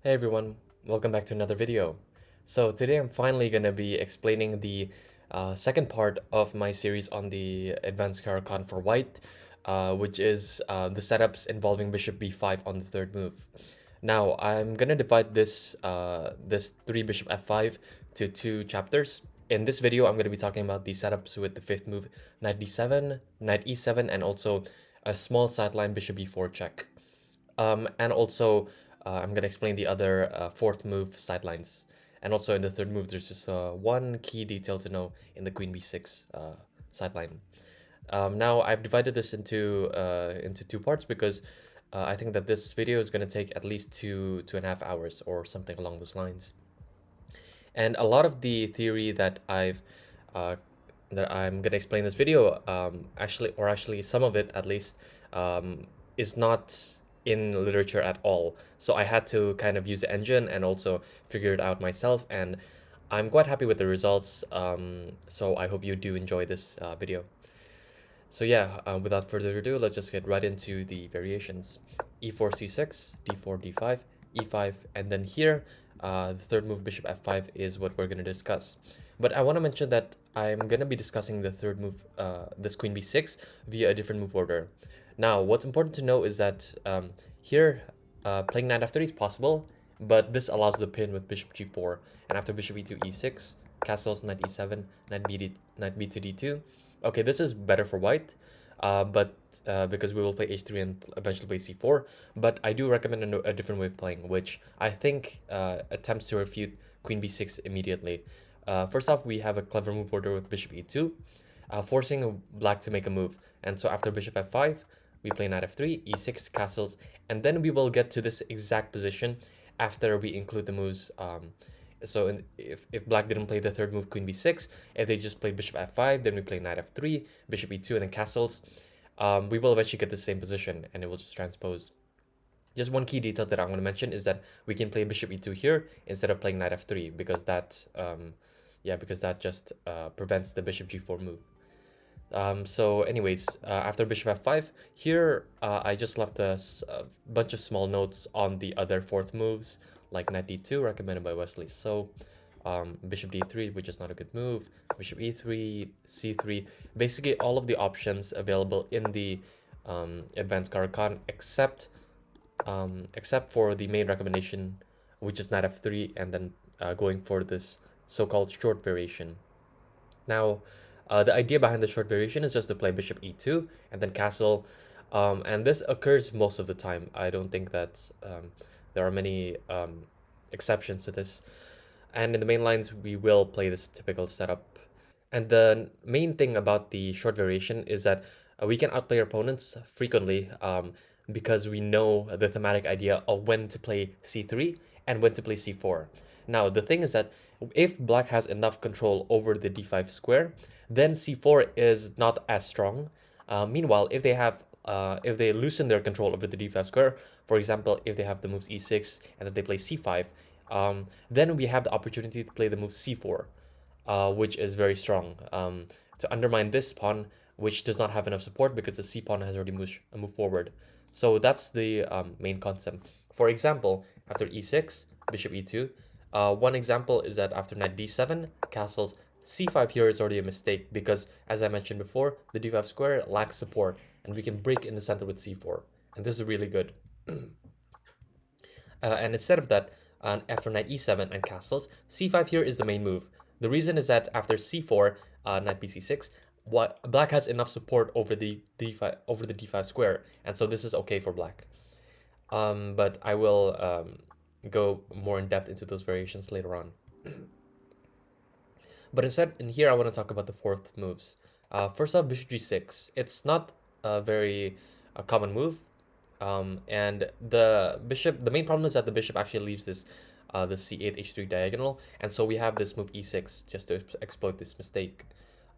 Hey everyone, welcome back to another video. So today I'm finally going to be explaining the second part of my series on the advanced Caro-Kann for white, which is the setups involving bishop b5 on the third move. Now I'm going to divide this 3 bishop f5 to two chapters. In this video, I'm going to be talking about the setups with the fifth move, knight d7, knight e7, and also a small sideline bishop b4 check. And also, I'm going to explain the other fourth move sidelines. And also in the third move, there's just one key detail to know in the queen b6 sideline. Now, I've divided this into two parts because I think that this video is going to take at least 2.5 hours or something along those lines. And a lot of the theory that I'm going to explain in this video, actually some of it at least, is not in literature at all. So I had to kind of use the engine and also figure it out myself, and I'm quite happy with the results. So I hope you do enjoy this video. So yeah, without further ado, let's just get right into the variations. e4, c6, d4, d5, e5, and then here, the third move, bishop f5, is what we're going to discuss. But I want to mention that I'm going to be discussing the third move, this queen b6, via a different move order. Now, what's important to know is that here, playing knight f3 is possible, but this allows the pin with bishop g4, and after bishop e2, e6, castles, knight e7, knight b2, d2. Okay, this is better for white, but because we will play h3 and eventually play c4, but I do recommend a different way of playing, which I think attempts to refute queen b6 immediately. First off, we have a clever move order with bishop e2, forcing black to make a move. And so after bishop f5, we play knight f3, e6, castles, and then we will get to this exact position after we include the moves. If black didn't play the third move, queen b6, if they just played bishop f5, then we play knight f3, bishop e2, and then castles, we will eventually get the same position, and it will just transpose. Just one key detail that I want to mention is that we can play bishop e2 here instead of playing knight f3, because that just prevents the bishop g4 move. So anyways, after bishop f5, here I just left a bunch of small notes on the other fourth moves, like knight d2, recommended by Wesley. So bishop d3, which is not a good move, bishop e3, c3, basically all of the options available in the advanced Caro-Kann, except for the main recommendation, which is knight f3, and then going for this so-called short variation. Now, the idea behind the short variation is just to play bishop e2 and then castle, and this occurs most of the time. I don't think that there are many exceptions to this. And in the main lines, we will play this typical setup. And the main thing about the short variation is that we can outplay our opponents frequently because we know the thematic idea of when to play c3 and when to play c4. Now, the thing is that if black has enough control over the d5 square, then c4 is not as strong. Meanwhile, if they loosen their control over the d5 square, for example, if they have the moves e6 and then they play c5, then we have the opportunity to play the move c4, which is very strong, to undermine this pawn, which does not have enough support because the c pawn has already moved forward. So that's the main concept. For example, after e6, bishop e2, one example is that after knight d7, castles, c5 here is already a mistake because, as I mentioned before, the d5 square lacks support, and we can break in the center with c4, and this is really good. And instead of that, after knight e7 and castles, c5 here is the main move. The reason is that after c4, knight bc6, black has enough support over the d5 square, and so this is okay for black. But I will go more in depth into those variations later on. But instead, in here, I want to talk about the fourth moves. First off, bishop g6. It's not a very common move, and the main problem is that the bishop actually leaves this the c8 h3 diagonal, and so we have this move e6 just to exploit this mistake.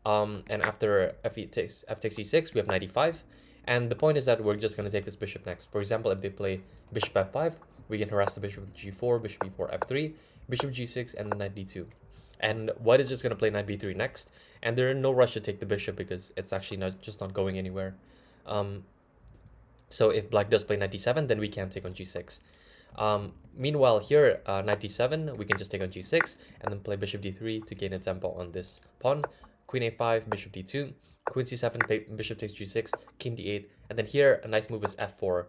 And after f takes e6, we have knight e5, and the point is that we're just going to take this bishop next. For example, if they play bishop f5, we can harass the bishop with g4, bishop e4, f3, bishop g6, and knight d2. And white is just going to play knight b3 next, and there's no rush to take the bishop because it's actually not going anywhere. So if black does play knight d7, then we can't take on g6. Meanwhile, here, knight d7, we can just take on g6 and then play bishop d3 to gain a tempo on this pawn. Queen a5, bishop d2, queen c7, bishop takes g6, king d8, and then here a nice move is f4,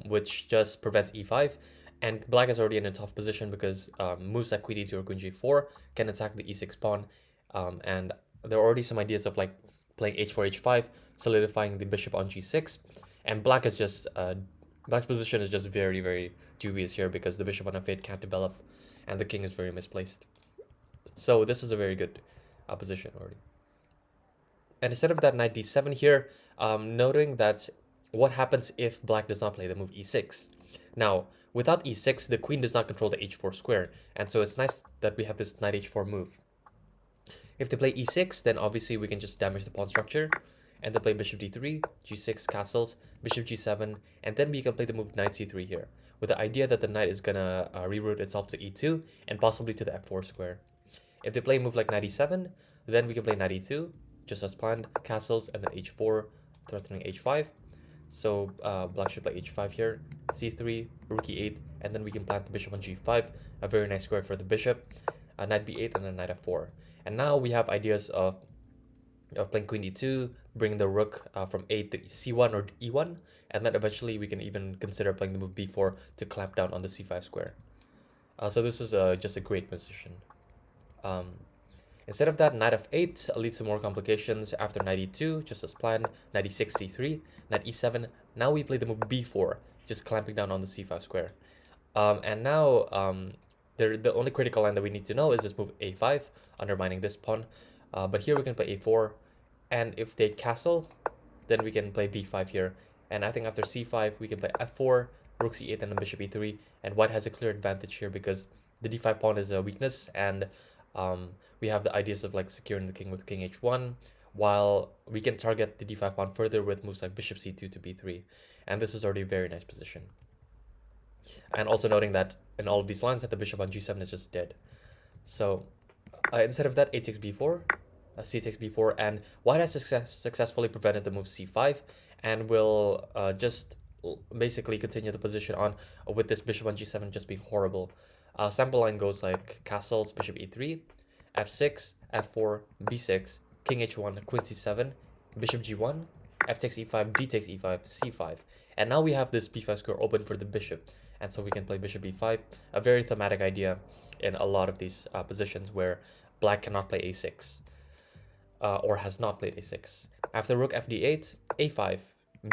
which just prevents e5. And black is already in a tough position because moves like queen e2 or queen g4 can attack the e6 pawn, and there are already some ideas of like playing h4, h5, solidifying the bishop on g6, and black is just black's position is just very, very dubious here because the bishop on f8 can't develop, and the king is very misplaced. So this is a very good position already. And instead of that knight d7 here, noting that what happens if black does not play the move e6. Now, without e6, the queen does not control the h4 square, and so it's nice that we have this knight h4 move. If they play e6, then obviously we can just damage the pawn structure, and they play bishop d3, g6 castles, bishop g7, and then we can play the move knight c3 here, with the idea that the knight is gonna reroute itself to e2, and possibly to the f4 square. If they play a move like knight e7, then we can play knight e2, just as planned, castles, and then h4, threatening h5. So black should play h5 here, c3, rook e8, and then we can plant the bishop on g5, a very nice square for the bishop, knight b8, and then knight f4. And now we have ideas of playing queen d2, bringing the rook from a to c1 or e1, and then eventually we can even consider playing the move b4 to clamp down on the c5 square. So this is just a great position. Instead of that, knight f8 leads to more complications after knight e2, just as planned, knight e6, c3, knight e7. Now we play the move b4, just clamping down on the c5 square. And now the only critical line that we need to know is this move a5, undermining this pawn. But here we can play a4, and if they castle, then we can play b5 here. And I think after c5, we can play f4, rook c8, and then bishop e3. And white has a clear advantage here because the d5 pawn is a weakness, and we have the ideas of like securing the king with king h1, while we can target the d5 pawn further with moves like bishop c2 to b3. And this is already a very nice position. And also noting that in all of these lines that the bishop on g7 is just dead. So instead of that, a takes b4, c takes b4, and white has successfully prevented the move c5, and will just basically continue the position on with this bishop on g7 just being horrible. Sample line goes like castles, bishop e3, f6, f4, b6, king h1, queen c7, bishop g1, f takes e5, d takes e5, c5. And now we have this b5 square open for the bishop, and so we can play bishop e5, a very thematic idea in a lot of these positions where black cannot play a6, or has not played a6. After rook fd8, a5,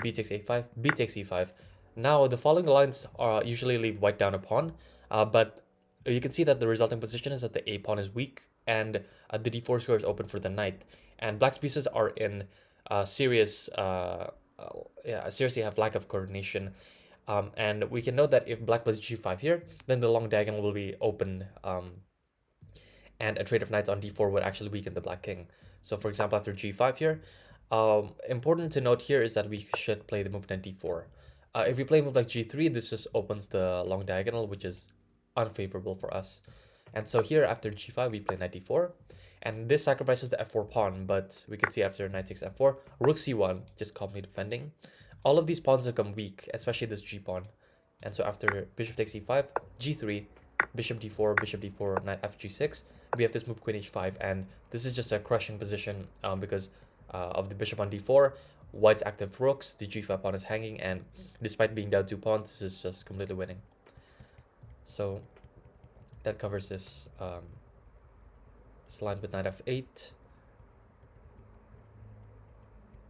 b takes a5, b takes e5. Now the following lines usually leave white down a pawn, but you can see that the resulting position is that the a pawn is weak, and the d4 square is open for the knight, and black's pieces are in seriously have lack of coordination. And we can note that if black plays g5 here, then the long diagonal will be open, and a trade of knights on d4 would actually weaken the black king. So for example, after g5 here, important to note here is that we should play the move knight d4. If we play a move like g3, this just opens the long diagonal, which is unfavorable for us. And so here after g5, we play knight d4, and this sacrifices the f4 pawn, but we can see after knight takes f4, rook c1, just calmly defending. All of these pawns become weak, especially this g pawn. And so after bishop takes e5, g3, bishop d4, knight f g6, we have this move queen h5, and this is just a crushing position because of the bishop on d4, white's active rooks, the g5 pawn is hanging, and despite being down 2 pawns, this is just completely winning. So that covers this line with knight f8.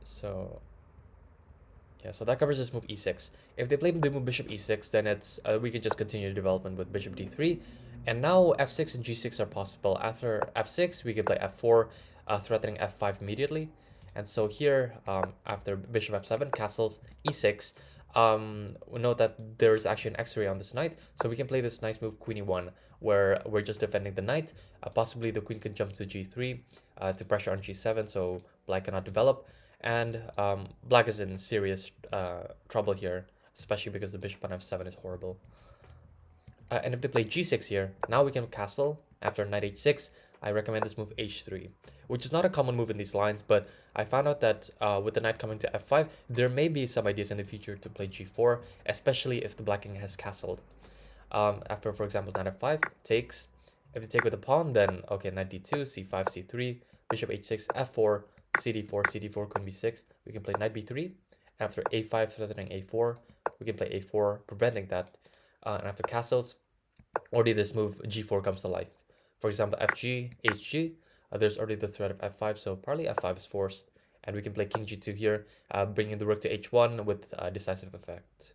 So yeah, so that covers this move e6. If they play the move bishop e6, then it's we can just continue development with bishop d3. And now f6 and g6 are possible. After f6, we can play f4, threatening f5 immediately. And so here, after bishop f7, castles, e6, we note that there is actually an x-ray on this knight, so we can play this nice move queen e1, where we're just defending the knight. Possibly the queen can jump to g3 to pressure on g7, so black cannot develop. And black is in serious trouble here, especially because the bishop on f7 is horrible. And if they play g6 here, now we can castle. After knight h6, I recommend this move h3, which is not a common move in these lines, but I found out that with the knight coming to f5, there may be some ideas in the future to play g4, especially if the black king has castled. After, for example, knight f5 takes. If they take with the pawn, then okay, knight d2, c5, c3, bishop h6, f4, cd4, cd4, queen b6. We can play knight b3. After a5 threatening a4, we can play a4, preventing that. And after castles, already this move g4 comes to life. For example, fg, hg, there's already the threat of f5, so probably f5 is forced. And we can play king g2 here, bringing the rook to h1 with decisive effect.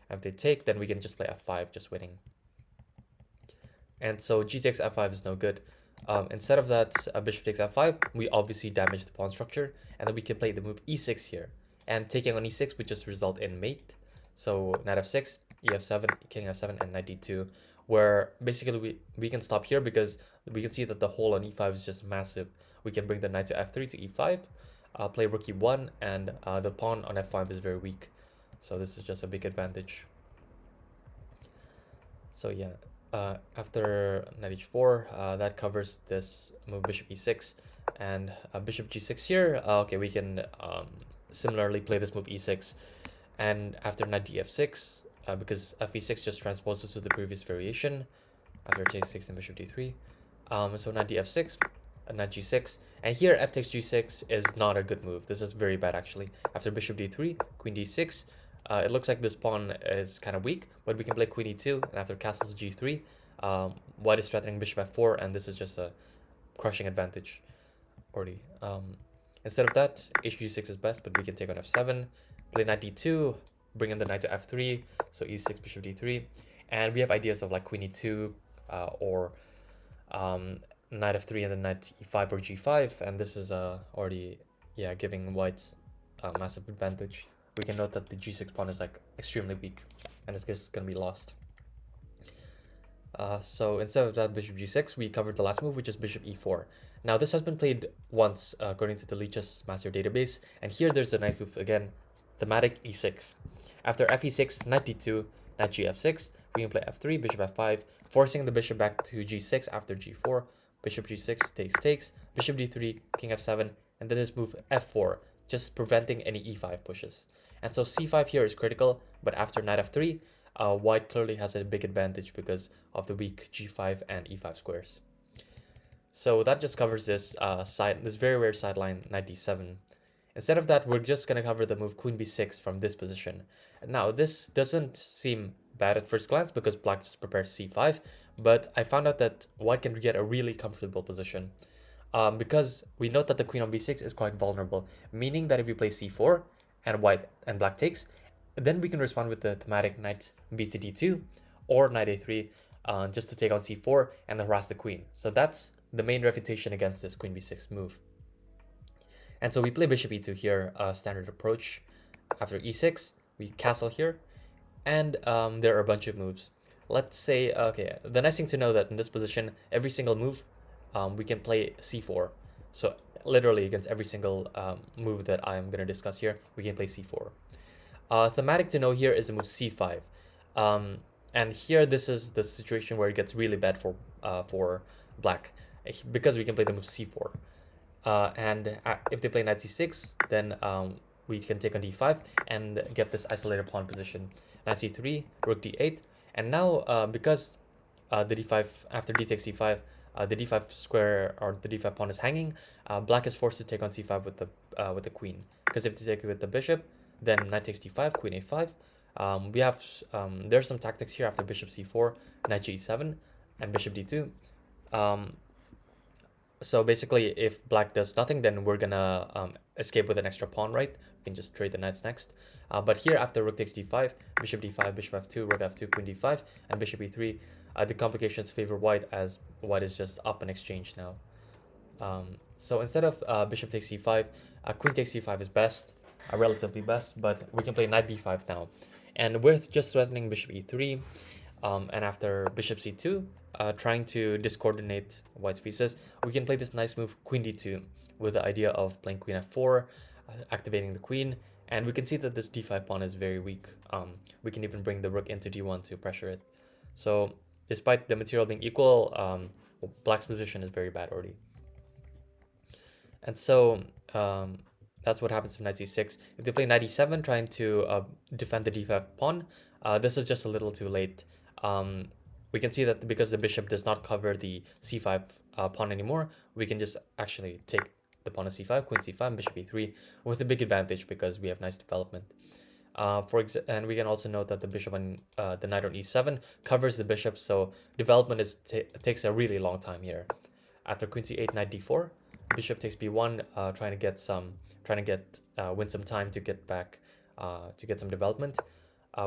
And if they take, then we can just play f5, just winning. And so g takes f5 is no good. Instead of that, bishop takes f5, we obviously damage the pawn structure, and then we can play the move e6 here. And taking on e6 would just result in mate. So knight f6, ef7, king f7, and knight d2, where basically we can stop here because we can see that the hole on e5 is just massive. We can bring the knight to f3 to e5, play rook e1, and the pawn on f5 is very weak. So this is just a big advantage. So yeah, after knight h4, that covers this move bishop e6, and bishop g6 here. Okay, we can similarly play this move e6, and after knight df6, because fe6 just transposes to the previous variation. After takes 6 and bishop d3, so knight df6, knight g6, and here f takes g6 is not a good move. This is very bad actually. After bishop d3, queen d6. It looks like this pawn is kind of weak, but we can play queen e2, and after castles g3, white is threatening bishop f4, and this is just a crushing advantage already. Instead of that, hg6 is best, but we can take on f7, play knight d2, bring in the knight to f3, so e6, bishop d3, and we have ideas of like queen e2 or knight f3 and then knight e5 or g5, and this is already giving whites a massive advantage. We can note that the g6 pawn is like extremely weak, and it's just gonna be lost. So instead of that bishop g6, we covered the last move, which is bishop e4. Now this has been played once according to the Leech's master database, and here there's a nice move again, thematic e6. After fe6, knight d2, knight gf6, we can play f3, bishop f5, forcing the bishop back to g6 after g4, bishop g6 takes, bishop d3, king f7, and then this move f4, just preventing any e5 pushes. And so c5 here is critical, but after knight f3, white clearly has a big advantage because of the weak g5 and e5 squares. So that just covers this this very rare sideline, knight d7. Instead of that, we're just going to cover the move queen b6 from this position. Now, this doesn't seem bad at first glance because black just prepares c5, but I found out that white can get a really comfortable position. Because we note that the queen on b6 is quite vulnerable, meaning that if we play c4 and white and black takes, then we can respond with the thematic knight b to d2 or knight a3 just to take on c4 and harass the queen. So that's the main refutation against this queen b6 move. And so we play bishop e2 here, standard approach. After e6, we castle here, and there are a bunch of moves. Let's say, okay, the nice thing to know that in this position, every single move, we can play c4. So literally against every single move that I'm going to discuss here, we can play c4. Thematic to know here is the move c5. And here this is the situation where it gets really bad for black, because we can play the move c4. And if they play knight c6, then we can take on d5 and get this isolated pawn position. Knight c3, rook d8, and now because the d5 after d takes c5, the d5 square or the d5 pawn is hanging, black is forced to take on c5 with the queen. Because if they take it with the bishop, then knight takes d5, queen a5. We have there's some tactics here after bishop c4, knight g7, and bishop d2. So basically, if black does nothing, then we're gonna escape with an extra pawn, right? We can just trade the knights next. But here, after rook takes d5, bishop d5, bishop f2, rook f2, queen d5, and bishop e3, the complications favor white as white is just up in exchange now. So instead of bishop takes c5, queen takes c5 is best, relatively best, but we can play knight b5 now. And with just threatening bishop e3, and after bishop c2, trying to discoordinate white's pieces, we can play this nice move queen d2 with the idea of playing queen f4, activating the queen, and we can see that this d5 pawn is very weak. We can even bring the rook into d1 to pressure it. So despite the material being equal, black's position is very bad already. And so that's what happens to knight c6. If they play knight e7, trying to defend the d5 pawn, this is just a little too late. we can see that because the bishop does not cover the c5 pawn anymore, we can just actually take the pawn on c5, queen c5, bishop e3 with a big advantage because we have nice development. And we can also note that the bishop on the knight on e7 covers the bishop, so development takes a really long time here. After queen c8, knight d4, bishop takes b1, trying to win some time to get back to get some development.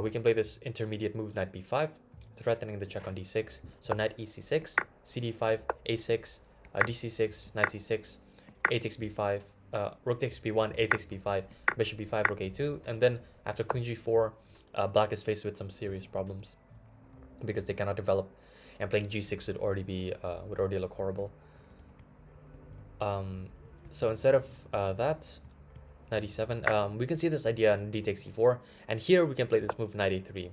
We can play this intermediate move, knight b5, threatening the check on d6. So knight ec6, cd5, a6, dc6, knight c6, a takes b5, rook takes b1, a takes b5, bishop b5, rook a2, and then after queen g4, black is faced with some serious problems because they cannot develop, and playing g6 would already look horrible. So instead of that, knight e7, we can see this idea on d takes c4, and here we can play this move knight a3.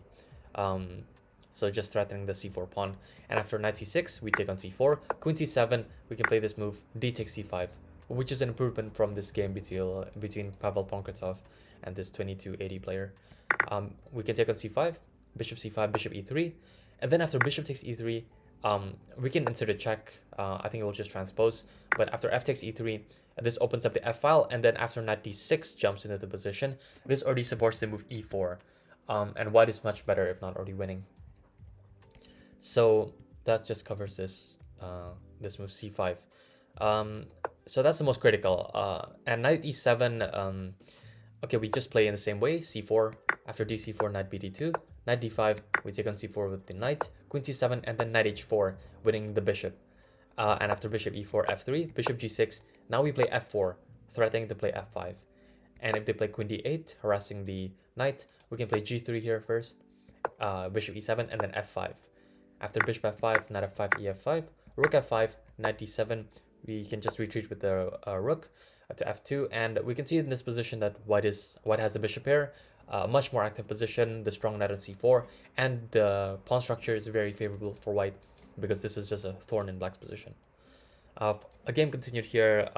So just threatening the c4 pawn, and after knight c6, we take on c4, queen c7, we can play this move d takes c5, which is an improvement from this game between Pavel Pankratov and this 2280 player. We can take on c5, bishop c5, bishop e3, and then after bishop takes e3, we can insert a check. I think it will just transpose, but after f takes e3, this opens up the f file, and then after knight d6 jumps into the position, this already supports the move e4, and white is much better if not already winning. So that just covers this move c5. So that's the most critical. And knight e7, okay, we just play in the same way, c4, after dc4, knight bd2, knight d5, we take on c4 with the knight, queen c7, and then knight h4, winning the bishop. And after bishop e4, f3, bishop g6, now we play f4, threatening to play f5. And if they play queen d8, harassing the knight, we can play g3 here first, bishop e7, and then f5. After bishop f5, knight f5, ef5, rook f5, knight d7, we can just retreat with the rook to f2, and we can see in this position that white has the bishop here, much more active position, the strong knight on c4, and the pawn structure is very favorable for white because this is just a thorn in black's position. A game continued here,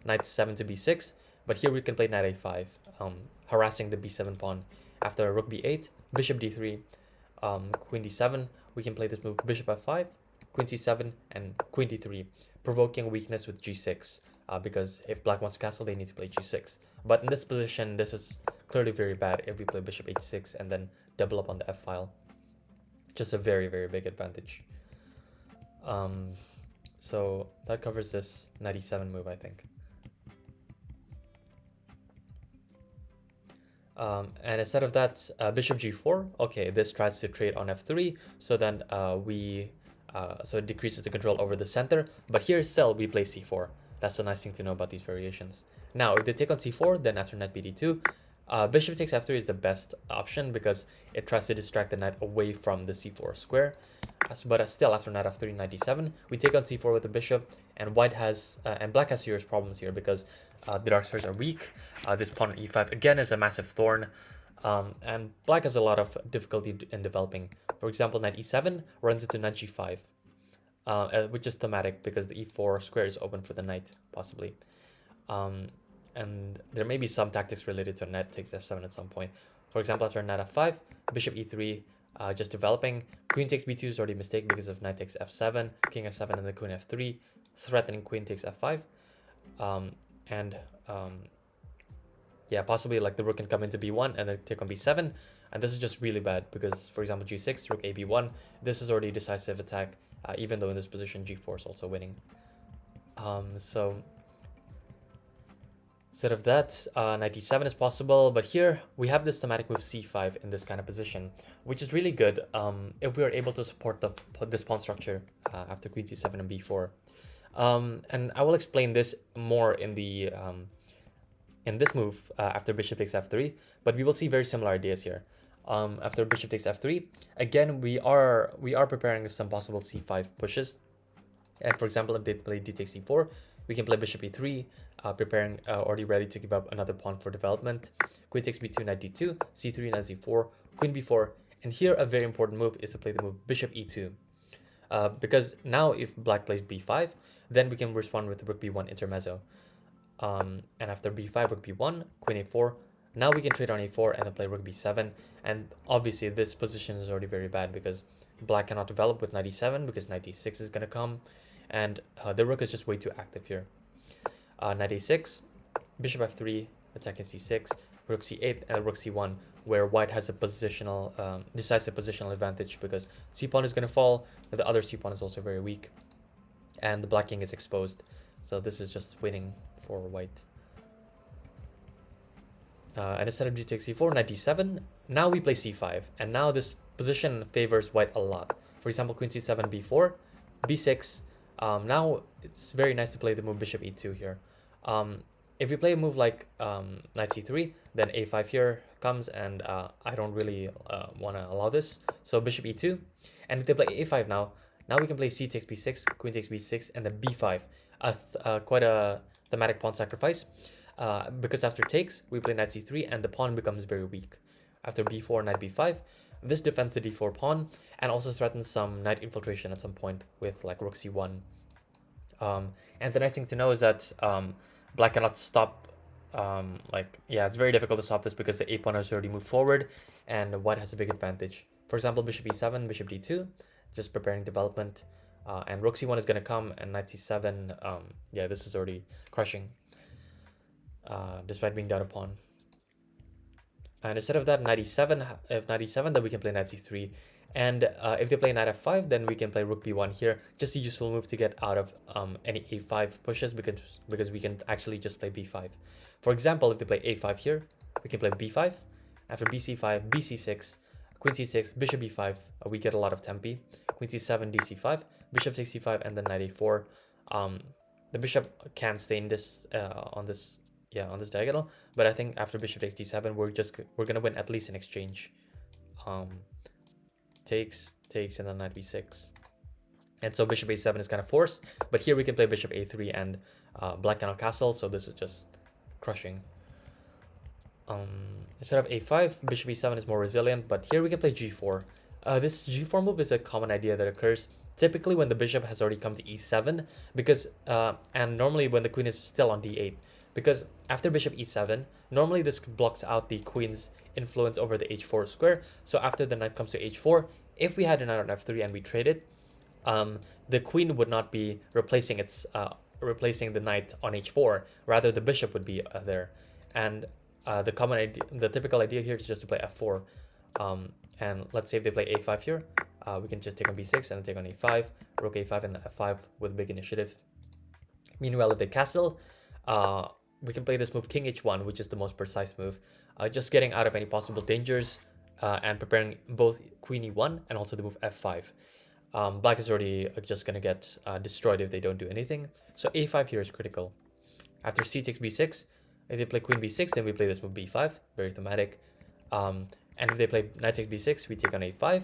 knight 7 to b6, but here we can play knight a5, harassing the b7 pawn. After rook b8, bishop d3, queen d7, we can play this move bishop f5, queen c7, and queen d3, provoking weakness with g6, because if black wants to castle, they need to play g6. But in this position, this is clearly very bad if we play bishop h6 and then double up on the f file. Just a very, very big advantage. So that covers this knight e7 move, I think. And instead of that, bishop g4, okay, this tries to trade on f3, so then so it decreases the control over the center, but here still we play c4. That's the nice thing to know about these variations. Now, if they take on c4, then after knight bd2, bishop takes f3 is the best option because it tries to distract the knight away from the c4 square. But still, after knight f3, knight d7, we take on c4 with the bishop, and black has serious problems here because the dark squares are weak. This pawn on e5 again is a massive thorn, and black has a lot of difficulty in developing. For example, knight e7 runs into knight g5, which is thematic because the e4 square is open for the knight, possibly. And there may be some tactics related to knight takes f7 at some point. For example, after knight f5, bishop e3, just developing. Queen takes b2 is already a mistake because of knight takes f7, king f7, and then queen f3, threatening queen takes f5. Yeah, possibly like the rook can come into b1 and then take on b7, and this is just really bad because, for example, g6, rook a b1, this is already a decisive attack, even though in this position g4 is also winning. So instead of that, knight d7 is possible, but here we have this thematic move c5 in this kind of position, which is really good if we are able to support this pawn structure after queen c7 and b4. And I will explain this more in the in this move after bishop takes f3, but we will see very similar ideas here. After bishop takes f3, again we are preparing some possible c5 pushes. And for example, if they play d takes c4, we can play bishop e3, preparing already ready to give up another pawn for development. Queen takes b2, knight d2, c3, knight c4, queen b4, and here a very important move is to play the move bishop e2. Because now if black plays b5, then we can respond with rook b1 intermezzo. And after b5, rook b1, queen a4, now we can trade on a4 and then play rook b7. And obviously this position is already very bad because black cannot develop with knight e7 because knight e6 is going to come, and the rook is just way too active here. Knight a6, bishop f3, attacking c6, rook c8, and rook c1, where white has a positional, decisive positional advantage because c-pawn is going to fall, but the other c-pawn is also very weak, and the black king is exposed. So this is just winning for white. And instead of g takes c4, knight d7, now we play c5, and now this position favors white a lot. For example, queen c7, b4, b6. Now it's very nice to play the move bishop e2 here. If we play a move like knight c3, then a5 here comes, and I don't really want to allow this. So bishop e2, and if they play a5 now we can play c takes b6, queen takes b6, and then b5. Quite a thematic pawn sacrifice. Because after takes, we play knight c3, and the pawn becomes very weak. After b4, knight b5, this defends the d4 pawn, and also threatens some knight infiltration at some point with like rook c1. And the nice thing to know is that black cannot stop, it's very difficult to stop this because the a-pawn has already moved forward, and white has a big advantage. For example, bishop e7, bishop d2, just preparing development, and rook c1 is going to come, and knight c7, this is already crushing. Despite being down a pawn. And instead of that, knight e7, if knight e7, then we can play knight c3. And if they play knight f5, then we can play rook b1 here. Just a useful move to get out of any a5 pushes because we can actually just play b5. For example, if they play a5 here, we can play b5. After bc5, bc6, queen c6, bishop b5, we get a lot of tempi. Queen c7, dc5, bishop takes c5, and then knight a4. The bishop can stay in this on this diagonal, but I think after bishop takes d7, we're gonna win at least an exchange. Takes, and then knight b6, and so bishop a7 is kind of forced. But here we can play bishop a3, and black cannot castle, so this is just crushing. Instead of a5, bishop e7 is more resilient, but here we can play g4. This g4 move is a common idea that occurs typically when the bishop has already come to e7, because and normally when the queen is still on d8. Because after bishop e7, normally this blocks out the queen's influence over the h4 square. So after the knight comes to h4, if we had a knight on f3 and we traded, the queen would not be replacing the knight on h4. Rather, the bishop would be there. And the typical idea here is just to play f4. And let's say if they play a5 here, we can just take on b6 and then take on a5, rook a5, and f5 with big initiative. Meanwhile, if they castle, we can play this move king h1, which is the most precise move, just getting out of any possible dangers and preparing both queen e1 and also the move f5. Black is already just going to get destroyed if they don't do anything, so a5 here is critical. After c takes b6, if they play queen b6, then we play this move b5, very thematic. And if they play knight takes b6, we take on a5,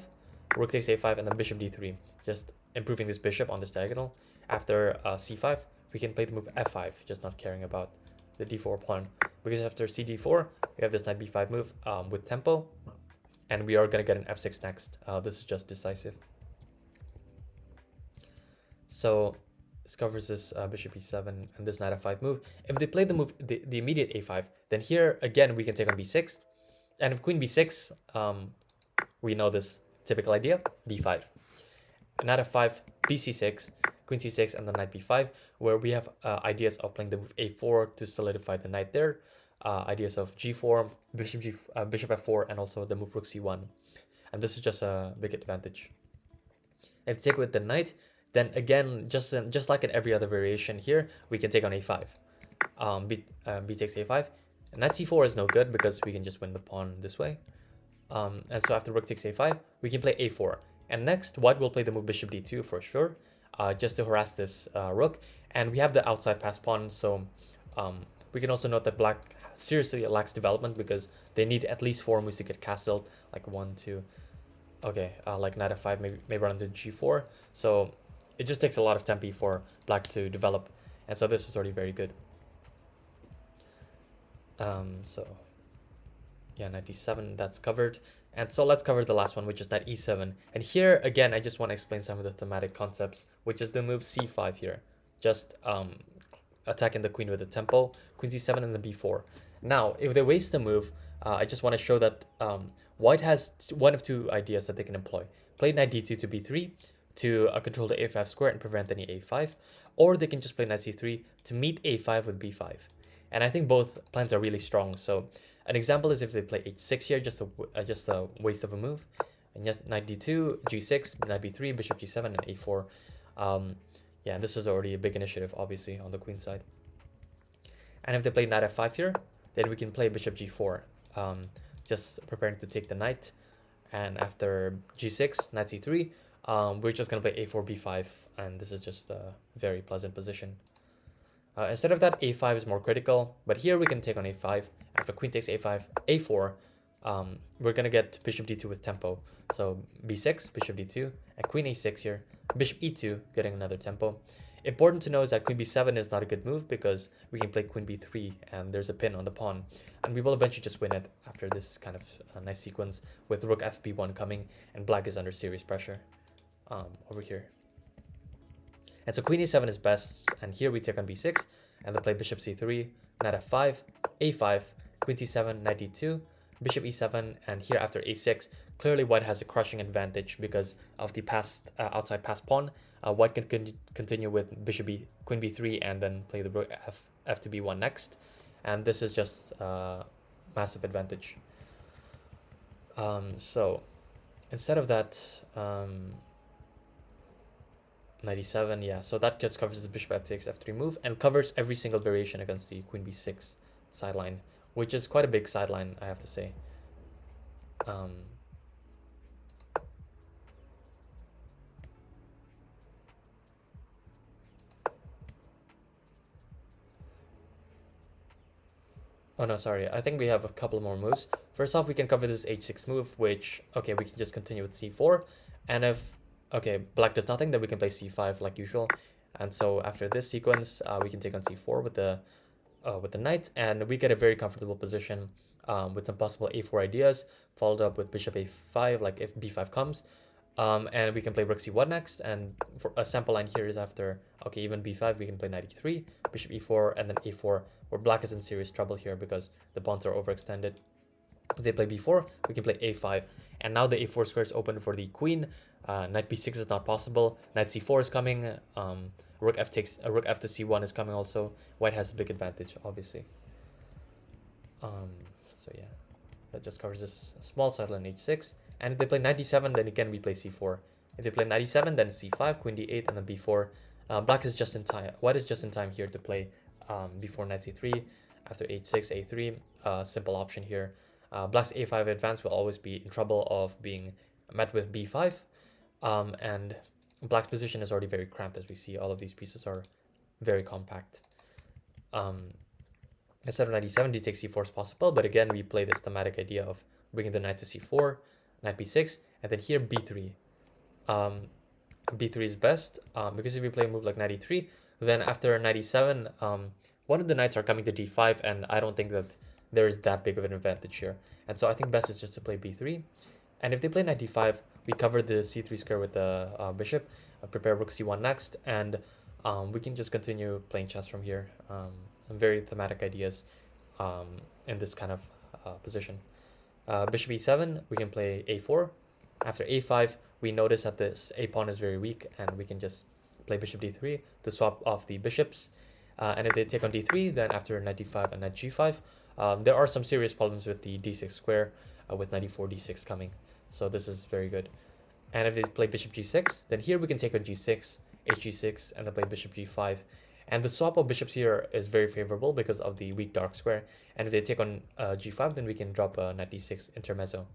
rook takes a5, and then bishop d3, just improving this bishop on this diagonal. After c5, we can play the move f5, just not caring about the d4 pawn, because after cd4 we have this knight b5 move with tempo, and we are going to get an f6 next. This is just decisive. So this covers this bishop e7 and this knight f5 move. If they play the move the immediate a5, then here again we can take on b6, and if queen b6, we know this typical idea, b5, knight f5, bc6, queen c6, and then knight b5, where we have ideas of playing the move a4 to solidify the knight there, ideas of g4, bishop f4, and also the move rook c1. And this is just a big advantage. If you take with the knight, then again, just like in every other variation here, we can take on a5. B takes a5. Knight c4 is no good because we can just win the pawn this way. And so after rook takes a5, we can play a4. And next, white will play the move bishop d2 for sure, just to harass this rook. And we have the outside pass pawn, so we can also note that black seriously lacks development because they need at least 4 moves to get castled, like 1, 2, okay, like knight f5, maybe run into g4. So it just takes a lot of tempi for black to develop, and so this is already very good. So yeah, knight d7, that's covered. And so let's cover the last one, which is knight e7. And here, again, I just want to explain some of the thematic concepts, which is the move c5 here. Just attacking the queen with the tempo, queen c7 and the b4. Now, if they waste the move, I just want to show that white has one of two ideas that they can employ. play knight d2 to b3 to control the a5 square and prevent any a5, or they can just play knight c3 to meet a5 with b5. And I think both plans are really strong. So an example is if they play h6 here, just a waste of a move. And yet knight d2, g6, knight b3, bishop g7, and a4. Yeah, this is already a big initiative, obviously, on the queen side. And if they play knight f5 here, then we can play bishop g4, just preparing to take the knight. And after g6, knight c3, we're just going to play a4, b5, and this is just a very pleasant position. Instead of that, a5 is more critical, but here we can take on a5. After queen takes a5, a4, we're going to get bishop d2 with tempo. So b6, bishop d2, and queen a6 here, bishop e2, getting another tempo. Important to know is that queen b7 is not a good move because we can play queen b3 and there's a pin on the pawn. And we will eventually just win it after this kind of nice sequence with rook fb1 coming, and black is under serious pressure over here. And so queen a7 is best, and here we take on b6, and they play bishop c3, knight f5, a5, queen c7, knight d2, bishop e7, and here after a6, clearly white has a crushing advantage because of the outside pass pawn. White can continue with queen b3 and then play the rook f to b1 next, and this is just massive advantage. So instead of that, 97, yeah, so that just covers the bishop f takes f3 move and covers every single variation against the queen b6 sideline, which is quite a big sideline, I have to say. Oh no, sorry, I think we have a couple more moves. First off, we can cover this h6 move, which, okay, we can just continue with c4, and if, okay, black does nothing, then we can play c5 like usual. And so after this sequence, we can take on c4 with the knight, and we get a very comfortable position with some possible a4 ideas, followed up with bishop a5, like if b5 comes. And we can play rook c1 next, and for a sample line here is after, okay, even b5, we can play knight e3, bishop e4, and then a4, where black is in serious trouble here because the pawns are overextended. If they play b4, we can play a5, and now the a4 square is open for the queen. Knight b6 is not possible, knight c4 is coming, rook f to c1 is coming also. White has a big advantage, obviously. So yeah, that just covers this small sideline h6. And if they play knight d7, then again we play c4. If they play knight e7, then c5, queen d8, and then b4. Black is just in time. White is just in time here to play before knight c3. After h6, a3, simple option here. Black's a5 advance will always be in trouble of being met with b5. And black's position is already very cramped, as we see. All of these pieces are very compact. Instead of knight e7, d takes c4 is possible, but again we play this thematic idea of bringing the knight to c4, knight b6, and then here b3. B3 is best because if you play a move like knight e3, then after knight e7, one of the knights are coming to d5, and I don't think that there is that big of an advantage here. And so I think best is just to play b3. And if they play knight d5, we cover the c3 square with the bishop, prepare rook c1 next, and we can just continue playing chess from here. Some very thematic ideas in this kind of position. Bishop e7, we can play a4. After a5, we notice that this a pawn is very weak, and we can just play bishop d3 to swap off the bishops. And if they take on d3, then after knight d5 and knight g5, there are some serious problems with the d6 square with knight e4, d6 coming. So this is very good. And if they play bishop g6, then here we can take on g6, hg6, and then play bishop g5. And the swap of bishops here is very favorable because of the weak dark square. And if they take on g5, then we can drop knight d6 intermezzo.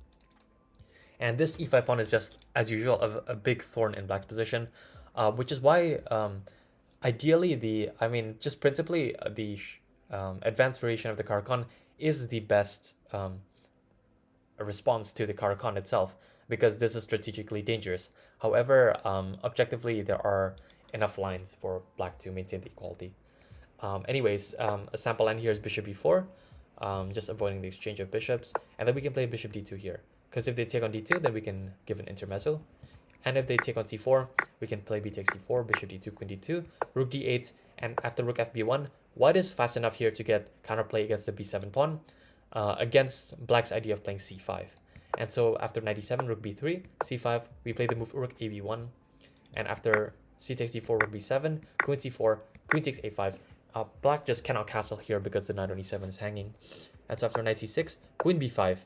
And this e5 pawn is just, as usual, a big thorn in black's position, which is why, ideally, just principally, the advanced variation of the Caro-Kann is the best response to the Caro-Kann itself, because this is strategically dangerous. However, objectively, there are enough lines for black to maintain the equality. Anyways, a sample line here is bishop e4, just avoiding the exchange of bishops, and then we can play bishop d2 here, because if they take on d2, then we can give an intermezzo. And if they take on c4, we can play b takes c4, bishop d2, queen d2, rook d8, and after rook fb1, white is fast enough here to get counterplay against the b7 pawn, against black's idea of playing c5. And so after knight d7, rook b3, c5, we play the move rook ab1. And after c takes d4, rook b7, queen c4, queen takes a5. Black just cannot castle here because the knight on e7 is hanging. And so after knight c6, queen b5.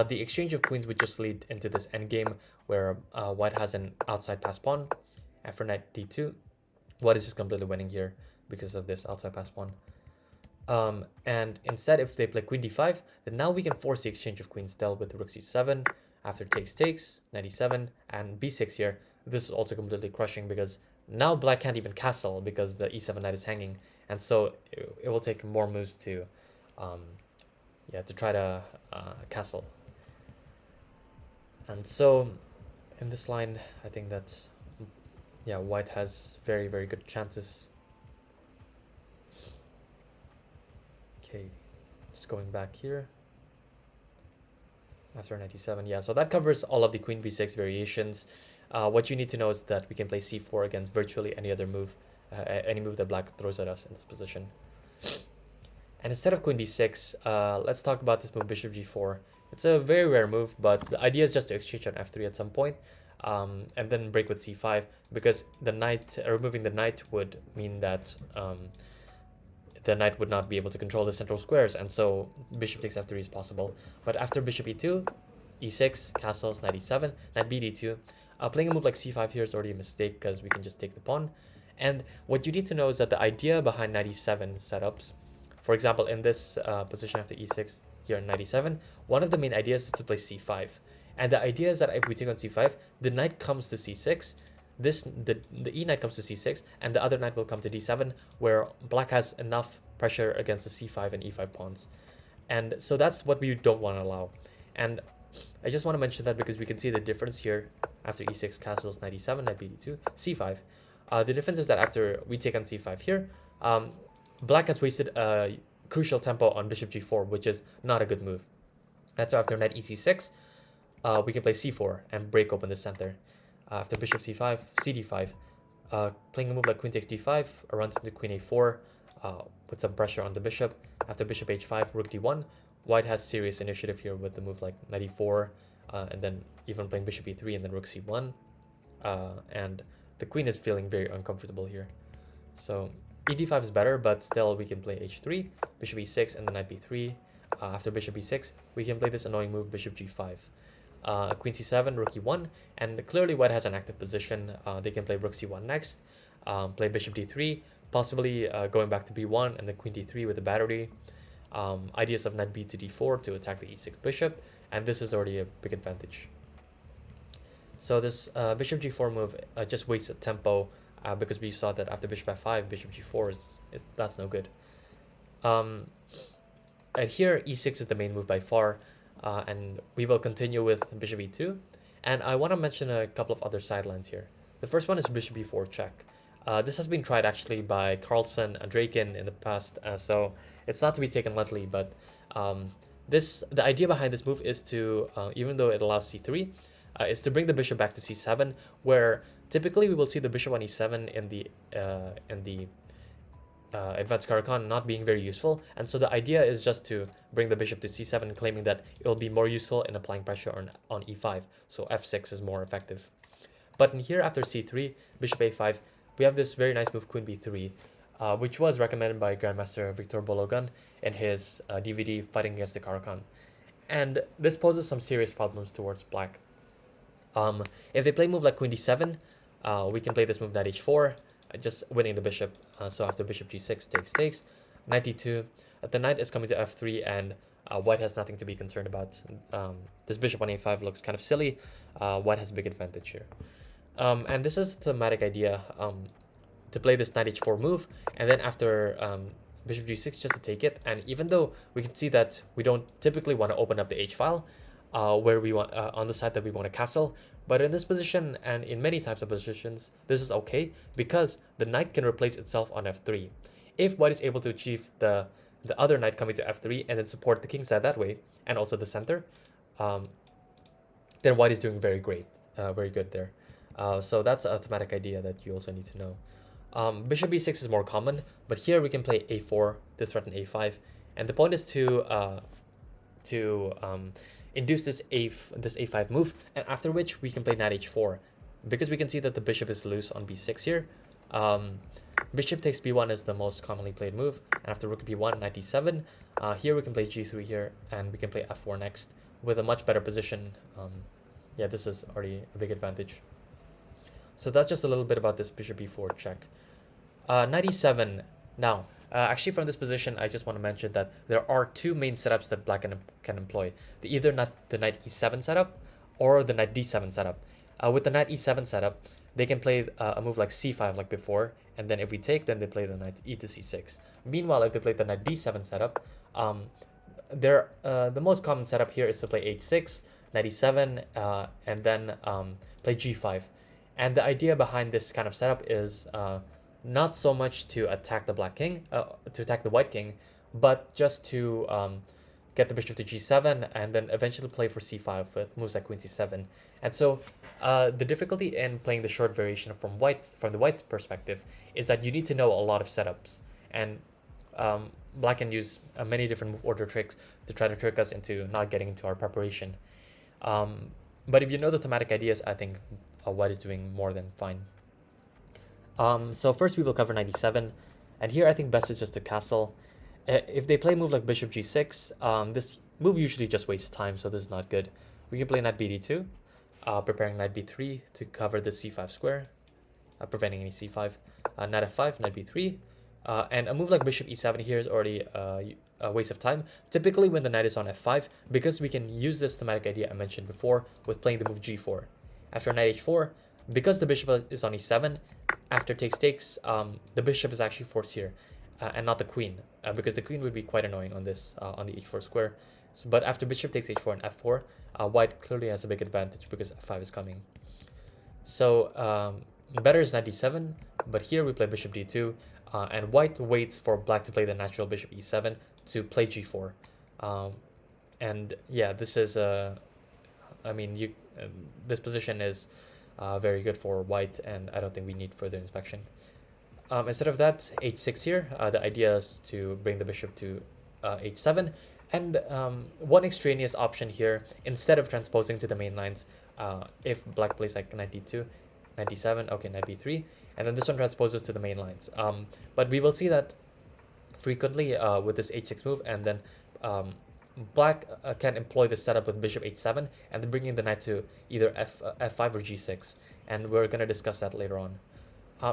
The exchange of queens would just lead into this endgame where white has an outside pass pawn. After knight d2, white is just completely winning here because of this outside pass pawn. And instead, if they play queen d5, then now we can force the exchange of queens dealt with rook c7. After takes, knight e7, and b6 here. This is also completely crushing because now black can't even castle because the e7 knight is hanging. And so it will take more moves to try to castle. And so in this line, I think that white has very, very good chances. Okay, just going back here. After 97, yeah, so that covers all of the queen b6 variations. What you need to know is that we can play c4 against virtually any other move, any move that black throws at us in this position. And instead of queen d6, let's talk about this move bishop g4. It's a very rare move, but the idea is just to exchange on f3 at some point, and then break with c5, because the knight, removing the knight would mean that the knight would not be able to control the central squares, and so bishop takes f3 is possible. But after bishop e2, e6, castles, knight e7, knight b d2. Playing a move like c5 here is already a mistake because we can just take the pawn. And what you need to know is that the idea behind knight e7 setups, for example, in this position after e6, here in knight e7, one of the main ideas is to play c5. And the idea is that if we take on c5, the knight comes to c6, the e knight comes to c6, and the other knight will come to d7, where black has enough pressure against the c5 and e5 pawns. And so that's what we don't want to allow. And I just want to mention that because we can see the difference here after e6, castles, knight e7, knight b d2, c5. The difference is that after we take on c5 here, black has wasted a crucial tempo on bishop g4, which is not a good move. That's so after knight ec6, we can play c4 and break open the center. After bishop c5, cd5, playing a move like queen takes d5, runs into queen a4, with some pressure on the bishop. After bishop h5, rook d1, white has serious initiative here with the move like knight e4, and then even playing bishop e3 and then rook c1. And the queen is feeling very uncomfortable here. So ed5 is better, but still we can play h3, bishop e6, and then knight b3. After bishop e6, we can play this annoying move, bishop g5. Queen c7, rook e1, and clearly white has an active position. They can play rook c1 next, play bishop d3, possibly going back to b1 and then queen d3 with a battery. Ideas of knight b to d4 to attack the e6 bishop, and this is already a big advantage. So this bishop g4 move just wasted tempo because we saw that after bishop f5, bishop g4 is that's no good. And here e6 is the main move by far. And we will continue with bishop e2. And I want to mention a couple of other sidelines here. The first one is bishop e4 check. This has been tried actually by Carlsen and Draken in the past, so it's not to be taken lightly, but the idea behind this move is to, even though it allows c3, is to bring the bishop back to c7, where typically we will see the bishop on e7 in the advanced Caro-Kann not being very useful, and so the idea is just to bring the bishop to c7, claiming that it will be more useful in applying pressure on e5, so f6 is more effective. But in here after c3, bishop a5, we have this very nice move queen b3, which was recommended by Grandmaster Victor Bologan in his DVD Fighting Against the Caro-Kann. And this poses some serious problems towards black. If they play a move like queen d7, we can play this move knight h4, just winning the bishop. So after bishop g6 takes, knight d2, the knight is coming to f3, and white has nothing to be concerned about. This bishop on a5 looks kind of silly. White has a big advantage here. And this is the thematic idea, to play this knight h4 move, and then after bishop g6 just to take it. And even though we can see that we don't typically want to open up the h-file, where we want on the side that we want to castle, but in this position and in many types of positions, this is okay because the knight can replace itself on f3. If white is able to achieve the other knight coming to f3 and then support the king side that way, and also the center, then white is doing very great, very good there. So that's a thematic idea that you also need to know. Bishop b6 is more common, but here we can play a4 to threaten a5, and the point is to to induce this a5 move, and after which we can play knight h4. Because we can see that the bishop is loose on b6 here, bishop takes b1 is the most commonly played move, and after rook b1, knight d7. Here we can play g3 here, and we can play f4 next with a much better position. Yeah, this is already a big advantage. So that's just a little bit about this bishop e4 check. Knight e7. Now, actually from this position, I just want to mention that there are two main setups that black can employ. Either not the knight e7 setup or the knight d7 setup. With the knight e7 setup, they can play a move like c5 like before, and then if we take, then they play the knight e to c6. Meanwhile, if they play the knight d7 setup, the most common setup here is to play h6, knight e7, and then play g5. And the idea behind this kind of setup is not so much to attack the black king, to attack the white king, but just to get the bishop to g7 and then eventually play for c5 with moves like queen c7. And so the difficulty in playing the short variation from the white perspective is that you need to know a lot of setups, and black can use many different move order tricks to try to trick us into not getting into our preparation. But if you know the thematic ideas, I think white is doing more than fine. So first we will cover knight e7, and here I think best is just to castle. If they play a move like bishop g6, this move usually just wastes time, so this is not good. We can play knight bd2, preparing knight b3 to cover the c5 square, preventing any c5. Knight f5, knight b3, and a move like bishop e7 here is already a waste of time, typically when the knight is on f5, because we can use this thematic idea I mentioned before with playing the move g4. After knight h4, because the bishop is on e7, after takes, the bishop is actually forced here, and not the queen, because the queen would be quite annoying on this on the h4 square. So, but after bishop takes h4 and f4, white clearly has a big advantage because f5 is coming. So better is knight d7, but here we play bishop d2, and white waits for black to play the natural bishop e7 to play g4. And yeah, this is this position is very good for white, and I don't think we need further inspection. Instead of that, h6 here, the idea is to bring the bishop to h7, and one extraneous option here, instead of transposing to the main lines, if black plays like knight d2, knight d7, okay, knight b3, and then this one transposes to the main lines. But we will see that frequently with this h6 move, and then black can employ this setup with bishop h7 and then bringing the knight to either f5 or g6, and we're going to discuss that later on.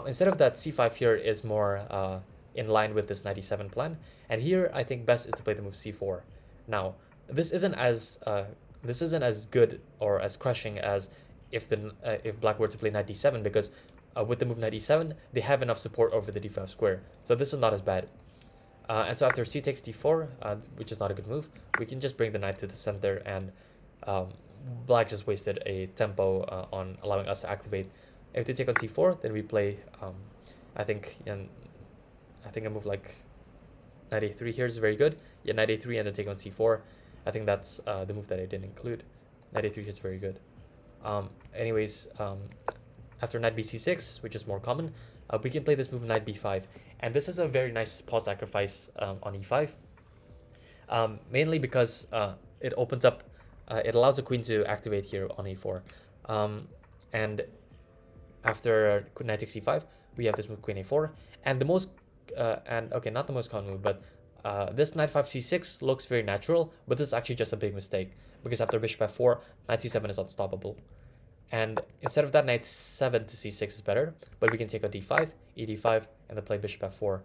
Instead of that, c5 here is more in line with this knight e7 plan, and here I think best is to play the move c4. Now, this isn't as good or as crushing as if black were to play knight d7, because with the move knight e7 they have enough support over the d5 square, so this is not as bad. And so after c takes d4, which is not a good move, we can just bring the knight to the center, and black just wasted a tempo on allowing us to activate. If they take on c4, then we play, I think a move like knight a3 here is very good. Yeah, knight a3 and then take on c4. I think that's the move that I didn't include. Knight a3 is very good. After knight bc6, which is more common, we can play this move knight b5, and this is a very nice pawn sacrifice on e5, mainly because it opens up, it allows the queen to activate here on e4, and after knight takes e5, we have this move queen a4, and the most not the most common move, but this knight 5 c6 looks very natural, but this is actually just a big mistake, because after bishop f4, knight c7 is unstoppable. And instead of that, knight 7 to c6 is better, but we can take on d5, ed5, and then play bishop f4,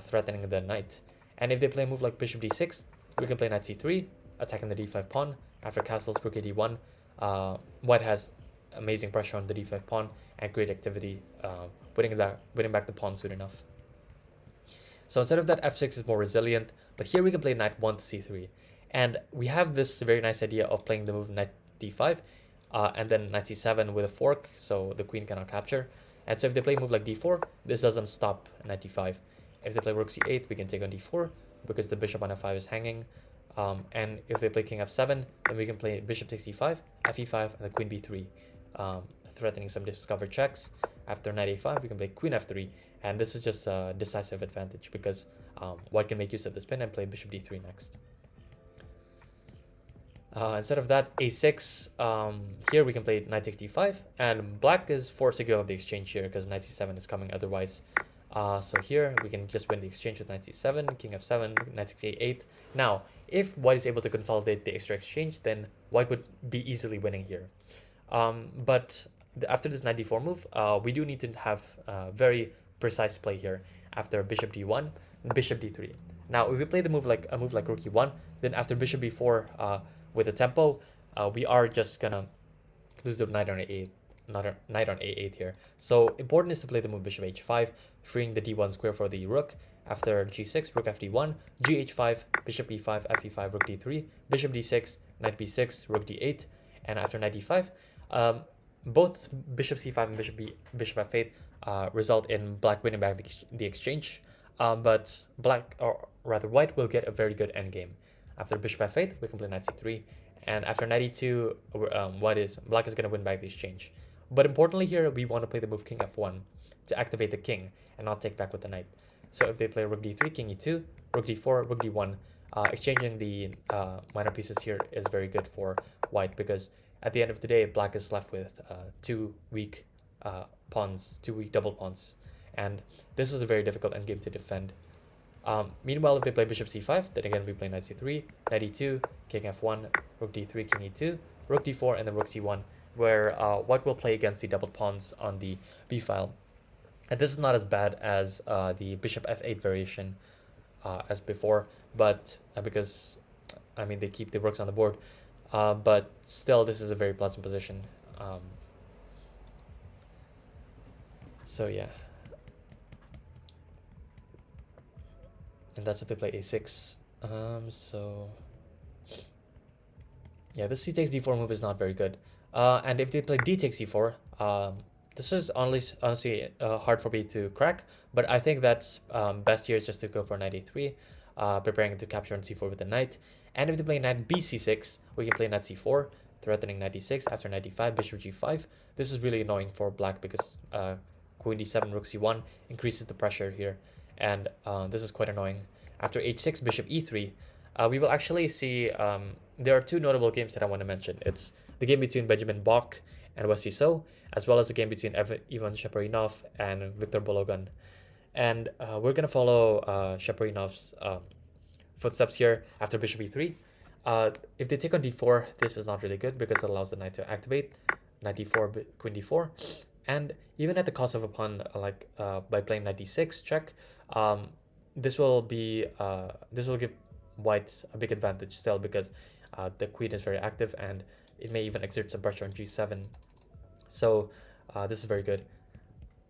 threatening the knight. And if they play a move like bishop d6, we can play knight c3, attacking the d5 pawn. After castles, rook d1, white has amazing pressure on the d5 pawn and great activity, winning back the pawn soon enough. So instead of that, f6 is more resilient, but here we can play knight 1 to c3. And we have this very nice idea of playing the move knight d5, and then knight c7 with a fork, so the queen cannot capture. And so if they play a move like d4, this doesn't stop knight d5. If they play rook c8, we can take on d4, because the bishop on f5 is hanging. And if they play king f7, then we can play bishop takes e5, fe5, and the queen b3, threatening some discovered checks. After knight a5, we can play queen f3, and this is just a decisive advantage, because white can make use of the spin and play bishop d3 next. Instead of that, a6, here we can play knight takes d5, and black is forced to give up the exchange here because knight c7 is coming otherwise. So here we can just win the exchange with knight c7, king f7, knight takes a8. Now, if white is able to consolidate the extra exchange, then white would be easily winning here. But after this knight d4 move, we do need to have very precise play here. After bishop d1, bishop d3. Now, if we play the move like a move like rook e1, then after bishop b4 with a tempo, we are just gonna lose the knight on a8, knight on a8 here. So important is to play the move bishop h5, freeing the d1 square for the rook. After g6, rook fd1, gh5, bishop e5, fe5, rook d3, bishop d6, knight b6, rook d8, and after knight d5, both bishop c5 and bishop f8 result in black winning back the exchange. But black, or rather white, will get a very good endgame. After bishop f8, we can play knight c3, and after knight e2, black is going to win back the exchange. But importantly here, we want to play the move king f1 to activate the king and not take back with the knight. So if they play rook d3, king e2, rook d4, rook d1, exchanging the minor pieces here is very good for white, because at the end of the day, black is left with two weak pawns, two weak double pawns, and this is a very difficult endgame to defend. Meanwhile, if they play bishop c5, then again we play knight c3, knight e2, king f1, rook d3, king e2, rook d4, and then rook c1, where white will play against the doubled pawns on the b file. And this is not as bad as the bishop f8 variation as before, but because, I mean, they keep the rooks on the board, but still this is a very pleasant position. So yeah. And that's if they play a6. So yeah, this c takes d4 move is not very good. And if they play d takes e4, this is honestly hard for me to crack, but I think that's best here is just to go for knight a3, preparing to capture on c4 with the knight. And if they play knight bc6, we can play knight c4, threatening knight d6 after knight d5, bishop g5. This is really annoying for black because queen d7, rook c1 increases the pressure here, and this is quite annoying. After h6, bishop e3, we will actually see there are two notable games that I want to mention. It's the game between Benjamin Bok and Wesley So, as well as the game between Ivan Shaporinov and Viktor Bologan. And we're going to follow Shaporinov's footsteps here after bishop e3. If they take on d4, this is not really good because it allows the knight to activate. Knight d4, queen d4. And even at the cost of a pawn, by playing knight d6 check, this will give white a big advantage still, because the queen is very active and it may even exert some pressure on g7. So this is very good.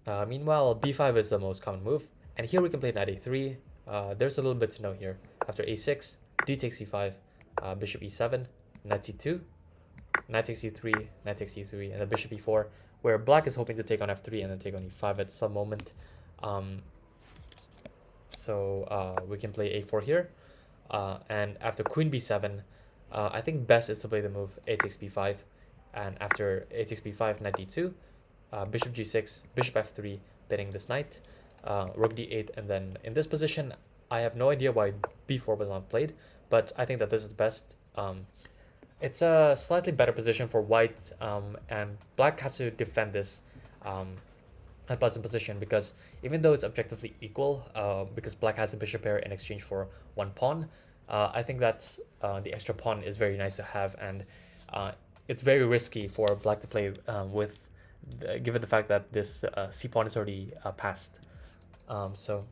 Meanwhile, b5 is the most common move, and here we can play knight a3. There's a little bit to know here. After a6, d takes c5, bishop e7, knight c2, knight takes e3, knight takes e3, and then bishop e4, where black is hoping to take on f3 and then take on e5 at some moment. So we can play a4 here, and after queen b7, I think best is to play the move a takes b5, and after a takes b5, knight d2, bishop g6, bishop f3, betting this knight, rook d8, and then in this position, I have no idea why b4 was not played, but I think that this is best. It's a slightly better position for white, and black has to defend this unpleasant position, because even though it's objectively equal, because black has a bishop pair in exchange for one pawn, I think that the extra pawn is very nice to have, and it's very risky for black to play given the fact that this c pawn is already passed. So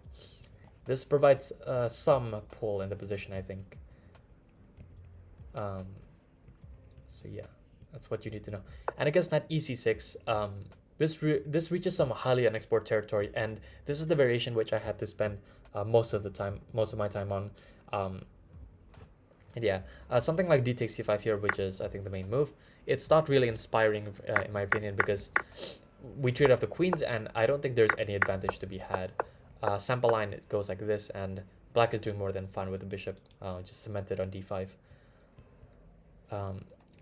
this provides some pull in the position, I think. So yeah, that's what you need to know. And I guess knight ec6, this reaches some highly unexplored territory, and this is the variation which I had to spend most of my time on. And yeah, something like d takes c5 here, which is I think the main move, it's not really inspiring in my opinion, because we trade off the queens and I don't think there's any advantage to be had. Sample line, it goes like this, and black is doing more than fun with the bishop, just cemented on d5.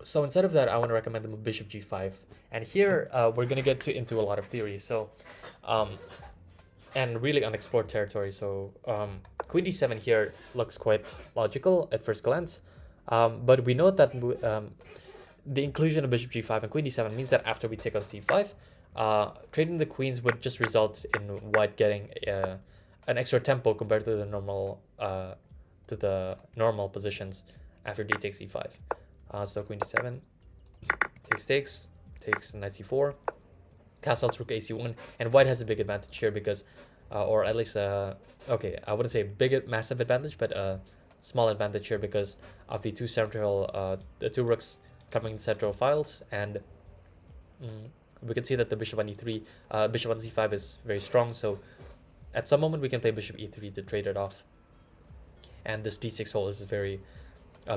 So instead of that, I want to recommend the move bishop g5, and here we're gonna get into a lot of theory, so and really unexplored territory. So queen d7 here looks quite logical at first glance, But we know that the inclusion of bishop g5 and queen d7 means that after we take on c5, trading the queens would just result in white getting an extra tempo compared to the normal positions after d takes e5. So queen d7 takes knight c4, castles rook ac1, and white has a big advantage here because, or at least okay, I wouldn't say big massive advantage, but a small advantage here because of the the two rooks covering the central files, and we can see that the bishop on e3, bishop on c5 is very strong, so at some moment we can play bishop e3 to trade it off, and this d6 hole is a very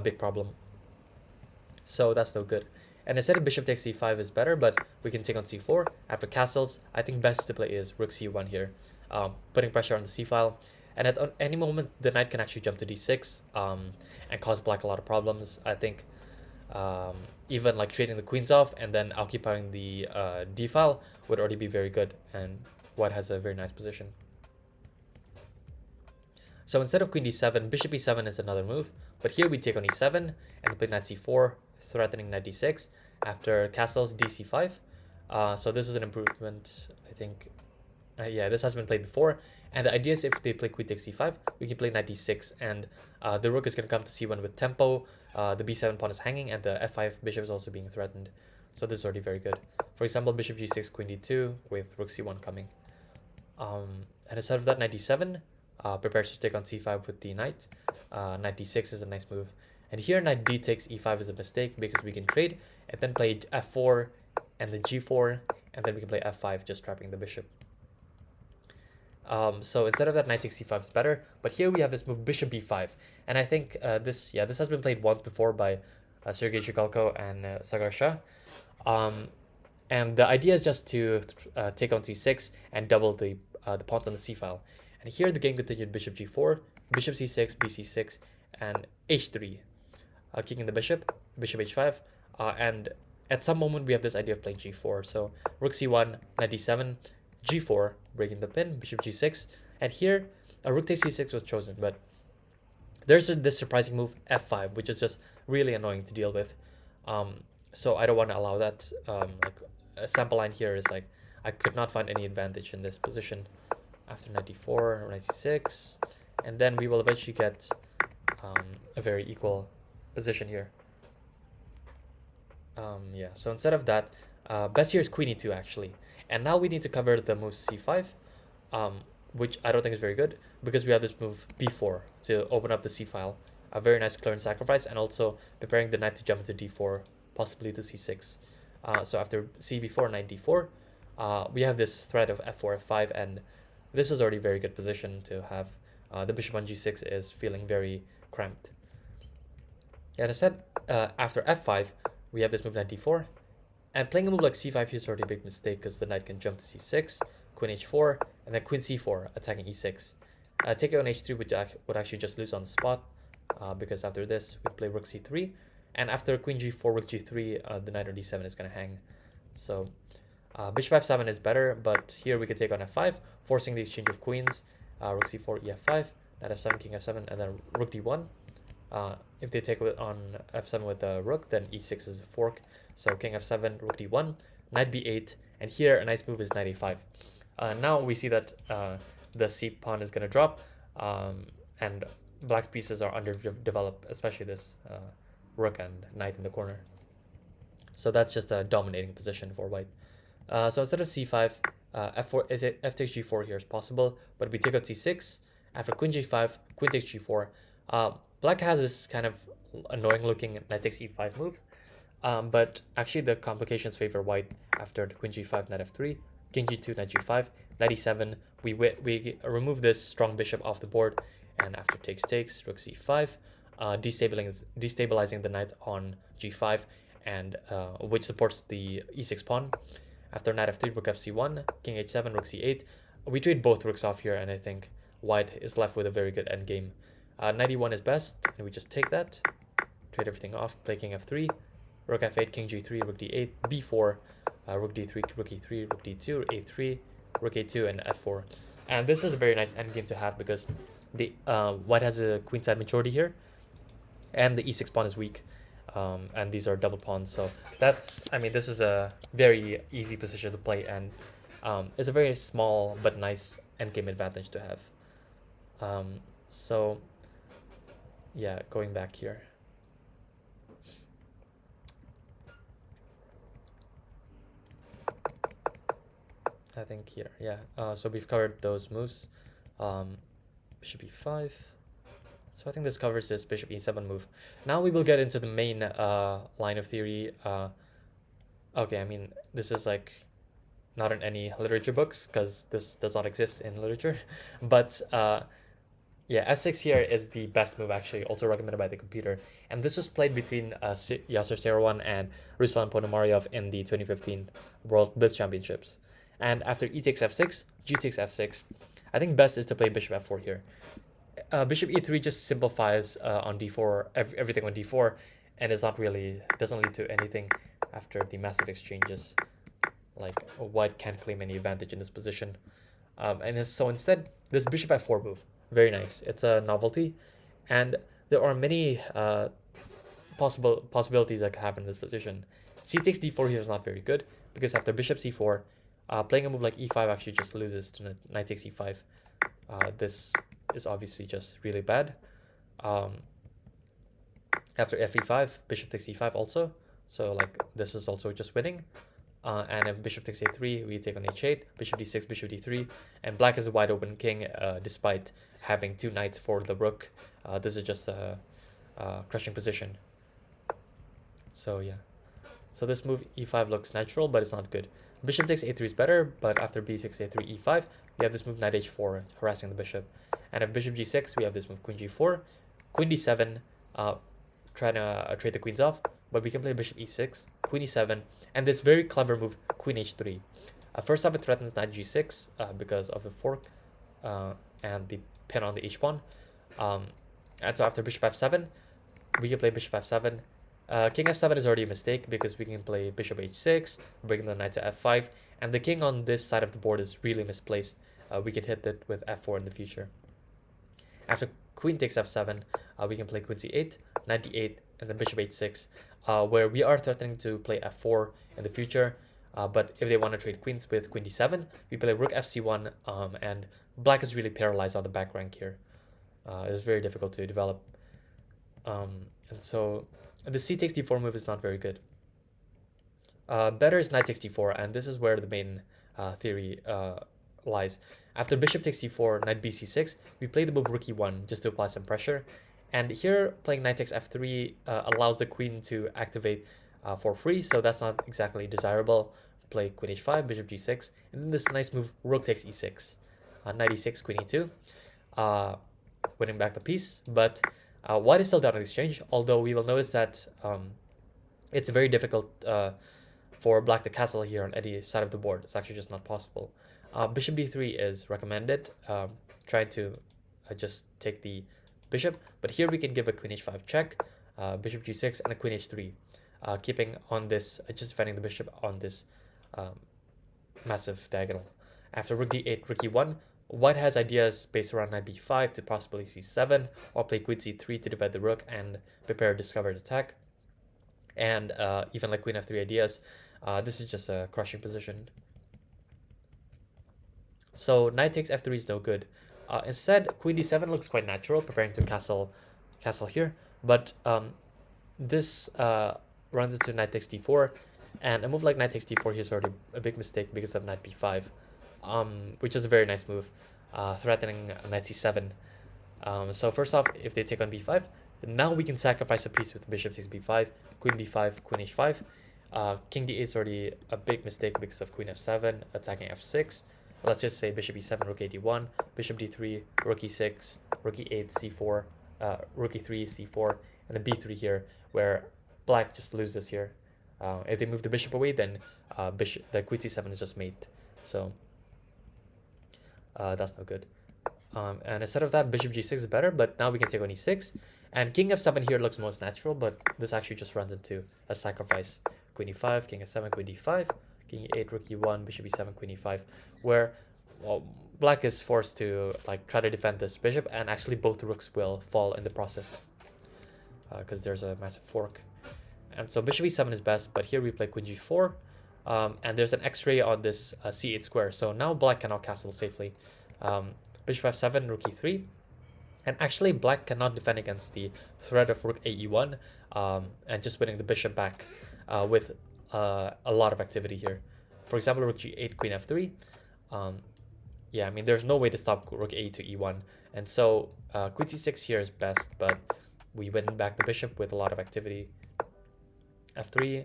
big problem, so that's no good. And instead of bishop takes c5 is better, but we can take on c4. After castles, I think best to play is rook c1 here, putting pressure on the c-file. And at any moment, the knight can actually jump to d6 and cause black a lot of problems. I think even like trading the queens off and then occupying the d-file would already be very good, and white has a very nice position. So instead of queen d7, bishop e7 is another move, but here we take on e7 and play knight c4, threatening knight d6. After castles, dc5. So this is an improvement, I think. Yeah, this has been played before. And the idea is if they play queen takes c5, we can play knight d6, and the rook is going to come to c1 with tempo. The b7 pawn is hanging, and the f5 bishop is also being threatened. So this is already very good. For example, bishop g6, queen d2 with rook c1 coming. And instead of that, knight d7 prepares to take on c5 with the knight. Knight d6 is a nice move. And here knight d takes e5 is a mistake because we can trade and then play f4 and then g4, and then we can play f5, just trapping the bishop. So instead of that, knight takes c5 is better, but here we have this move bishop b5, and I think this has been played once before by Sergei Zhigalko and Sagar Shah, and the idea is just to take on c6 and double the pawns on the c-file. And here the game continued bishop g4, bishop c6, bc6, and h3, kicking the bishop h5, and at some moment we have this idea of playing g4. So rook c1, knight d7, g4, breaking the pin, bishop g6, and here a rook takes c6 was chosen, but there's this surprising move f5, which is just really annoying to deal with. So I don't want to allow that. Like a sample line here is like I could not find any advantage in this position. After knight d4, knight c6, and then we will eventually get a very equal position here. Yeah, so instead of that, best here is queen e2 actually. And now we need to cover the move c5, which I don't think is very good because we have this move b4 to open up the c-file. A very nice clearance sacrifice, and also preparing the knight to jump into d4, possibly to c6. So after c b4, knight d4, we have this threat of f4, f5, and this is already a very good position to have. The bishop on g6 is feeling very cramped. And instead, after f5, we have this move knight d4. And playing a move like c5 here is already a big mistake because the knight can jump to c6, queen h4, and then queen c4, attacking e6. Taking on h3 would actually just lose on the spot, because after this, we play rook c3. And after queen g4, rook g3, the knight on d7 is going to hang. So bishop f7 is better, but here we can take on f5, forcing the exchange of queens. Rook c4, e5, knight f7, king f7, and then rook d1. If they take on f7 with the rook, then e6 is a fork. So king f7, rook d1, knight b8, and here a nice move is knight a5. Now we see that the c pawn is going to drop, and black's pieces are underdeveloped, especially this rook and knight in the corner. So that's just a dominating position for white. So instead of c5, f4 f takes g4 here is possible, but we take out c6. After queen g5, queen takes g4. Black has this kind of annoying looking knight takes e5 move, but actually the complications favor white. After the queen g5, knight f3, king g2, knight g5, knight e7, we remove this strong bishop off the board, and after takes, rook c5, destabilizing the knight on g5, and which supports the e6 pawn. After knight f3, rook fc1, king h7, rook c8. We trade both rooks off here, and I think white is left with a very good endgame. Knight e1 is best, and we just take that, trade everything off, play king f3, rook f8, king g3, rook d8, b4, rook d3, rook e3, rook d2, a3, rook a2, and f4. And this is a very nice endgame to have because the white has a queenside majority here, and the e6 pawn is weak, and these are double pawns. So that's, I mean, this is a very easy position to play, and it's a very small but nice endgame advantage to have. So yeah, going back here. I think here, yeah. So we've covered those moves. Bishop e5. So I think this covers this bishop e7 move. Now we will get into the main line of theory. Okay, I mean, this is like not in any literature books because this does not exist in literature. But yeah, f6 here is the best move, actually, also recommended by the computer. And this was played between Yasser Seirawan and Ruslan Ponomariov in the 2015 World Blitz Championships. And after e takes f6, g takes f6, I think best is to play bishop f4 here. Bishop e3 just simplifies on d4, everything on d4, and is not really, doesn't lead to anything after the massive exchanges. Like, white can't claim any advantage in this position. So instead, this bishop f4 move, very nice. It's a novelty, and there are many possibilities that can happen in this position. C takes d4 here is not very good, because after bishop c4, playing a move like e5 actually just loses to knight takes e5. This is obviously just really bad. After fe5, bishop takes e5 also. So like this is also just winning. And if bishop takes a3, we take on h8, bishop d6, bishop d3, and black is a wide open king despite having 2 knights for the rook. This is just a crushing position. So yeah. So this move e5 looks natural, but it's not good. Bishop takes a3 is better, but after b6, a3, e5, we have this move knight h4, harassing the bishop. And if bishop g6, we have this move queen g4, queen d7, trying to trade the queens off, but we can play bishop e6, queen e7, and this very clever move, queen h3. First off, it threatens knight g6 because of the fork and the pin on the h-pawn. And so after bishop f7, we can play bishop f7. King f7 is already a mistake because we can play bishop h6, bringing the knight to f5, and the king on this side of the board is really misplaced. We can hit it with f4 in the future. After queen takes f7, we can play queen c8, knight d8, and then bishop h6, where we are threatening to play f4 in the future. But if they want to trade queens with queen d7, we play rook fc1, and black is really paralyzed on the back rank here. It's very difficult to develop. And so the c takes d4 move is not very good. Better is knight takes d4, and this is where the main theory lies. After bishop takes d4, knight bc6, we play the move rook e1 just to apply some pressure. And here, playing knight takes f3 allows the queen to activate for free, so that's not exactly desirable. Play queen h5, bishop g6, and then this nice move, rook takes e6. Knight e6, queen e2, winning back the piece, but white is still down in exchange, although we will notice that it's very difficult for black to castle here on any side of the board. It's actually just not possible. Bishop d3 is recommended, trying to just take the bishop, but here we can give a queen h5 check, bishop g6, and a queen h3, keeping on this, just defending the bishop on this massive diagonal. After rook d8, rook e1, white has ideas based around knight b5 to possibly c7, or play queen c3 to defend the rook and prepare a discovered attack. And even like queen f3 ideas, this is just a crushing position. So knight takes f3 is no good. Instead, queen d7 looks quite natural, preparing to castle here. But this runs into knight takes d4, and a move like knight takes d4 here is already a big mistake because of knight b5, which is a very nice move, threatening knight c7. So first off, if they take on b5, now we can sacrifice a piece with bishop takes b5, queen b5, queen h5. King d8 is already a big mistake because of queen f7, attacking f6. Let's just say bishop e7, rook a1, bishop d3, rook e6, rook e8, c4, rook e3, c4, and then b3 here, where black just loses here. If they move the bishop away, then the queen c7 is just mate. So that's no good. And instead of that, bishop g6 is better, but now we can take on e6. And king f7 here looks most natural, but this actually just runs into a sacrifice. Queen e5, king f7, queen d5, king e8, rook e1, bishop e7, queen e5, where black is forced to like try to defend this bishop, and actually both rooks will fall in the process. because there's a massive fork. And so bishop e7 is best, but here we play queen g4, and there's an x-ray on this c8 square. So now black cannot castle safely. Bishop f7, rook e3, and actually black cannot defend against the threat of rook ae1, and just winning the bishop back with a lot of activity here. For example, rook g8, queen f3. Yeah, I mean, there's no way to stop rook a to e1, and so queen c6 here is best, but we win back the bishop with a lot of activity. f3,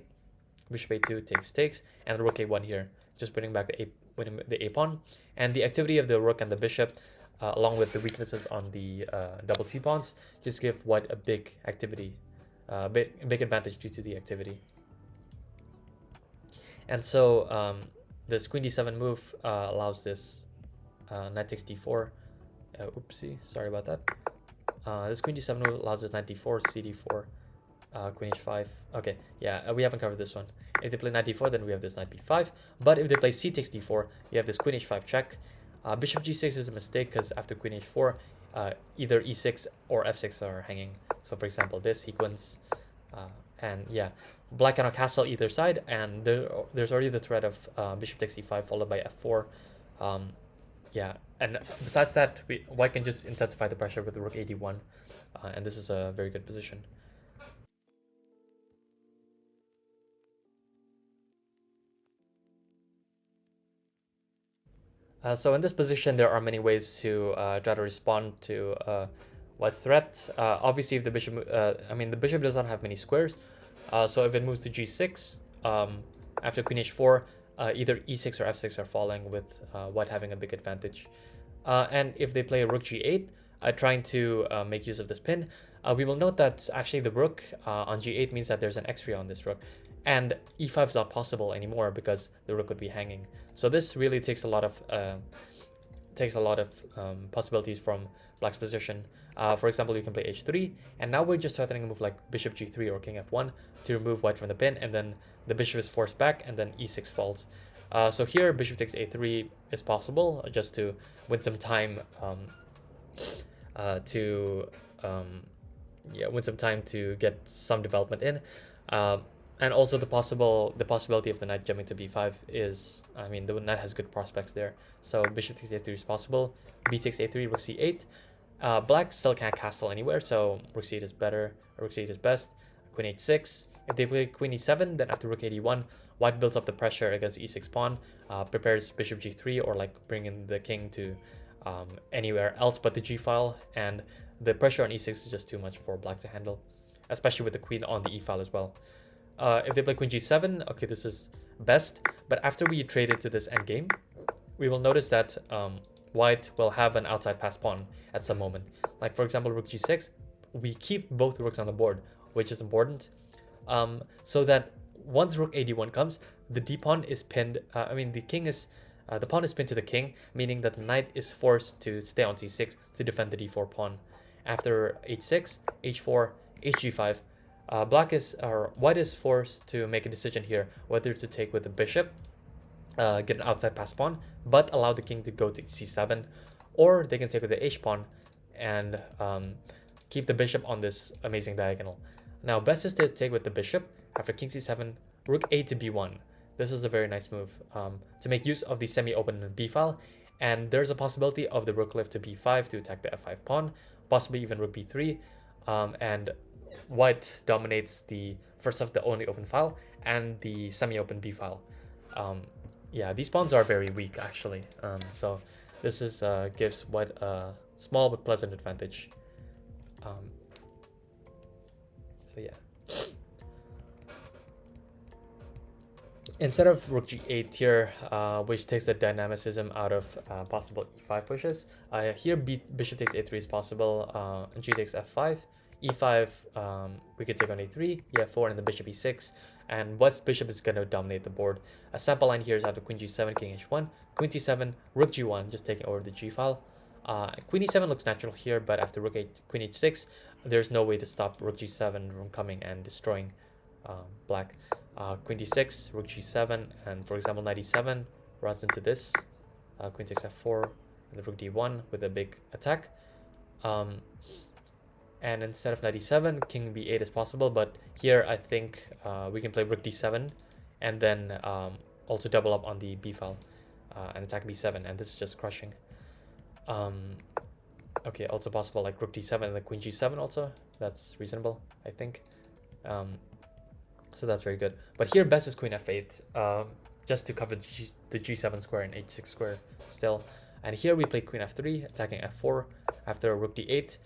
bishop a2 takes, and rook a1 here, just winning back the a pawn, and the activity of the rook and the bishop, along with the weaknesses on the double c pawns, just give white a big activity, big advantage due to the activity. And so this queen d7 move allows this knight takes d4. Oopsie, sorry about that. This queen d7 move allows this knight d4, cd4, queen h5. Okay, yeah, we haven't covered this one. If they play knight d4, then we have this knight b5. But if they play c takes d4, you have this queen h5 check. Bishop g6 is a mistake because after queen h4, either e6 or f6 are hanging. So for example, this sequence, and yeah, black cannot castle either side, and there's already the threat of bishop takes e5 followed by f4. Yeah, and besides that, white can just intensify the pressure with the rook ad1, and this is a very good position. So in this position, there are many ways to try to respond to white's threat. Obviously, if the bishop, the bishop does not have many squares. So if it moves to g6, after queen h4, either e6 or f6 are falling, with white having a big advantage. And if they play rook g8, trying to make use of this pin, we will note that actually the rook on g8 means that there's an x-ray on this rook. And e5 is not possible anymore because the rook would be hanging. So this really takes a lot of possibilities from black's position. For example, you can play h3, and now we're just threatening a move like bishop g3 or king f1 to remove white from the pin, and then the bishop is forced back, and then e6 falls. So here, bishop takes a3 is possible, just to win some time, win some time to get some development in. And also the possibility of the knight jumping to b5 is, I mean, the knight has good prospects there. So bishop takes a3 is possible. B takes a3, rook c8. Black still can't castle anywhere, so rook c8 is better. Rook c8 is best. Queen h6. If they play queen e7, then after rook ad1, white builds up the pressure against e6 pawn, prepares bishop g3, or like bringing the king to anywhere else but the g file, and the pressure on e6 is just too much for black to handle, especially with the queen on the e file as well. If they play queen g7, okay, this is best, but after we trade it to this endgame, we will notice that white will have an outside pass pawn at some moment. Like for example, rook g6, we keep both rooks on the board, which is important, so that once rook ad1 comes, the d pawn is pinned. The pawn is pinned to the king, meaning that the knight is forced to stay on c6 to defend the d4 pawn. After h6, h4, hg5, white is forced to make a decision here whether to take with the bishop, get an outside pass pawn, but allow the king to go to c7, or they can take with the h pawn and keep the bishop on this amazing diagonal. Now, best is to take with the bishop after king c7, rook a to b1. This is a very nice move to make use of the semi-open b file, and there's a possibility of the rook lift to b5 to attack the f5 pawn, possibly even rook b3, and white dominates the first of the only open file and the semi-open b file. Yeah, these pawns are very weak actually, so this is gives white a small but pleasant advantage. So yeah, instead of rook g8 here, which takes the dynamicism out of possible e5 pushes, here bishop takes a3 is possible, g takes f5, e5, we could take on a3, e4, and the bishop e6, and white's bishop is going to dominate the board. A sample line here is after queen g7, king h1, queen c7, rook g1, just taking over the g file. Queen e7 looks natural here, but after rook 8, queen h6, there's no way to stop rook g7 from coming and destroying black. Queen d6, rook g7, and for example knight e7 runs into this, queen takes f4, and the rook d1 with a big attack. And instead of knight e7, king b8 is possible, but here I think we can play rook d7 and then also double up on the b file and attack b7, and this is just crushing. Okay, also possible like rook d7 and the queen g7 also. That's reasonable, I think. So that's very good. But here best is queen f8, just to cover the g7 square and h6 square still. And here we play queen f3, attacking f4 after rook d8,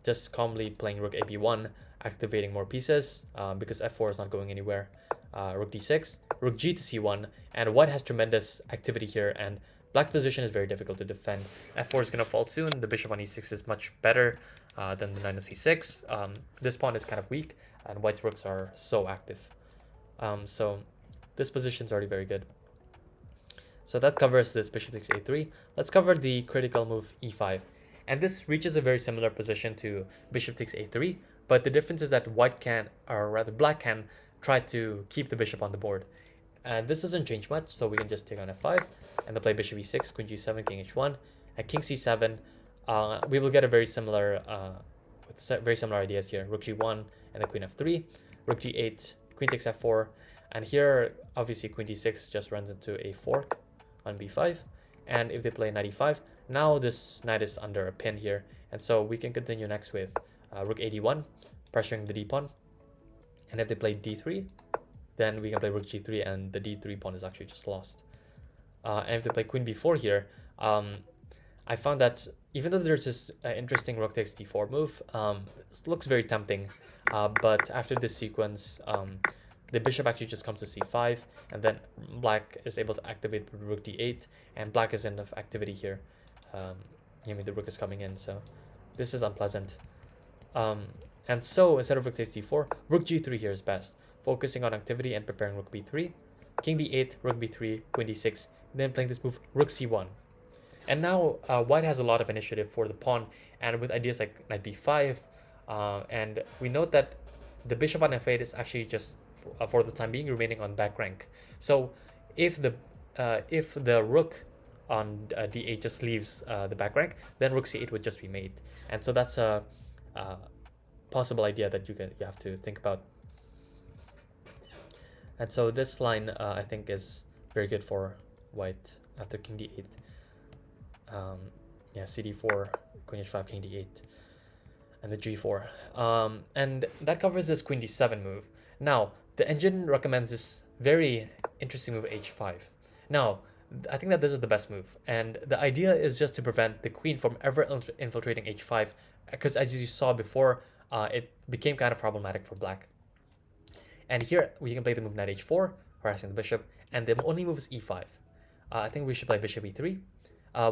just calmly playing rook ab1, activating more pieces because f4 is not going anywhere. Rook d6, rook g to c1, and white has tremendous activity here, and black's position is very difficult to defend. f4 is going to fall soon. The bishop on e6 is much better than the knight on c6. This pawn is kind of weak, and white's rooks are so active. So this position is already very good. So that covers this bishop takes a3. Let's cover the critical move e5. And this reaches a very similar position to bishop takes a3, but the difference is that white can, or rather black can, try to keep the bishop on the board. And this doesn't change much, so we can just take on f5 and then play bishop e6, queen g7, king h1, and king c7. We will get a very similar, very similar ideas here. Rook g1 and the queen f3, rook g8, queen takes f4, and here obviously queen d6 just runs into a fork on b5. And if they play knight e5, now this knight is under a pin here, and so we can continue next with rook ad1, pressuring the d pawn. And if they play d3, then we can play rook g3, and the d3 pawn is actually just lost. And if they play queen b4 here, I found that even though there's this interesting rook takes d4 move, it looks very tempting, but after this sequence, the bishop actually just comes to c5, and then black is able to activate rook d8, and black is enough activity here. I mean, the rook is coming in, so this is unpleasant. And so instead of rook takes d4, rook g3 here is best, focusing on activity and preparing rook b3, king b8, rook b3, queen d6, then playing this move rook c1. And now white has a lot of initiative for the pawn, and with ideas like knight b5, and we note that the bishop on f8 is actually just for the time being remaining on back rank. So if the rook on d8 just leaves the back rank, then rook c8 would just be mate, and so that's a possible idea that you have to think about. And so this line I think is very good for white after king d8. Yeah, cd4, queen h5, king d8, and the g4. And that covers this queen d7 move. Now the engine recommends this very interesting move h5. Now I think that this is the best move, and the idea is just to prevent the queen from ever infiltrating h5, because as you saw before, it became kind of problematic for black. And here we can play the move knight h4, harassing the bishop, and the only move is e5. I think we should play bishop e3,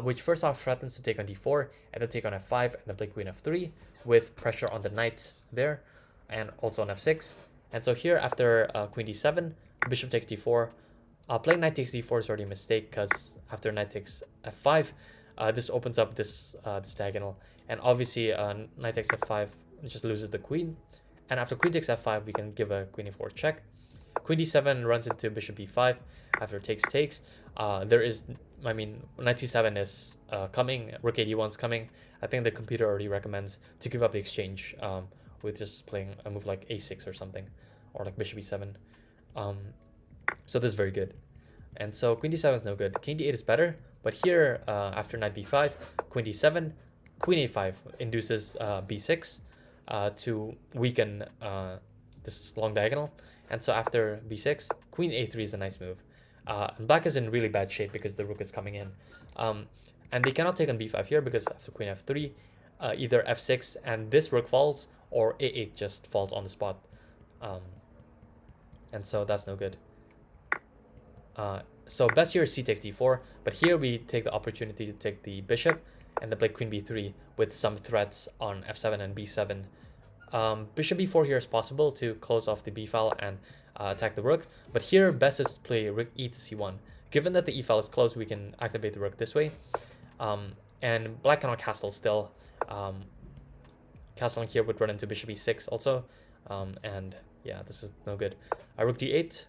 which first off threatens to take on d4, and then take on f5, and then play queen f3, with pressure on the knight there, and also on f6. And so here after queen d7, bishop takes d4. Playing knight takes d4 is already a mistake, because after knight takes f5, this opens up this diagonal, and obviously knight takes f5 just loses the queen, and after queen takes f5 we can give a queen e4 check. Queen d7 runs into bishop e5 after takes. There is, I mean, knight c7 is coming, rook ad1 is coming. I think the computer already recommends to give up the exchange with just playing a move like a6 or something, or like bishop e7. So this is very good. And so queen d7 is no good. King d8 is better, but here after knight b5, queen d7, queen a5 induces b6 to weaken this long diagonal. And so after b6, queen a3 is a nice move. And black is in really bad shape because the rook is coming in. And they cannot take on b5 here because after queen f3, either f6 and this rook falls, or a8 just falls on the spot. And so that's no good. So best here is c takes d4, but here we take the opportunity to take the bishop and then play queen b3 with some threats on f7 and b7. Bishop b4 here is possible to close off the b file and attack the rook, but here best is play rook e to c1. Given that the e file is closed, we can activate the rook this way, and black cannot castle still. Castling here would run into bishop e6 also, and yeah, this is no good. Rook d8,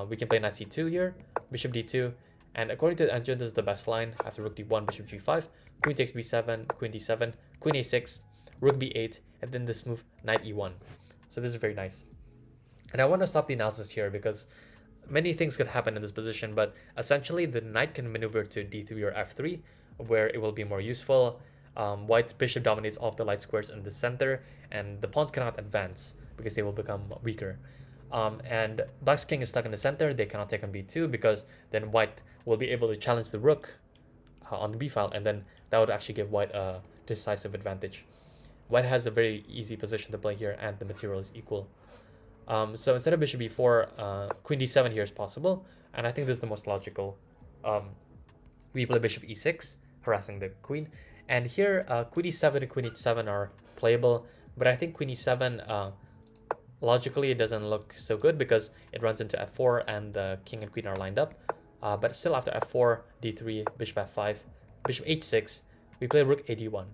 we can play knight c2 here, bishop d2, and according to the engine, this is the best line. After rook d1, bishop g5, queen takes b7, queen d7, queen a6, rook b8, and then this move knight e1. So this is very nice. And I want to stop the analysis here because many things could happen in this position, but essentially the knight can maneuver to d3 or f3, where it will be more useful. White's bishop dominates all of the light squares in the center, and the pawns cannot advance because they will become weaker. And black's king is stuck in the center. They cannot take on b2 because then white will be able to challenge the rook on the b file, and then that would actually give white a decisive advantage. White has a very easy position to play here, and the material is equal. So instead of bishop b4, queen d7 here is possible, and I think this is the most logical. We play bishop e6, harassing the queen, and here queen e7 and queen h7 are playable, but I think queen e7 logically it doesn't look so good because it runs into f4 and the king and queen are lined up. But still after f4, d3, bishop f5, bishop h6, we play rook ad1.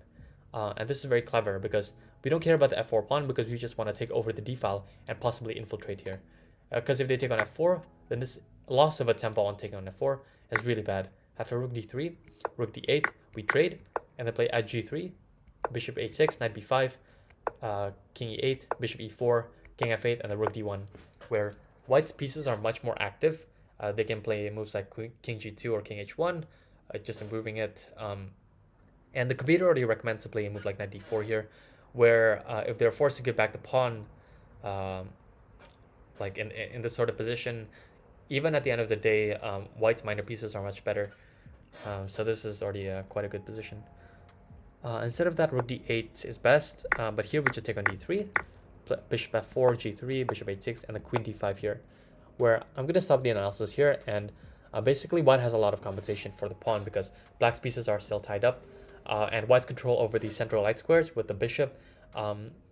And this is very clever because we don't care about the f4 pawn because we just want to take over the d file and possibly infiltrate here. Because if they take on f4, then this loss of a tempo on taking on f4 is really bad. After rook d3, rook d8, we trade, and then play at g3, bishop h6, knight b5, king e8, bishop e4, king f8, and then rook d1, where white's pieces are much more active. They can play moves like king g2 or king h1, just improving it. And the computer already recommends to play a move like knight d4 here, where if they're forced to give back the pawn, like in this sort of position, even at the end of the day, white's minor pieces are much better. So this is already quite a good position. Instead of that, rook d8 is best, but here we just take on d3, bishop f4, g3, bishop h6, and the queen d5 here, where I'm going to stop the analysis here, and basically white has a lot of compensation for the pawn because black's pieces are still tied up, and white's control over the central light squares with the bishop,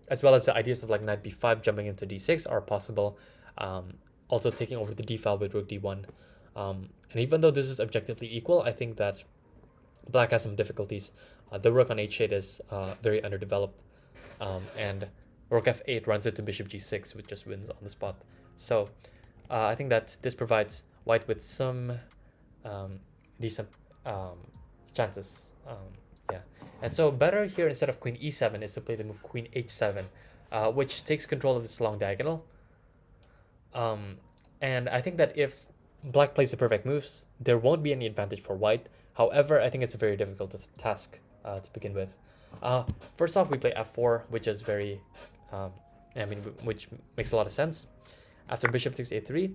as well as the ideas of like knight b5 jumping into d6 are possible, also taking over the d file with rook d1. And even though this is objectively equal, I think that black has some difficulties. The rook on h8 is very underdeveloped, and rook f8 runs into bishop g6, which just wins on the spot. So I think that this provides white with some decent chances. Yeah, and so better here instead of queen e7 is to play the move queen h7, which takes control of this long diagonal. And I think that if black plays the perfect moves, there won't be any advantage for white. However, I think it's a very difficult task to begin with. First off, we play f4, which is very, which makes a lot of sense. After bishop takes a3,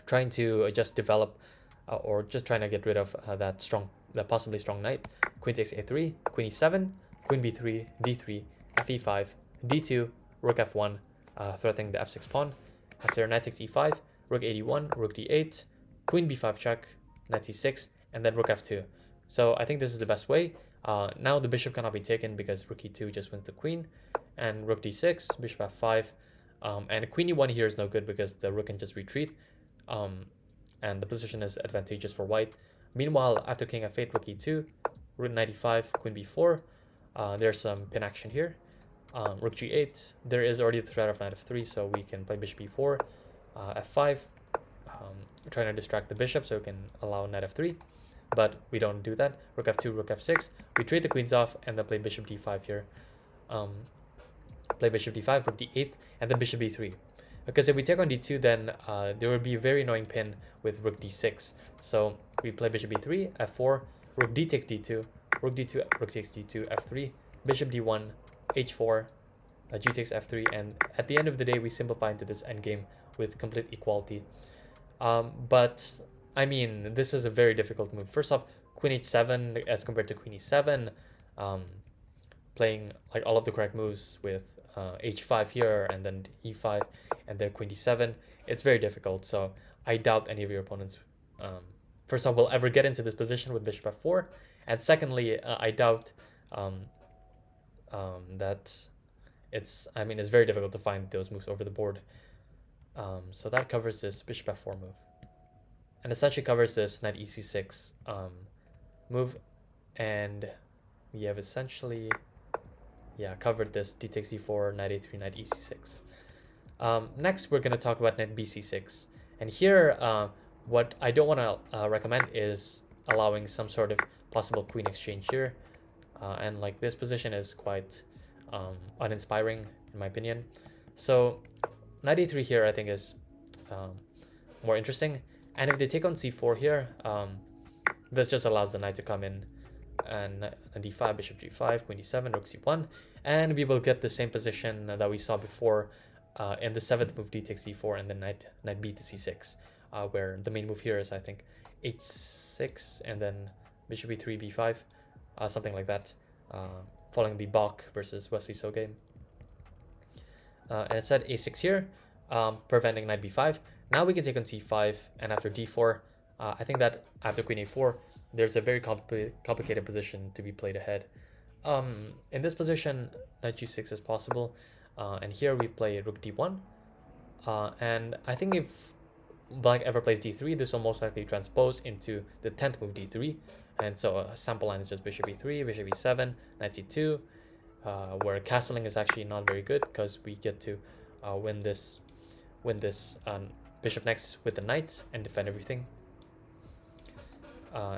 trying to just develop or just trying to get rid of that possibly strong knight. Queen takes a3, queen e7, queen b3, d3, fe5, d2, rook f1, threatening the f6 pawn. After knight takes e5, rook ad1, rook d8, queen b5 check, knight c6, and then rook f2. So I think this is the best way. Now the bishop cannot be taken because rook e2 just wins the queen, and rook d6, bishop f5, and queen e1 here is no good because the rook can just retreat, and the position is advantageous for white. Meanwhile, after king f8, rook e2, rook knight e5, queen b4, there's some pin action here. Rook g8, there is already the threat of knight f3, so we can play bishop e4, f5, trying to distract the bishop so we can allow knight f3, but we don't do that. Rook f2, rook f6, we trade the queens off and then play bishop d5 here. Play bishop d5, rook d8, and then bishop b3. Because if we take on d2, then there would be a very annoying pin with rook d6. So we play bishop b3, f4, rook d takes d2, rook d2, rook takes d2, f3, bishop d1, h4, g takes f3, and at the end of the day, we simplify into this endgame with complete equality. But I mean, this is a very difficult move. First off, queen h7 as compared to queen e7, playing like all of the correct moves with h5 here and then e5 and then queen d7, it's very difficult. So I doubt any of your opponents, first off, will ever get into this position with bishop f4, and secondly, I doubt that it's very difficult to find those moves over the board. So that covers this bishop f4 move, and essentially covers this knight ec6 move, and we have essentially covered this d takes e4, knight a3, knight ec6. Next, we're going to talk about knight bc6, and here what I don't want to recommend is allowing some sort of possible queen exchange here, and like this position is quite uninspiring in my opinion. So knight e3 here I think is more interesting. And if they take on c4 here, this just allows the knight to come in, and knight d5, bishop g5, queen d7, rook c1, and we will get the same position that we saw before in the 7th move, d takes c4, and then knight b to c6, where the main move here is I think h6 and then bishop e3, b5, something like that, following the Bach versus Wesley So game. And it said a6 here, preventing knight b5. Now we can take on c5, and after d4, I think that after queen a4, there's a very complicated position to be played ahead. In this position, knight g6 is possible, and here we play rook d1. And I think if black ever plays d3, this will most likely transpose into the 10th move d3. And so a sample line is just bishop e3, bishop e7, knight c2, where castling is actually not very good because we get to win this bishop next with the knight and defend everything.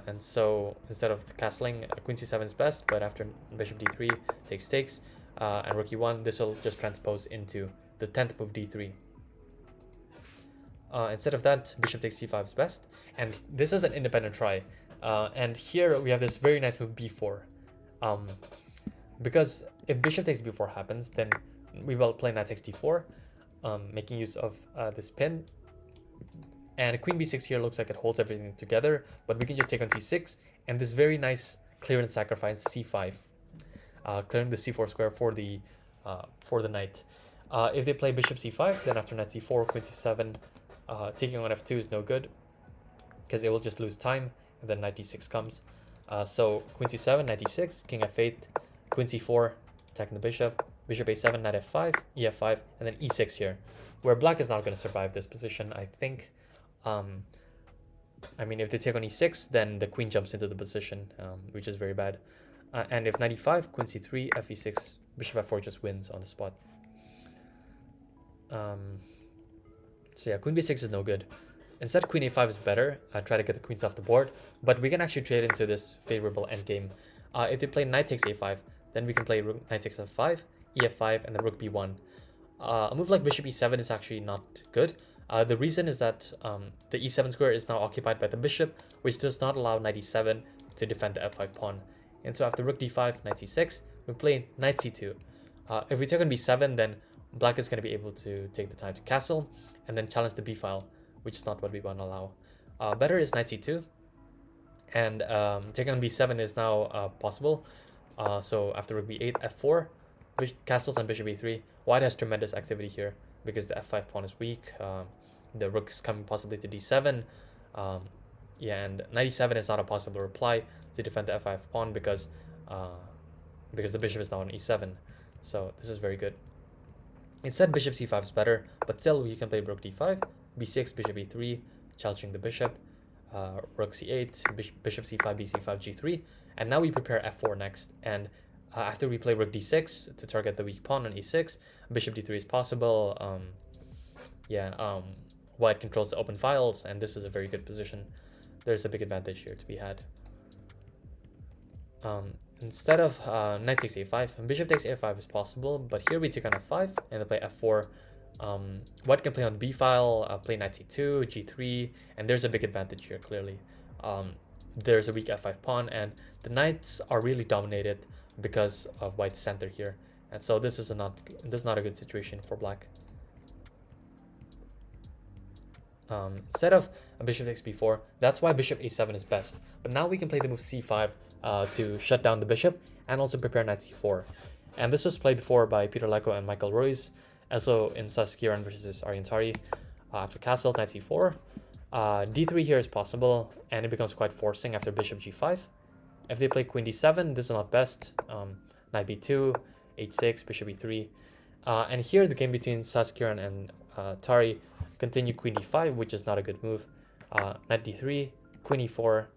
And so instead of castling, queen c7 is best, but after bishop d3 takes, and rook e1, this will just transpose into the 10th move d3. Instead of that, bishop takes c5 is best, and this is an independent try. And here we have this very nice move b4, because if bishop takes b4 happens, then we will play knight takes d4, making use of this pin. And queen b6 here looks like it holds everything together, but we can just take on c6, and this very nice clearance sacrifice c5, clearing the c4 square for the knight. If they play bishop c5, then after knight c4, queen c7, taking on f2 is no good, because it will just lose time, and then knight d6 comes. So queen c7, knight d6, king f8, queen c4, attacking the bishop, bishop a7, knight f5, ef5, and then e6 here, where black is not going to survive this position, I think. I mean, if they take on e6, then the queen jumps into the position, which is very bad. And if knight e5, queen c3, fe6, bishop f4 just wins on the spot. So yeah, queen b6 is no good. Instead, queen a5 is better. I try to get the queens off the board, but we can actually trade into this favorable endgame. If they play knight takes a5, then we can play knight takes f5, ef5, and then rook b1. A move like bishop e7 is actually not good. The reason is that the e7 square is now occupied by the bishop, which does not allow knight e7 to defend the f5 pawn. And so after rook d5, knight c6, we play knight c2. If we take on b7, then black is going to be able to take the time to castle and then challenge the b file, which is not what we want to allow. Better is knight c2, and taking on b7 is now possible. So after rook b8, f4, castles on bishop e3. White has tremendous activity here because the f5 pawn is weak. The rook is coming possibly to d7. Yeah, and knight e7 is not a possible reply to defend the f5 pawn because the bishop is now on e7. So this is very good. Instead, bishop c5 is better, but still you can play rook d5, b6, bishop e3, challenging the bishop, rook c8, bishop c5, bc5, g3, and now we prepare f4 next. And after we play rook d6 to target the weak pawn on e6, bishop d3 is possible. White controls the open files, and this is a very good position. There's a big advantage here to be had. Instead of knight takes a5, bishop takes a5 is possible, but here we take on f5 and then play f4. White can play on b file, play knight c2, g3, and there's a big advantage here clearly. There's a weak f5 pawn, and the knights are really dominated because of white's center here, and so this is not a good situation for black. Instead of a bishop takes b4, that's why bishop a7 is best. But now we can play the move c5 to shut down the bishop and also prepare knight c4. And this was played before by Peter Leko and Michael Ruiz, also in Sasuke versus Ariantari. After castle, knight c4. D3 here is possible, and it becomes quite forcing after bishop g5. If they play queen d7, this is not best. Knight b2, h6, bishop e3. And here the game between Sasuke and Tari continue queen d5, which is not a good move. Knight d3, queen e4.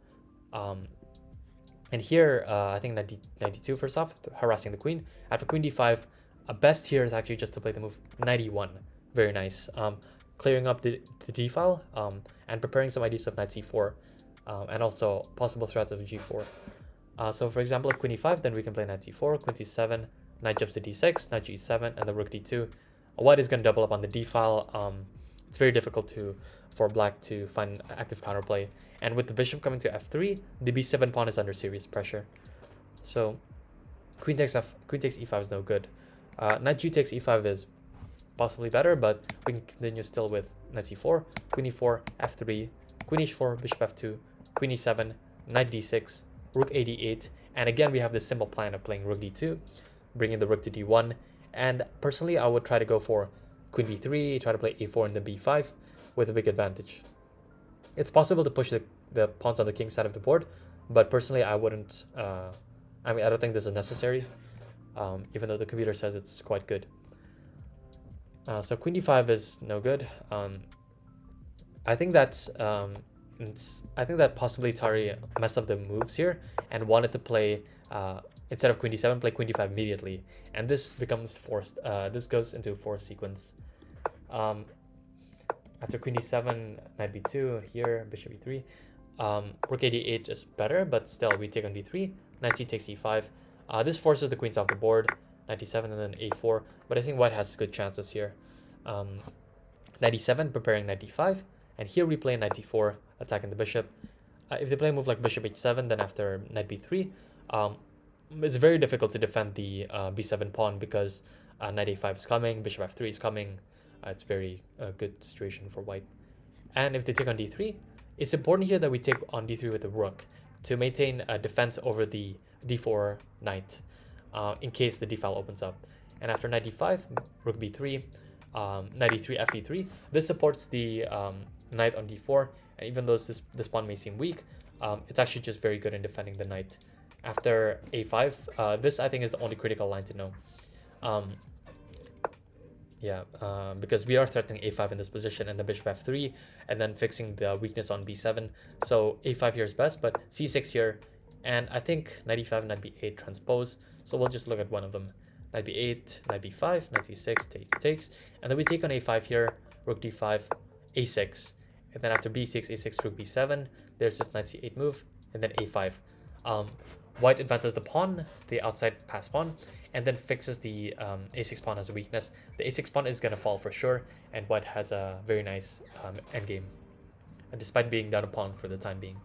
And here, I think knight d2 first off, harassing the queen. After queen d5, best here is actually just to play the move knight e1. Very nice. Clearing up the d file and preparing some ideas of knight c4 and also possible threats of g4. So for example, if queen e5, then we can play knight c4, queen c7, knight jumps to d6, knight g7, and the rook d2. White is going to double up on the d file. It's very difficult for black to find active counterplay. And with the bishop coming to f3, the b7 pawn is under serious pressure. So queen takes e5 is no good. Knight g takes e5 is possibly better, but we can continue still with knight c4, queen e4, f3, queen h4, bishop f2, queen e7, knight d6, rook a d8, and again we have this simple plan of playing rook d2, bringing the rook to d1, and personally I would try to go for queen b3, try to play a4 and then b5 with a big advantage. It's possible to push the pawns on the king side of the board, but personally I wouldn't, I don't think this is necessary, even though the computer says it's quite good. So queen d5 is no good. I think that possibly Tari messed up the moves here and wanted to play instead of queen d7, play queen d5 immediately, and this becomes forced. This goes into forced sequence. After queen d7, knight b2 here, bishop e3. Rook a d8 is better, but still we take on d3. Knight c takes e5. This forces the queens off the board. Knight d7 and then a4, but I think white has good chances here. Knight e7 preparing knight d5, and here we play knight d4 attacking the bishop. If they play a move like bishop h7, then after knight b3, it's very difficult to defend the b7 pawn because knight a5 is coming, bishop f3 is coming. It's very good situation for white. And if they take on d3, it's important here that we take on d3 with the rook to maintain a defense over the d4 knight in case the d file opens up. And after knight d5, rook b3, knight e3, fe3. This supports the knight on d4, and even though this pawn may seem weak, it's actually just very good in defending the knight. After a5, this I think is the only critical line to know. Because we are threatening a5 in this position and the bishop f3, and then fixing the weakness on b7. So a5 here is best, but c6 here, and I think knight e5, knight b8 transpose. So we'll just look at one of them. Knight b8, knight b5, knight c6 takes, and then we take on a5 here, rook d5, a6, and then after b6, a6, rook b7, there's this knight c8 move, and then a5. White advances the pawn, the outside pass pawn, and then fixes the a6 pawn as a weakness. The a6 pawn is going to fall for sure, and white has a very nice endgame, despite being down a pawn for the time being.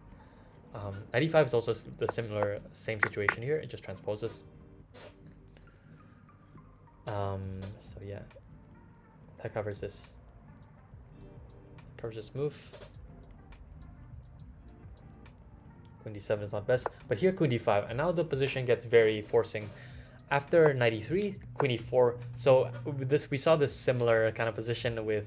Knight e5 is also the same situation here, it just transposes. So yeah, that covers this move. Queen d7 is not best, but here queen d5, and now the position gets very forcing. After knight e3, queen e4. So with this, we saw this similar kind of position with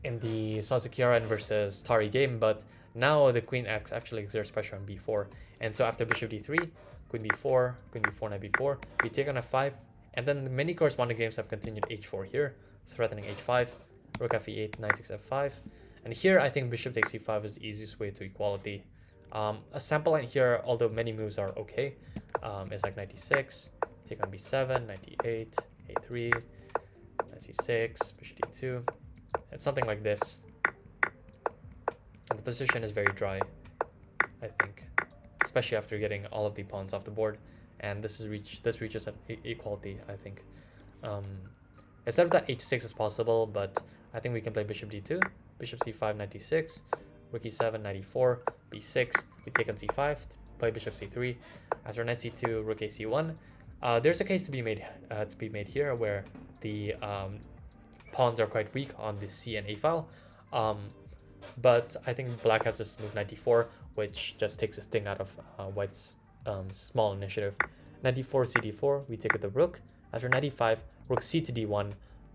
in the Sazakira versus Tari game, but now the queen actually exerts pressure on b4. And so after bishop d3, queen b4, knight b4, we take on f5, and then many corresponding games have continued h4 here, threatening h5, rook fe8, knight takes f5, and here I think bishop takes c5 is the easiest way to equality. A sample line here, although many moves are okay, is like knight d6, take on b7, knight d8, a3, knight c6, bishop d2, and something like this. And the position is very dry, I think, especially after getting all of the pawns off the board. And this reaches an equality, I think. Instead of that, h6 is possible, but I think we can play bishop d2, bishop c5, knight d6, rook e7, knight e4, b6, we take on c5, play bishop c3. After knight c2, rook a c1. There's a case to be made here where the pawns are quite weak on the c and a file, but I think black has this move knight d4, which just takes a sting out of white's small initiative. Knight d4, c d4, we take with the rook. After knight e5, rook c to d1.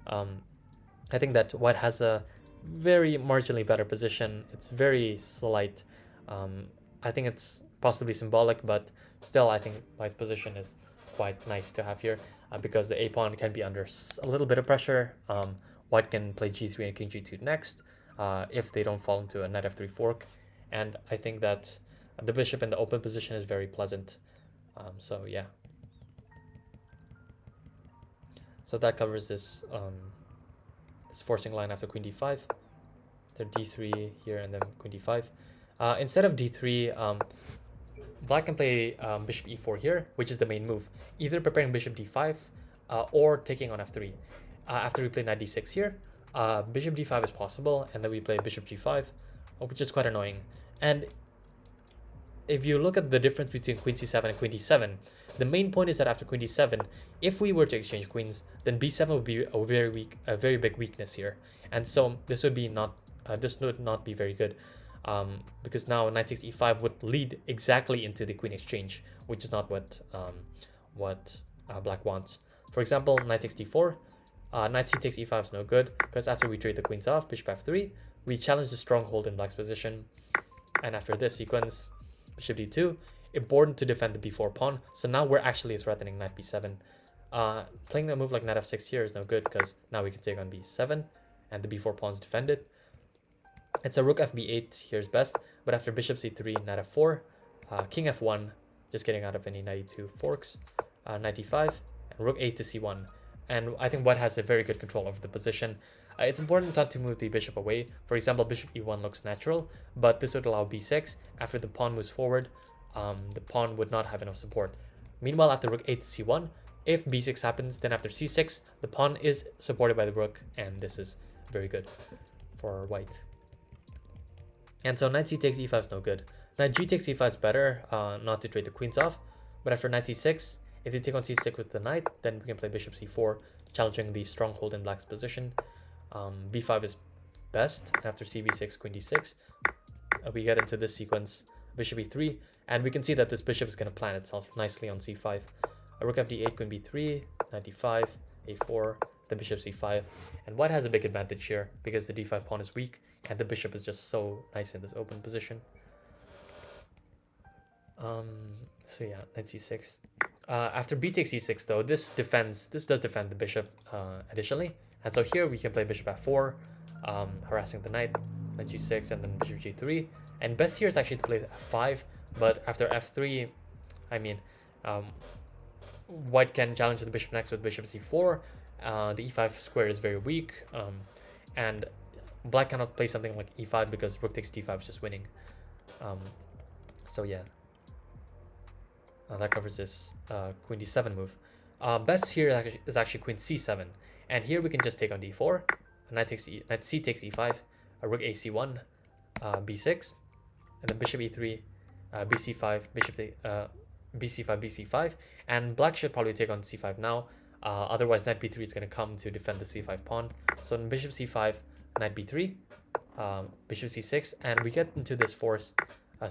I think that white has a very marginally better position. It's very slight. I think it's possibly symbolic, but still I think white's position is quite nice to have here because the a pawn can be under a little bit of pressure. White can play g3 and king g2 next if they don't fall into a knight f3 fork, and I think that the bishop in the open position is very pleasant. So yeah, so that covers this this forcing line after queen d5. Then d3 here and then queen d5. Instead of d3, black can play bishop e4 here, which is the main move, either preparing bishop d5 or taking on f3. After we play knight d6 here, bishop d5 is possible, and then we play bishop g5, which is quite annoying. And if you look at the difference between queen c7 and queen d7, the main point is that after queen d7, if we were to exchange queens, then b7 would be a very big weakness here, and so this would not be very good, because now knight takes e5 would lead exactly into the queen exchange, which is not what black wants. For example, knight takes d4, knight c takes e5 is no good, because after we trade the queens off, bishop f3, we challenge the stronghold in black's position, and after this sequence, bishop d2, important to defend the b4 pawn. So now we're actually threatening knight b7. Playing a move like knight f6 here is no good, because now we can take on b7 and the b4 pawn is defended. It's a rook fb8 here is best, but after bishop c3, knight f4, king f1, just getting out of any knight e2 forks, knight d5, and rook 8 to c1. And I think white has a very good control over the position. It's important not to move the bishop away. For example, bishop e1 looks natural, but this would allow b6. After the pawn moves forward, the pawn would not have enough support. Meanwhile, after rook 8 to c1, if b6 happens, then after c6, the pawn is supported by the rook, and this is very good for white. And so knight c takes e5 is no good. Knight g takes e5 is better, not to trade the queens off, but after knight c6, if they take on c6 with the knight, then we can play bishop c4, challenging the stronghold in black's position. b5 is best, and after cb6, queen d6, we get into this sequence, bishop e3, and we can see that this bishop is going to plan itself nicely on c5. Rook fd8, queen b3, knight d5, a4, then bishop c5, and white has a big advantage here because the d5 pawn is weak, and the bishop is just so nice in this open position. So yeah, knight c6. After b takes e6 though, this does defend the bishop additionally, and so here we can play bishop f4, harassing the knight g6, and then bishop g3. And best here is actually to play f5, but after f3, I mean, white can challenge the bishop next with bishop c4. The e5 square is very weak, and black cannot play something like e5 because rook takes d5 is just winning. So yeah. That covers this queen d7 move. Best here is actually queen c7, and here we can just take on d4. Knight c takes e5, rook a c1, b6, and then bishop e3, bc5, bc5, bc5, and black should probably take on c5 now. Otherwise, knight b3 is going to come to defend the c5 pawn. So in bishop c5, knight b3, bishop c6, and we get into this forced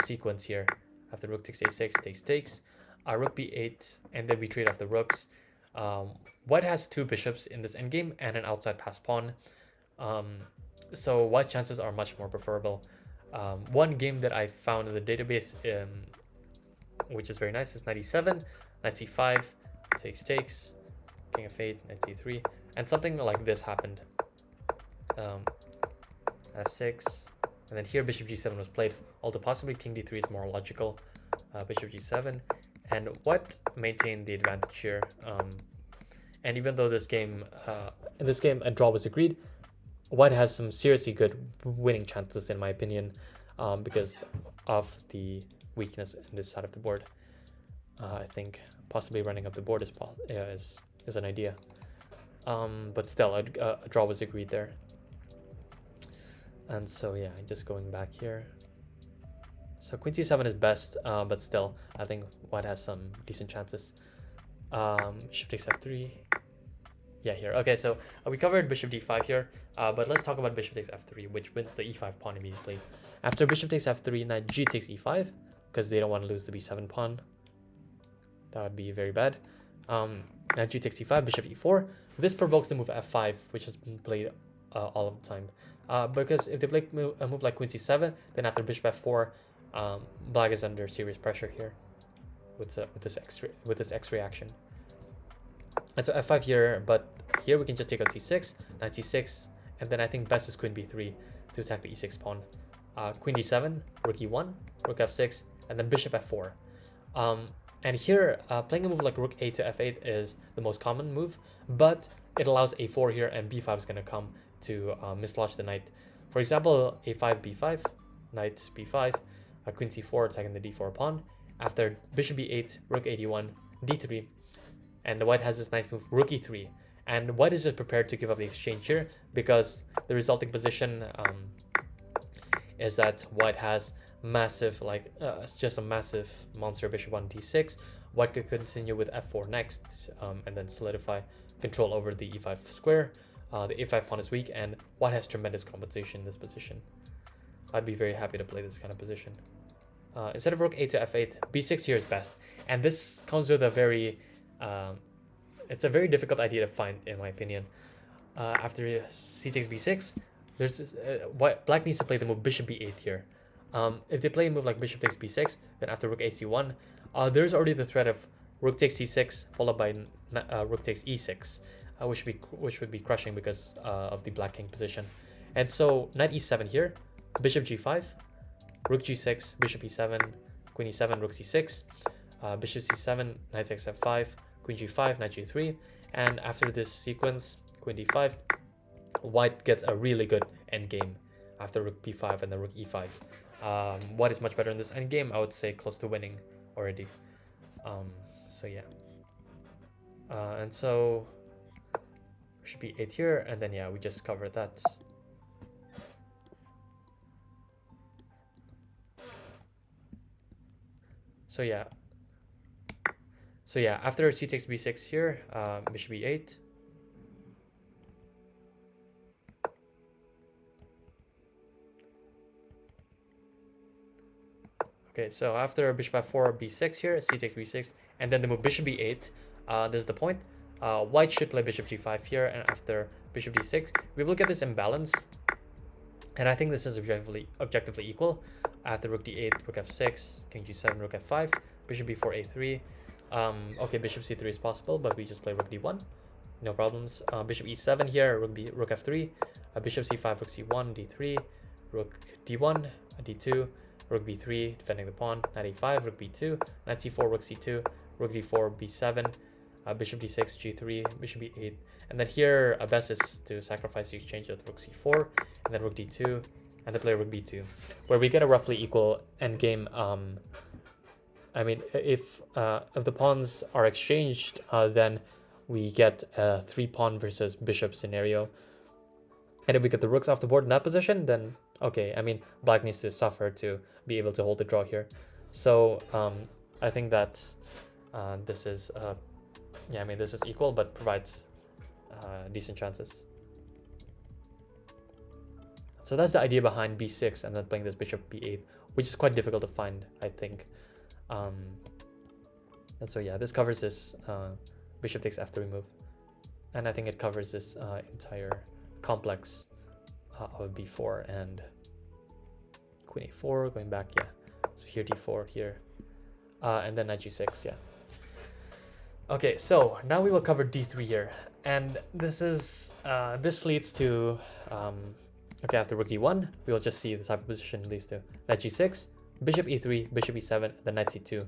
sequence here. After rook takes a6, takes, rook b8, and then we trade off the rooks. White has two bishops in this endgame and an outside pass pawn, so white's chances are much more preferable. One game that I found in the database, which is very nice, is knight e7, knight c5, takes, king f8, knight c3, and something like this happened. f6, and then here bishop g7 was played, although possibly king d3 is more logical. Bishop g7, and white maintained the advantage here. And even though in this game a draw was agreed, white has some seriously good winning chances in my opinion, because of the weakness in this side of the board. I think possibly running up the board is an idea, but still a draw was agreed there. And so yeah, just going back here. So queen c7 is best, but still, I think white has some decent chances. Bishop takes f3. Yeah, here. Okay, so we covered bishop d5 here, but let's talk about bishop takes f3, which wins the e5 pawn immediately. After bishop takes f3, knight g takes e5, because they don't want to lose the b7 pawn. That would be very bad. Knight g takes e5, bishop e4. This provokes the move f5, which has been played all of the time. Because if they play a move like queen c7, then after bishop f4, black is under serious pressure here with this X reaction. And so f5 here, but here we can just take out c6, knight c6, and then I think best is queen b3 to attack the e6 pawn. Queen d7, rook e1, rook f6, and then bishop f4. And here, playing a move like rook a to f8 is the most common move, but it allows a4 here, and b5 is going to come to mislodge the knight. For example, a5, b5, knight b5, queen c4 attacking the d4 pawn, After bishop b8, rook 81, d3, and the white has this nice move, rook e3. And white is just prepared to give up the exchange here because the resulting position is that white has massive, like, it's just a massive monster bishop on d6. White could continue with f4 next, and then solidify control over the e5 square. The a5 pawn is weak, and white has tremendous compensation in this position. I'd be very happy to play this kind of position. Instead of rook a to f8, b6 here is best. And this comes with a very, it's a very difficult idea to find, in my opinion. After c takes b6, there's this, black needs to play the move bishop b8 here. If they play a move like bishop takes b6, then after rook ac1, there's already the threat of rook takes c6 followed by rook takes e6, which would be crushing because of the black king position. And so knight e7 here, bishop g5, rook g6, bishop e7, queen e7, rook c6, bishop c7, knight takes f5, queen g5, knight g3, and after this sequence, queen d5, white gets a really good endgame after rook b5 and then rook e5. White is much better in this endgame, I would say close to winning already. So yeah. And so should be 8 here, and then yeah, we just covered that. So yeah. So yeah, after c takes b6 here, bishop e8. Okay, so after bishop f4, b6 here, c takes b6, and then the move bishop b8. This is the point. White should play bishop g5 here, and after bishop d6, we will get this imbalance. And I think this is objectively equal. After rook d8, rook f6, king g7, rook f5, bishop b4, a3. Okay, bishop c3 is possible, but we just play rook d1. No problems. Bishop e7 here, rook f3, bishop c5, rook c1, d3, rook d1, d2, rook b3, defending the pawn, knight a5, rook b2, knight c4, rook c2, rook d4, b7, bishop d6, g3, bishop e8. And then here, best is to sacrifice the exchange with rook c4, and then rook d2, and then play rook b2, where we get a roughly equal endgame. I mean, if the pawns are exchanged, then we get a 3-pawn versus bishop scenario. And if we get the rooks off the board in that position, then okay, I mean, black needs to suffer to be able to hold the draw here. So I think that this is, yeah, I mean, this is equal, but provides decent chances. So that's the idea behind b6 and then playing this bishop b8, which is quite difficult to find, I think. And so yeah, this covers this bishop takes f3 move. And I think it covers this entire complex of b4 and queen a4, going back, yeah. So here d4, here, and then knight g6, yeah. Okay, so now we will cover d3 here, and this is this leads to okay, after rook d1, we will just see the type of position leads to knight g6, bishop e3, bishop e7, then knight c2.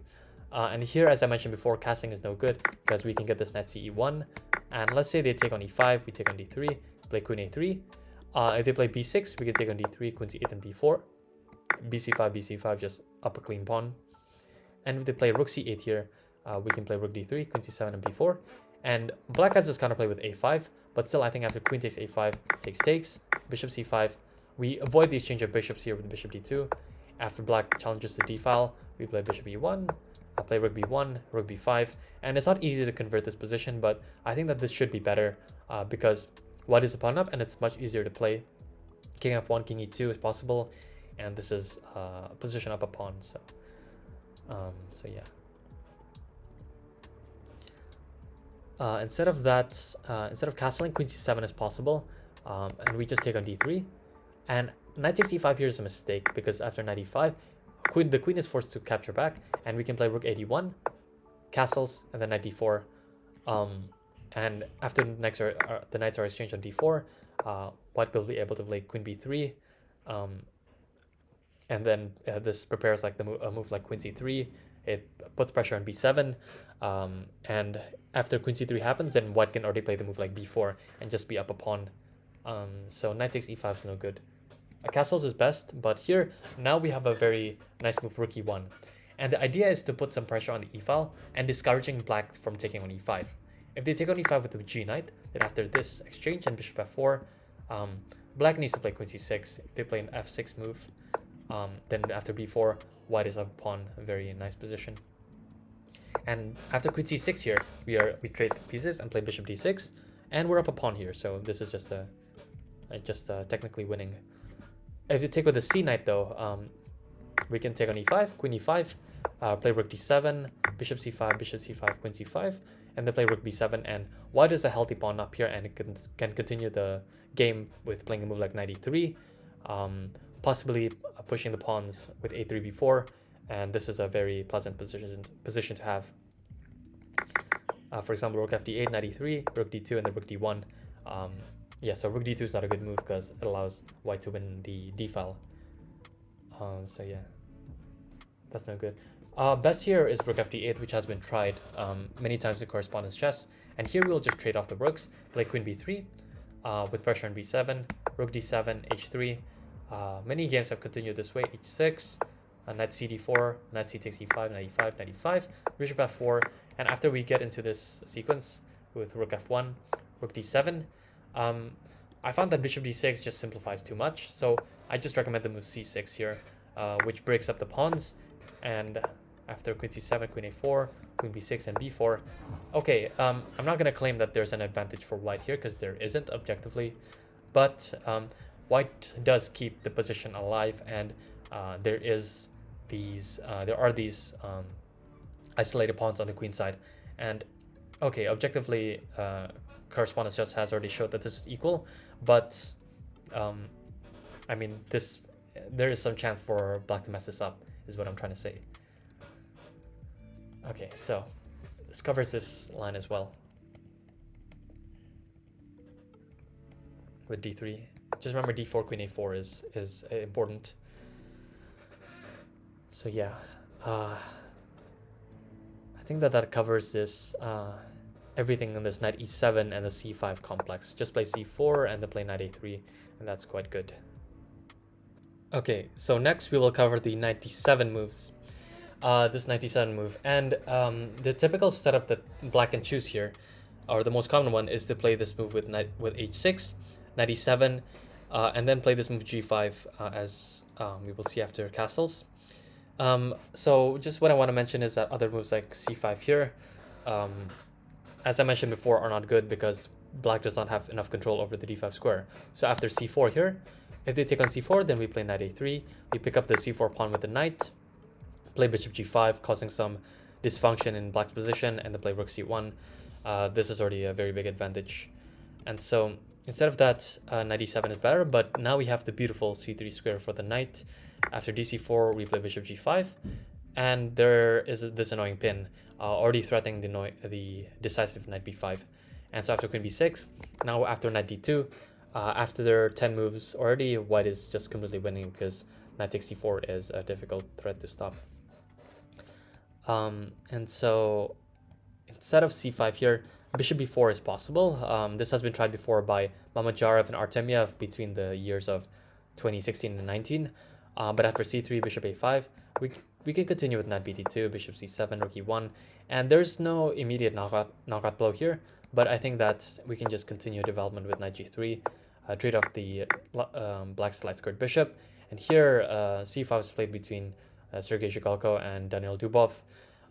And here, as I mentioned before, castling is no good because we can get this knight ce1, and let's say they take on e5, we take on d3, play queen a3. If they play b6, we can take on d3, queen c8, and b4. bc5, just up a clean pawn. And if they play rook c8 here, we can play rook d3, queen c7, and b4. And black has this counterplay with a5, but still I think after queen takes a5, takes, bishop c5, we avoid the exchange of bishops here with bishop d2. After black challenges the d file, we play bishop e1, play rook b1, rook b5, and it's not easy to convert this position, but I think that this should be better because white is a pawn up and it's much easier to play. King f1, king e2 is possible, and this is position up a pawn, so yeah. Instead of that, instead of castling, queen c7 is possible, and we just take on d3. And knight takes e5 here is a mistake because after knight e5, the queen is forced to capture back, and we can play rook 81, castles, and then knight d4. And after the knights are exchanged on d4, white will be able to play queen b3, and then this prepares like a move like queen c3. It puts pressure on b7, and after queen c3 happens, then white can already play the move like b4 and just be up a pawn. So knight takes e5 is no good. Castles is best, but here now we have a very nice move rook e1, And the idea is to put some pressure on the e file and discouraging black from taking on e5. If they take on e5 with the g knight, then after this exchange and bishop f4, black needs to play queen c6. If they play an f6 move, then after b4, white is up a pawn, a very nice position. And after queen c6 here, we trade pieces and play bishop d6, and we're up a pawn here. So this is just technically winning. If you take with the c knight though, we can take on e5, queen e5, play rook d7, bishop c5, queen c5, and then play rook b7. And white is a healthy pawn up here, and it can continue the game with playing a move like knight e3, possibly pushing the pawns with a3 b4. And this is a very pleasant position to have. For example, rook fd8, knight e3, rook d2, and then rook d1. Yeah, so rook d2 is not a good move because it allows white to win the d file. So yeah, that's no good. Best here is rook fd8, which has been tried many times in correspondence chess. And here we'll just trade off the rooks, play queen b3 with pressure on b7, rook d7, h3. Many games have continued this way, h6, knight cd4, knight c takes e5, knight e5, knight e5, bishop f4. And after we get into this sequence with rook f1, rook d7, I found that bishop d6 just simplifies too much, so I just recommend the move c6 here, which breaks up the pawns. And after queen c7, queen a4, queen b6, and b4. Okay, I'm not going to claim that there's an advantage for white here, because there isn't objectively, but white does keep the position alive, and there are these isolated pawns on the queen side. And okay, objectively, correspondence just has already showed that this is equal, but I mean, there is some chance for black to mess this up, is what I'm trying to say. Okay, so this covers this line as well with d3. Just remember d4, queen a4 is important. So yeah, I think that covers this everything in this knight e7 and the c5 complex. Just play c4 and then play knight a3, and that's quite good. Okay, so next we will cover the knight d7 moves. This knight d7 move, and the typical setup that black can choose here, or the most common one, is to play this move with h6, knight e7, and then play this move g5, as we will see after castles. So just what I want to mention is that other moves like c5 here, as I mentioned before, are not good because black does not have enough control over the d5 square. So after c4 here, if they take on c4, then we play knight a3, we pick up the c4 pawn with the knight, play bishop g5, causing some dysfunction in black's position, and then play rook c1. This is already a very big advantage. And so instead of that, knight e7 is better, but now we have the beautiful c3 square for the knight. After dc4, we play bishop g5, and there is this annoying pin, already threatening the decisive knight b5. And so after queen b6, now after knight d2, after there are 10 moves already, white is just completely winning because knight takes c4 is a difficult threat to stop. And so instead of c5 here, bishop b4 is possible. This has been tried before by Mamajarov and Artemyev between the years of 2016 and 19. But after c3, bishop a5, we can continue with knight bd2, bishop c7, rook e1, and there's no immediate knockout blow here, but I think that we can just continue development with knight g3, trade off the black light squared bishop. And here c5 was played between Sergei Zhigalko and Daniel Dubov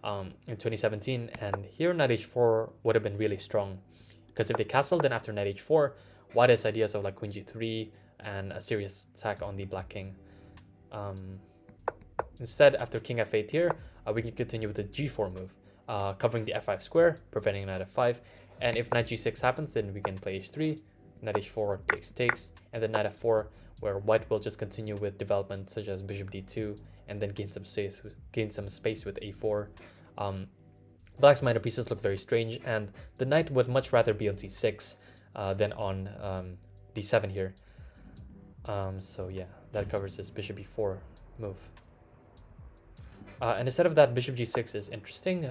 in 2017, and here knight h4 would have been really strong, because if they castle, then after knight h4, white has ideas of like queen g3 and a serious attack on the black king. Instead, after king f8 here, we can continue with the g4 move, covering the f5 square, preventing knight f5, and if knight g6 happens, then we can play h3, knight h4 takes, and then knight f4, where white will just continue with development such as bishop d2, and then gain some space with a4. Black's minor pieces look very strange, and the knight would much rather be on c6 than on d7 here. So yeah, that covers this bishop e4 move. And instead of that, bishop g6 is interesting.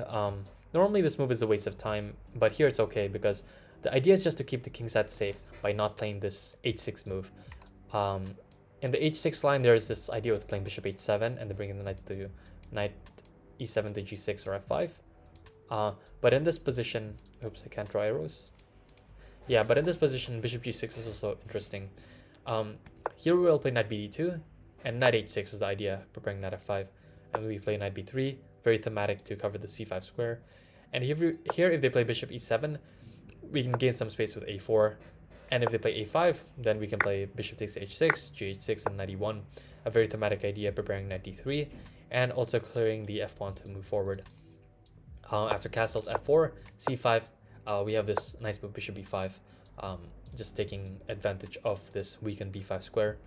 Normally this move is a waste of time, but here it's okay because the idea is just to keep the king side safe by not playing this h6 move. In the h6 line, there's this idea with playing bishop h7 and then bringing the knight e7 to g6 or f5. But in this position, oops, I can't draw arrows. Yeah, but in this position, bishop g6 is also interesting. Here we will play knight bd2, and knight h6 is the idea, preparing knight f5. And we play knight b3, very thematic to cover the c5 square. And here if they play bishop e7, we can gain some space with a4. And if they play a5, then we can play bishop takes h6, gh6, and knight e1. A very thematic idea, preparing knight d3, and also clearing the f pawn to move forward. After castles f4, c5, we have this nice move bishop b5, just taking advantage of this weakened b5 square.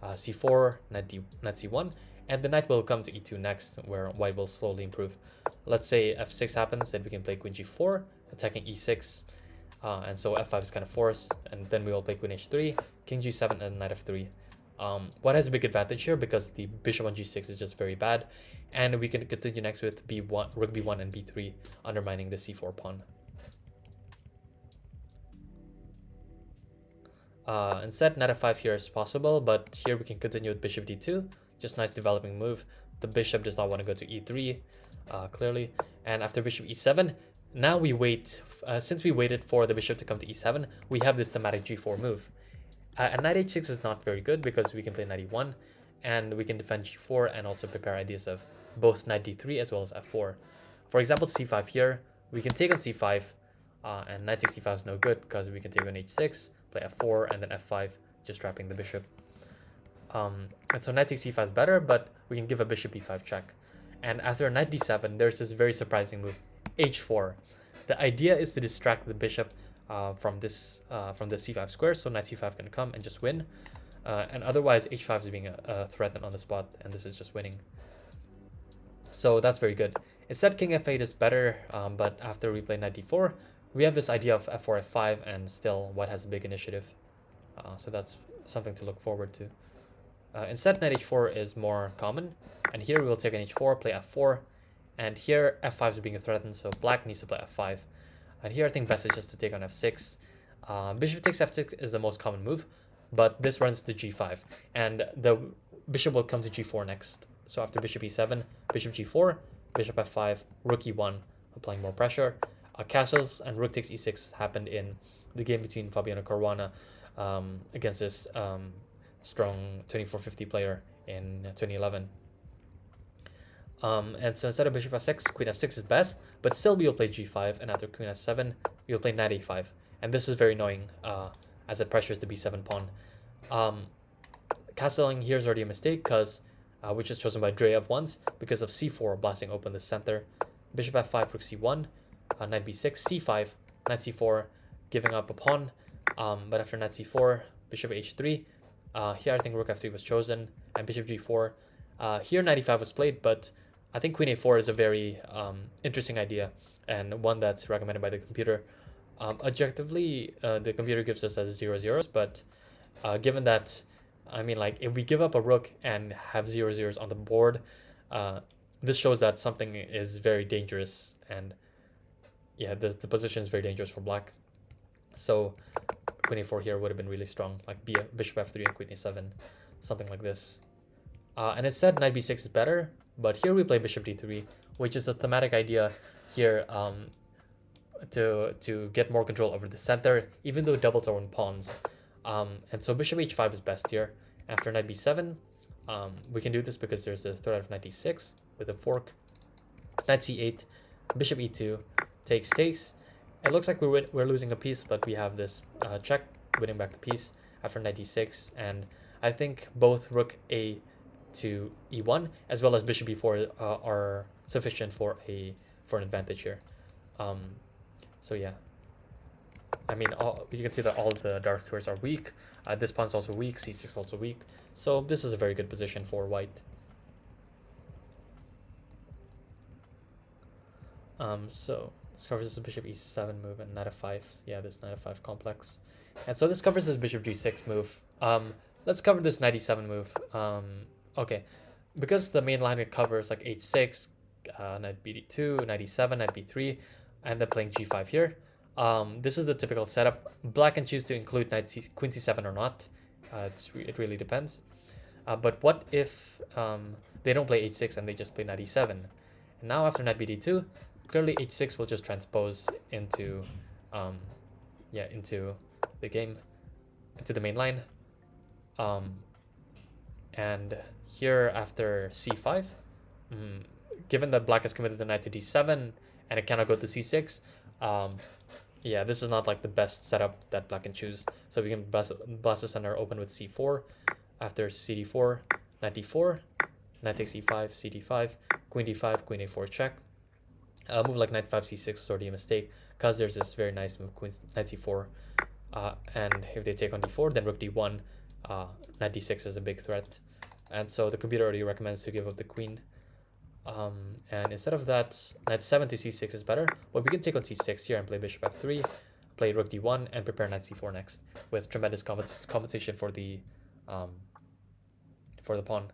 c4, knight c1, and the knight will come to e2 next, where white will slowly improve. Let's say f6 happens, then we can play queen g4, attacking e6, and so f5 is kind of forced, and then we will play queen h3, king g7, and knight f3. White has a big advantage here because the bishop on g6 is just very bad, and we can continue next with b1, rook b1, and b3, undermining the c4 pawn. Instead, knight f5 here is possible, but here we can continue with bishop d2, just nice developing move. The bishop does not want to go to e3, clearly, and after bishop e7, now we wait. Since we waited for the bishop to come to e7, we have this thematic g4 move. And knight h6 is not very good because we can play knight e1, and we can defend g4 and also prepare ideas of both knight d3 as well as f4. For example, c5 here, we can take on c5, and knight takes c5 is no good because we can take on h6, play f4, and then f5, just trapping the bishop. And so knight takes c5 is better, but we can give a bishop e5 check. And after knight d7, there's this very surprising move, h4. The idea is to distract the bishop from the c5 square, so knight c5 can come and just win. And otherwise, h5 is being threatened on the spot, and this is just winning. So that's very good. Instead, king f8 is better, but after we play knight d4, we have this idea of f4, f5, and still white has a big initiative. So that's something to look forward to. Instead, knight h4 is more common, and here we will take an h4, play f4, and here f5 is being threatened, so black needs to play f5. And here I think best is just to take on f6. Bishop takes f6 is the most common move, but this runs to g5, and the bishop will come to g4 next. So after bishop e7, bishop g4, bishop f5, rook e1, applying more pressure. Castles and rook takes e6 happened in the game between Fabiano Caruana against this strong 2450 player in 2011. And so instead of bishop f6, queen f6 is best, but still we will play g5, and after queen f7, we will play knight a5. And this is very annoying as it pressures the b7 pawn. Castling here is already a mistake, because which is chosen by Dreyev once, because of c4 blasting open the center. Bishop f5, rook c1, knight b6, c5, knight c4, giving up a pawn. But after knight c4, bishop h3, here I think rook f3 was chosen, and bishop g4. Here knight e5 was played, but I think queen a4 is a very interesting idea, and one that's recommended by the computer. Objectively, the computer gives us as 0-0s, but given that, I mean, like, if we give up a rook and have 0-0s on the board, this shows that something is very dangerous, and yeah, the position is very dangerous for black. So queen a4 here would have been really strong, like bishop f3 and queen a7, something like this. And instead, knight b6 is better, but here we play bishop d3, which is a thematic idea here to get more control over the center, even though it doubles our own pawns. And so bishop h5 is best here. After knight b7, we can do this because there's a threat of knight d6 with a fork. Knight c8, bishop e2, takes. It looks like we're losing a piece, but we have this check, winning back the piece after knight d6, and I think both rook a to e1 as well as bishop e4 are sufficient for an advantage here. So yeah, I mean, you can see that all of the dark squares are weak. This pawn's also weak, c6 also weak, so this is a very good position for white. So this covers this bishop e7 move and knight f5. Yeah, this knight f5 complex, and so this covers this bishop g6 move. Let's cover this knight e7 move. Okay, because the main line it covers like h6, knight bd2, knight e7, knight b3, and then playing g5 here. This is the typical setup. Black can choose to include queen c7 or not. It really depends. But what if they don't play h6 and they just play knight e7? Now after knight bd2, clearly h6 will just transpose into, into the game, into the main line. And here after c5, given that black has committed the knight to d7 and it cannot go to c6, yeah, this is not like the best setup that black can choose. So we can blast the center open with c4. After cd4, knight d4, knight takes e5, cd5, queen d5, queen a4 check. Move like knight 5 c6 is already a mistake because there's this very nice move, queen knight c4. And if they take on d4, then rook d1, knight d6 is a big threat. And so the computer already recommends to give up the queen. And instead of that, knight 7 to c6 is better. But we can take on c6 here and play bishop f3, play rook d1, and prepare knight c4 next with tremendous compensation for the pawn.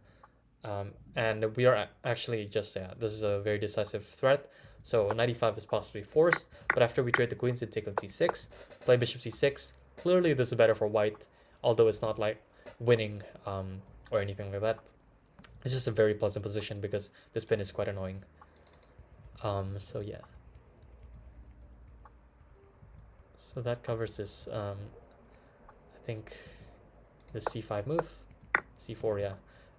And we are actually just, this is a very decisive threat. So knight e5 is possibly forced, but after we trade the queens to take on c6, play bishop c6, clearly this is better for white, although it's not like winning or anything like that. It's just a very pleasant position because this pin is quite annoying. So yeah. So that covers this, I think, the c5 move, c4, yeah.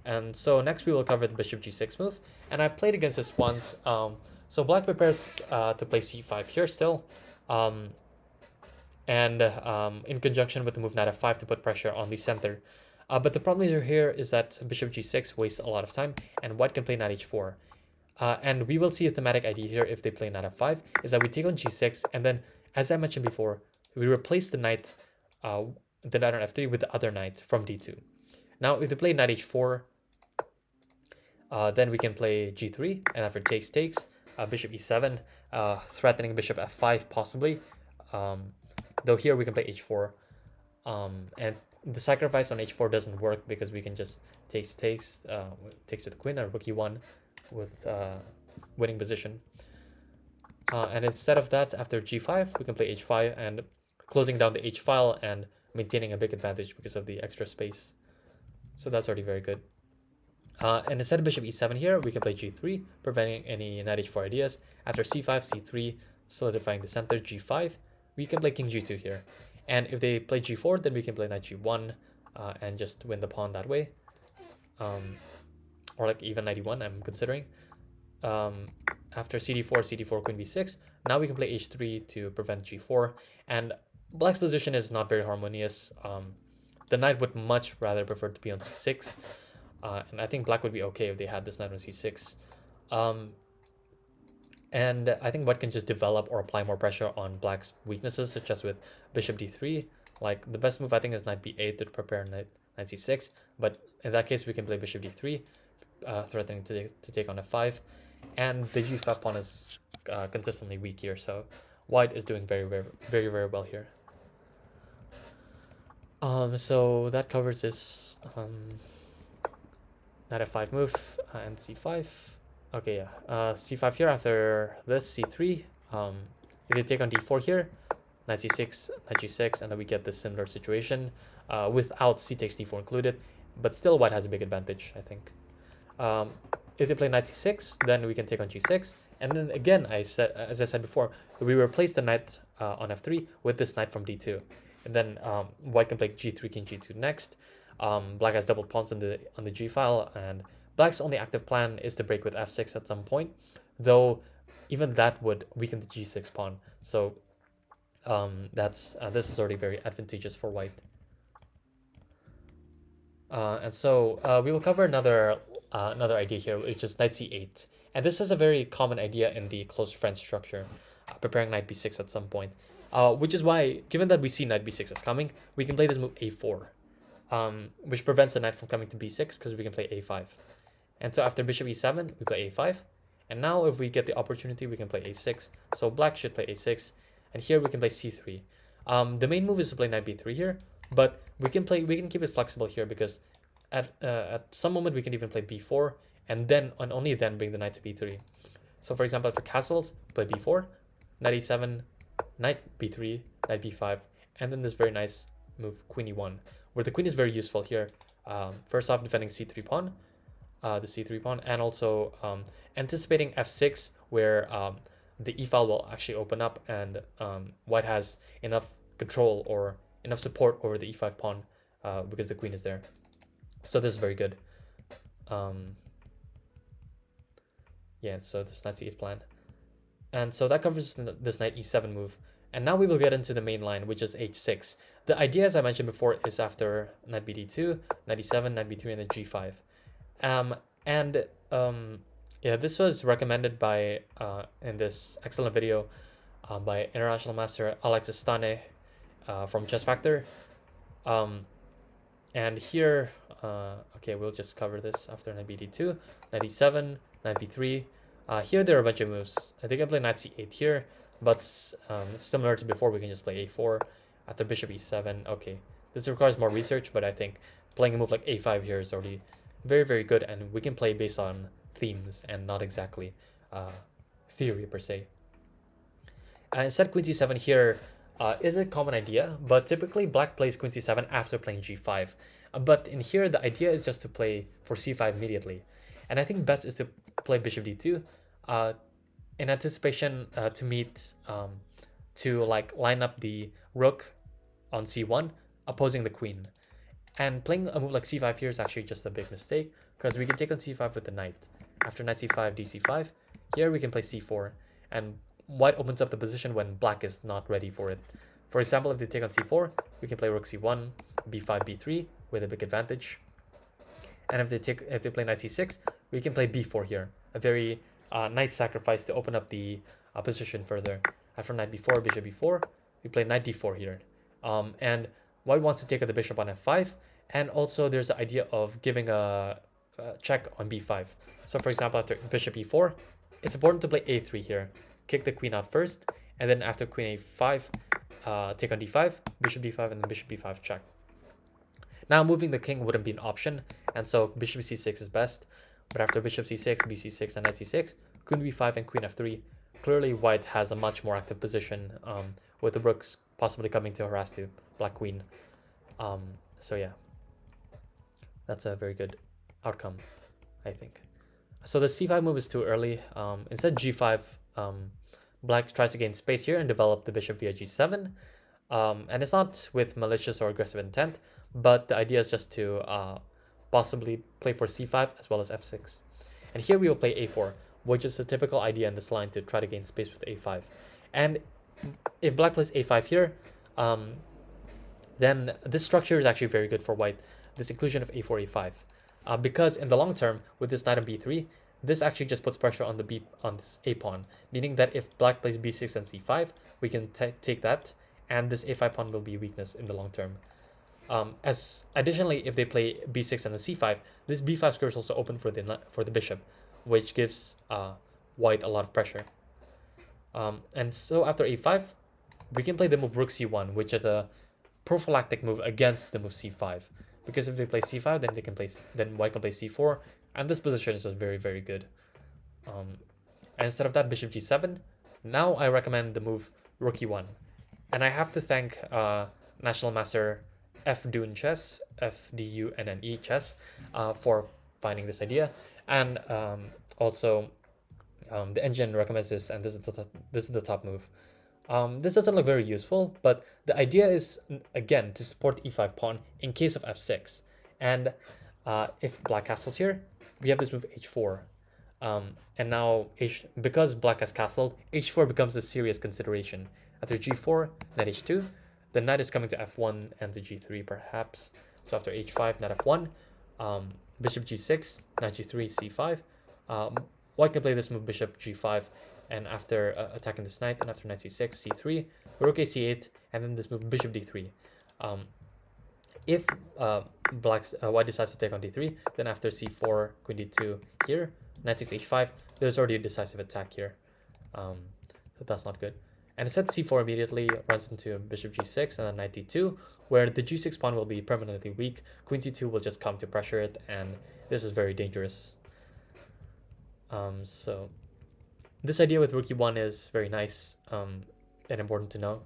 And so next we will cover the bishop g6 move, and I played against this once. So black prepares to play c5 here still, and in conjunction with the move knight f5 to put pressure on the center. But the problem here is that bishop g6 wastes a lot of time, and white can play knight h4. And we will see a thematic idea here if they play knight f5, is that we take on g6, and then, as I mentioned before, we replace the knight on f3 with the other knight from d2. Now, if they play knight h4, then we can play g3, and after takes, bishop e7, threatening bishop f5 possibly. Though here we can play h4, and the sacrifice on h4 doesn't work because we can just takes with queen and rook e1 with winning position. And instead of that, after g5, we can play h5 and closing down the h file and maintaining a big advantage because of the extra space. So that's already very good. And instead of bishop e7 here, we can play g3, preventing any knight h4 ideas. After c5, c3, solidifying the center, g5, we can play king g2 here. And if they play g4, then we can play knight g1 and just win the pawn that way. Or like even knight e1, I'm considering. After cd4, queen b6, now we can play h3 to prevent g4. And black's position is not very harmonious. The knight would much rather prefer to be on c6. And I think black would be okay if they had this knight on c6. And I think white can just develop or apply more pressure on black's weaknesses, such as with bishop d3. Like, the best move I think is knight b8 to prepare knight c6. But in that case, we can play bishop d3, threatening to take on f5. And the g5 pawn is consistently weak here, so white is doing very, very well here. So that covers this knight f5 move and c5. Okay, yeah. c5 here after this, c3. If they take on d4 here, knight c6, knight g6, and then we get this similar situation without c takes d4 included. But still, white has a big advantage, I think. If they play knight c6, then we can take on g6. And then again, as I said before, we replace the knight on f3 with this knight from d2. And then white can play g3, king g2 next. Black has double pawns on the g file, and black's only active plan is to break with f6 at some point, though even that would weaken the g6 pawn. So this is already very advantageous for white. And so we will cover another idea here, which is knight c8. And this is a very common idea in the close friend structure, preparing knight b6 at some point. Which is why, given that we see knight b6 is coming, we can play this move a4. Which prevents the knight from coming to b6 because we can play a5. And so after bishop e7, we play a5. And now if we get the opportunity, we can play a6. So black should play a6. And here we can play c3. The main move is to play knight b3 here, but we can keep it flexible here because at some moment we can even play b4 and then and only then bring the knight to b3. So for example, after castles, play b4, knight e7, knight b3, knight b5, and then this very nice move, queen e1, where the queen is very useful here. First off, defending c3 pawn, the c3 pawn, and also anticipating f6, where the e file will actually open up, and white has enough control or enough support over the e5 pawn because the queen is there. So this is very good. Yeah, so this knight c8 plan. And so that covers this knight e7 move. And now we will get into the main line, which is h6. The idea, as I mentioned before, is after knight bd2, knight e7, knight b3, and then g5. Yeah, this was recommended by in this excellent video by international master Alex Estane from Chess Factor. And here, okay, we'll just cover this after knight bd2, knight e7, knight b3. Here there are a bunch of moves. I think I play knight c8 here, but similar to before, we can just play a4 after bishop e7. Okay, this requires more research, but I think playing a move like a5 here is already very, very good, and we can play based on themes and not exactly theory per se. Instead, queen c7 here is a common idea, but typically black plays queen c7 after playing g5. But in here, the idea is just to play for c5 immediately. And I think best is to play bishop d2 in anticipation to meet, to like line up the rook on c1, opposing the queen. And playing a move like c5 here is actually just a big mistake, because we can take on c5 with the knight. After knight c5, dc5, here we can play c4, and white opens up the position when black is not ready for it. For example, if they take on c4, we can play rook c1, b5, b3 with a big advantage. And if they play knight c6, we can play b4 here, a very nice sacrifice to open up the position further. After knight b4, bishop b4, we play knight d4 here. And white wants to take out the bishop on f5, and also there's the idea of giving a check on b5. So for example, after bishop e4, it's important to play a3 here, kick the queen out first, and then after queen a5, take on d5, bishop d5, and then bishop b5 check. Now moving the king wouldn't be an option, and so bishop c6 is best. But after bishop c6, bc6, and knight c6, queen b5, and queen f3, clearly white has a much more active position, with the rooks possibly coming to harass the black queen. So yeah, that's a very good outcome, I think. So the c5 move is too early. Instead g5, black tries to gain space here and develop the bishop via g7. And it's not with malicious or aggressive intent, but the idea is just to possibly play for c5 as well as f6. And here we will play a4, which is a typical idea in this line to try to gain space with a5. And if black plays a5 here, then this structure is actually very good for white, this inclusion of a4, a5. Because in the long term, with this knight on b3, this actually just puts pressure on this a pawn, meaning that if black plays b6 and c5, we can take that, and this a5 pawn will be a weakness in the long term. As additionally, if they play b6 and then c5, this b5 square is also open for the bishop, which gives white a lot of pressure. And so after a5, we can play the move rook c1, which is a prophylactic move against the move c5, because if they play c5, then white can play c4, and this position is just very, very good. And instead of that, bishop g7. Now I recommend the move rook e1, and I have to thank National Master FDune Chess, FDUNNE Chess, for finding this idea, and also the engine recommends this, and this is the top move. This doesn't look very useful, but the idea is, again, to support the e5 pawn in case of f6. And if black castles here, we have this move h4. And now, because black has castled, h4 becomes a serious consideration. After g4, knight h2, the knight is coming to f1 and to g3 perhaps. So after h5, knight f1, bishop g6, knight g3, c5. White can play this move bishop g5, and after attacking this knight, and after knight c6, c3, rook a c8, and then this move bishop d3. If white decides to take on d3, then after c4, queen d2 here, knight 6 h5, there's already a decisive attack here. So that's not good. And instead, c4 immediately runs into bishop g6 and then knight d2, where the g6 pawn will be permanently weak. Queen c2 will just come to pressure it, and this is very dangerous. So this idea with rook e1 is very nice and important to know.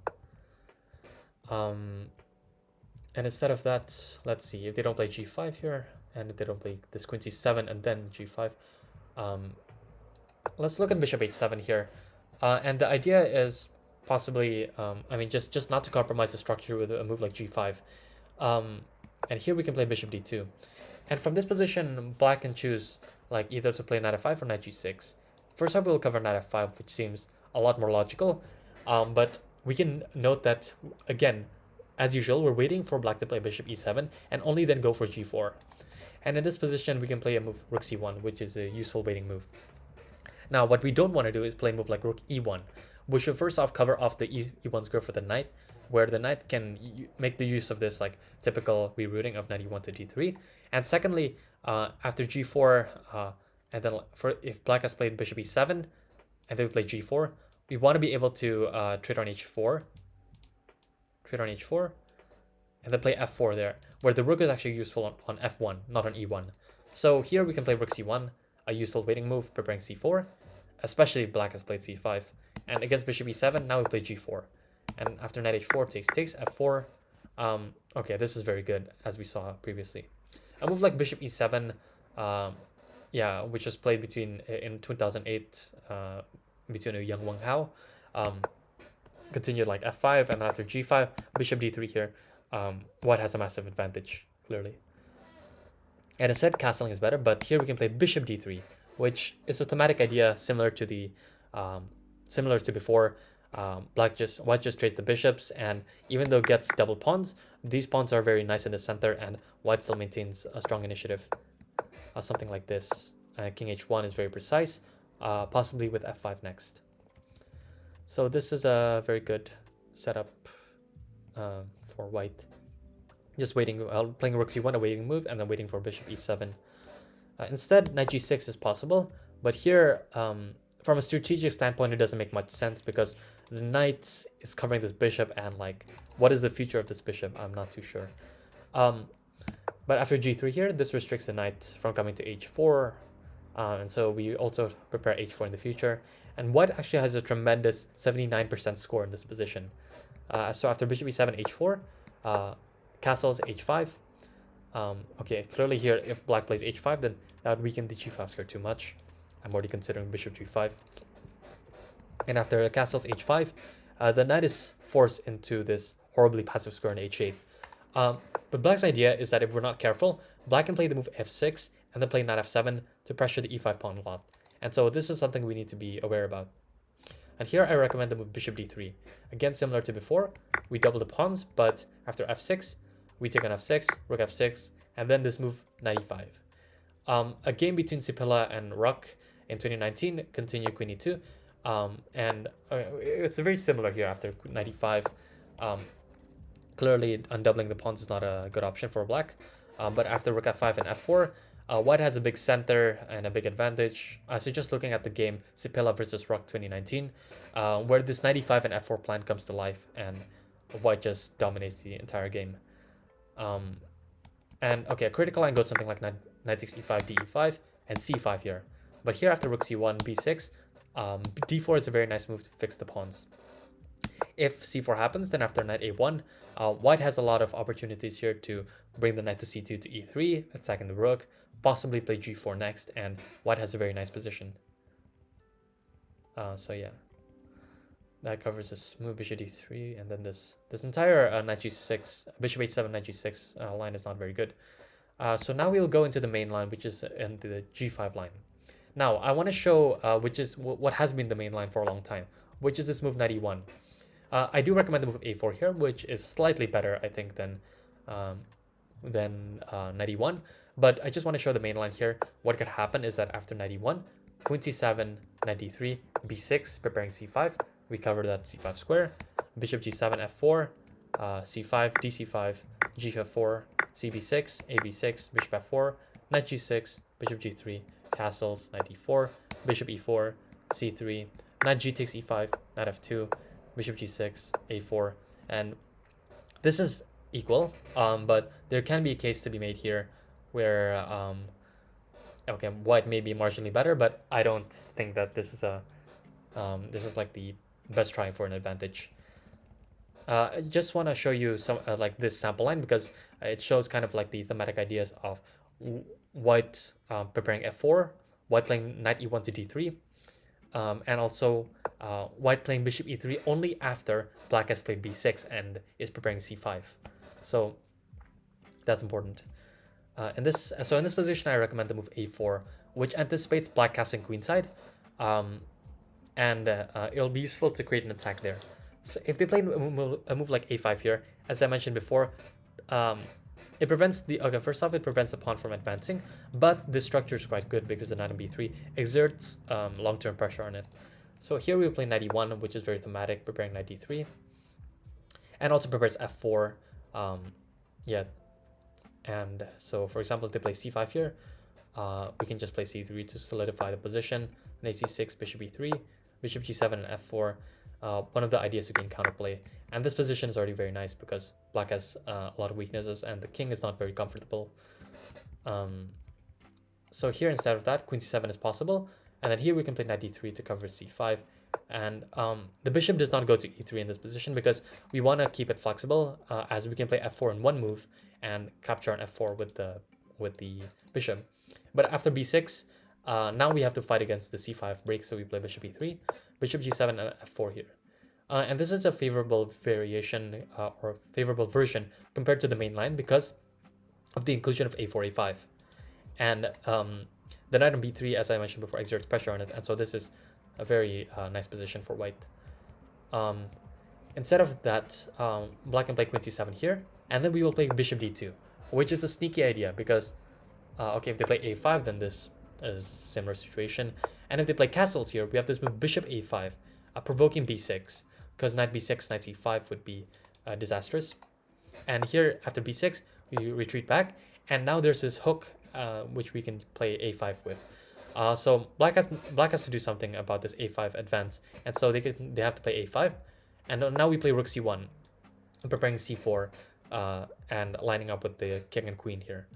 And instead of that, let's see, if they don't play g5 here, and if they don't play this queen c7 and then g5, let's look at bishop h7 here. And the idea is possibly, I mean, just not to compromise the structure with a move like g5. And here we can play bishop d2. And from this position, black can choose like either to play knight f5 or knight g6. First up, we'll cover knight f5, which seems a lot more logical. But we can note that, again, as usual, we're waiting for black to play bishop e7 and only then go for g4. And in this position, we can play a move rook c1, which is a useful waiting move. Now, what we don't want to do is play a move like rook e1, which should first off cover off the e1 square for the knight, where the knight can make the use of this like typical rerouting of knight e1 to d3. And secondly, after g4, and then if black has played bishop e7, and then we play g4, we want to be able to trade on h4, and then play f4 there, where the rook is actually useful on f1, not on e1. So here we can play rook c1, a useful waiting move, preparing c4, especially if black has played c5. And against bishop e7, now we play g4. And after knight h4 takes f4. Okay, this is very good, as we saw previously. A move like bishop e7, yeah, which was played in 2008 between a young Wang Hao. Continued like f5, and then after g5, bishop d3 here. White has a massive advantage, clearly. And instead, castling is better, but here we can play bishop d3, which is a thematic idea similar to before. White just trades the bishops, and even though it gets double pawns, these pawns are very nice in the center, and white still maintains a strong initiative. Something like this. King h1 is very precise, possibly with f5 next. So this is a very good setup for white. Just waiting, playing rook c1, a waiting move, and then waiting for bishop e7. Instead, knight g6 is possible, but here, from a strategic standpoint, it doesn't make much sense because the knight is covering this bishop, and like, what is the future of this bishop? I'm not too sure. But after g3 here, this restricts the knight from coming to h4, and so we also prepare h4 in the future. And white actually has a tremendous 79% score in this position. So after bishop e7, h4, castles h5. Okay, clearly here, if black plays h5, then that would weaken the g5 square too much. I'm already considering bishop g5. And after castles h5, the knight is forced into this horribly passive square in h8. But black's idea is that if we're not careful, black can play the move f6 and then play knight f7 to pressure the e5 pawn a lot. And so this is something we need to be aware about. And here I recommend the move bishop d3. Again, similar to before, we double the pawns, but after f6, we take on f6, rook f6, and then this move knight e5. A game between Sipila and Ruck in 2019 continued queen e2. And it's very similar here after knight e5. Clearly, undoubling the pawns is not a good option for black. But after rook f5 and f4, white has a big center and a big advantage. So just looking at the game, Sipila versus Ruck 2019, where this knight e5 and f4 plan comes to life, and white just dominates the entire game. And okay, a critical line goes something like knight takes e5, d e5, and c5 here. But here after rook c1, b6, d4 is a very nice move to fix the pawns. If c4 happens, then after knight a1, white has a lot of opportunities here to bring the knight to c2 to e3, attacking the rook, possibly play g4 next, and white has a very nice position. So yeah, that covers this move bishop d3, and then this entire knight g6, bishop a7, knight g6 line is not very good. So now we'll go into the main line, which is in the g5 line. Now I want to show what has been the main line for a long time, which is this move knight e1. I do recommend the move a4 here, which is slightly better, I think, than knight e1. But I just want to show the main line here. What could happen is that after knight e1, queen c7, knight d3, b6, preparing c5. We cover that c5 square. Bishop g7, f4, c5, dc5, g4, cb6, ab6, bishop f4, knight g6, bishop g3, castles, knight e4, bishop e4, c3, knight g takes e5, knight f2, bishop g6, a4, and this is equal, but there can be a case to be made here where okay, white may be marginally better, but I don't think that this is like the best try for an advantage. I just want to show you some like this sample line because it shows kind of like the thematic ideas of white preparing f4, white playing knight e1 to d3, And also white playing bishop e3 only after black has played b6 and is preparing c5. So that's important. In this position, I recommend the move a4, which anticipates black castling queenside, and it'll be useful to create an attack there. So if they play a move like a5 here, as I mentioned before, it prevents the first off, it prevents the pawn from advancing, but this structure is quite good because the knight on b3 exerts long-term pressure on it. So here we play knight e1, which is very thematic, preparing knight d3, and also prepares f4. Yeah, and so for example, if they play c5 here, we can just play c3 to solidify the position. Knight c6, bishop e3, bishop g7, and f4. One of the ideas to gain counterplay. And this position is already very nice because black has a lot of weaknesses and the king is not very comfortable. So here, instead of that, queen c7 is possible. And then here we can play knight d3 to cover c5. And the bishop does not go to e3 in this position because we want to keep it flexible, as we can play f4 in one move and capture on f4 with the bishop. But after b6, now we have to fight against the c5 break, so we play bishop e3, bishop g7, and f4 here. And this is a favorable variation or favorable version compared to the main line because of the inclusion of a4, a5. And the knight on b3, as I mentioned before, exerts pressure on it, and so this is a very nice position for white. Instead of that, black can play queen c7 here, and then we will play bishop d2, which is a sneaky idea because, okay, if they play a5, then this is similar situation. And if they play castles here, we have this move bishop a5, provoking b6, because knight b6, knight c5 would be disastrous. And here, after b6, we retreat back, and now there's this hook, which we can play a5 with. So black has to do something about this a5 advance, and so they have to play a5, and now we play rook c1, preparing c4, and lining up with the king and queen here.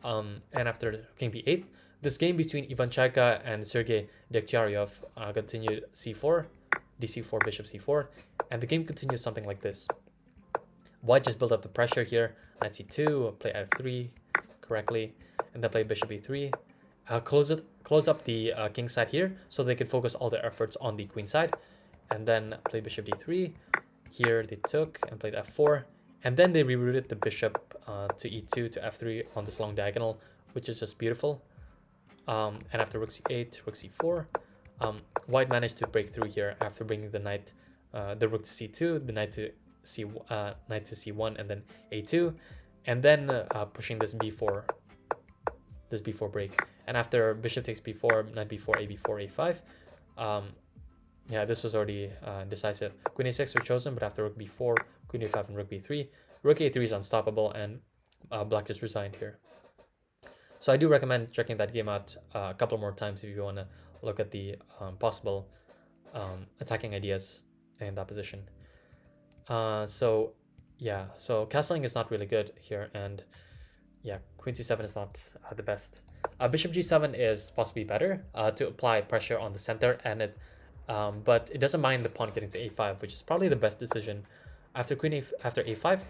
And after king b8, this game between Ivan Chaika and Sergei Degtyaryov continued c4, dc4, bishop c4, and the game continues something like this. White just built up the pressure here, knight c2, play f3 correctly, and then play bishop e3. Close up the king side here so they could focus all their efforts on the queen side, and then play bishop d3. Here they took and played f4, and then they rerouted the bishop to e2 to f3 on this long diagonal, which is just beautiful. And after rook c8, rook c4, white managed to break through here after bringing the knight, the rook to c2, the knight to c1, and then a2, and then pushing this b4 break. And after bishop takes b4, knight b4, a b4, a5, yeah, this was already decisive. Queen a6 was chosen, but after rook b4, queen a5, and rook b3, rook a3 is unstoppable, and black just resigned here. So I do recommend checking that game out a couple more times if you want to look at the possible attacking ideas in that position. So yeah, so castling is not really good here, and yeah, queen c7 is not the best. Bishop g7 is possibly better to apply pressure on the center, and but it doesn't mind the pawn getting to a5, which is probably the best decision. After after a5,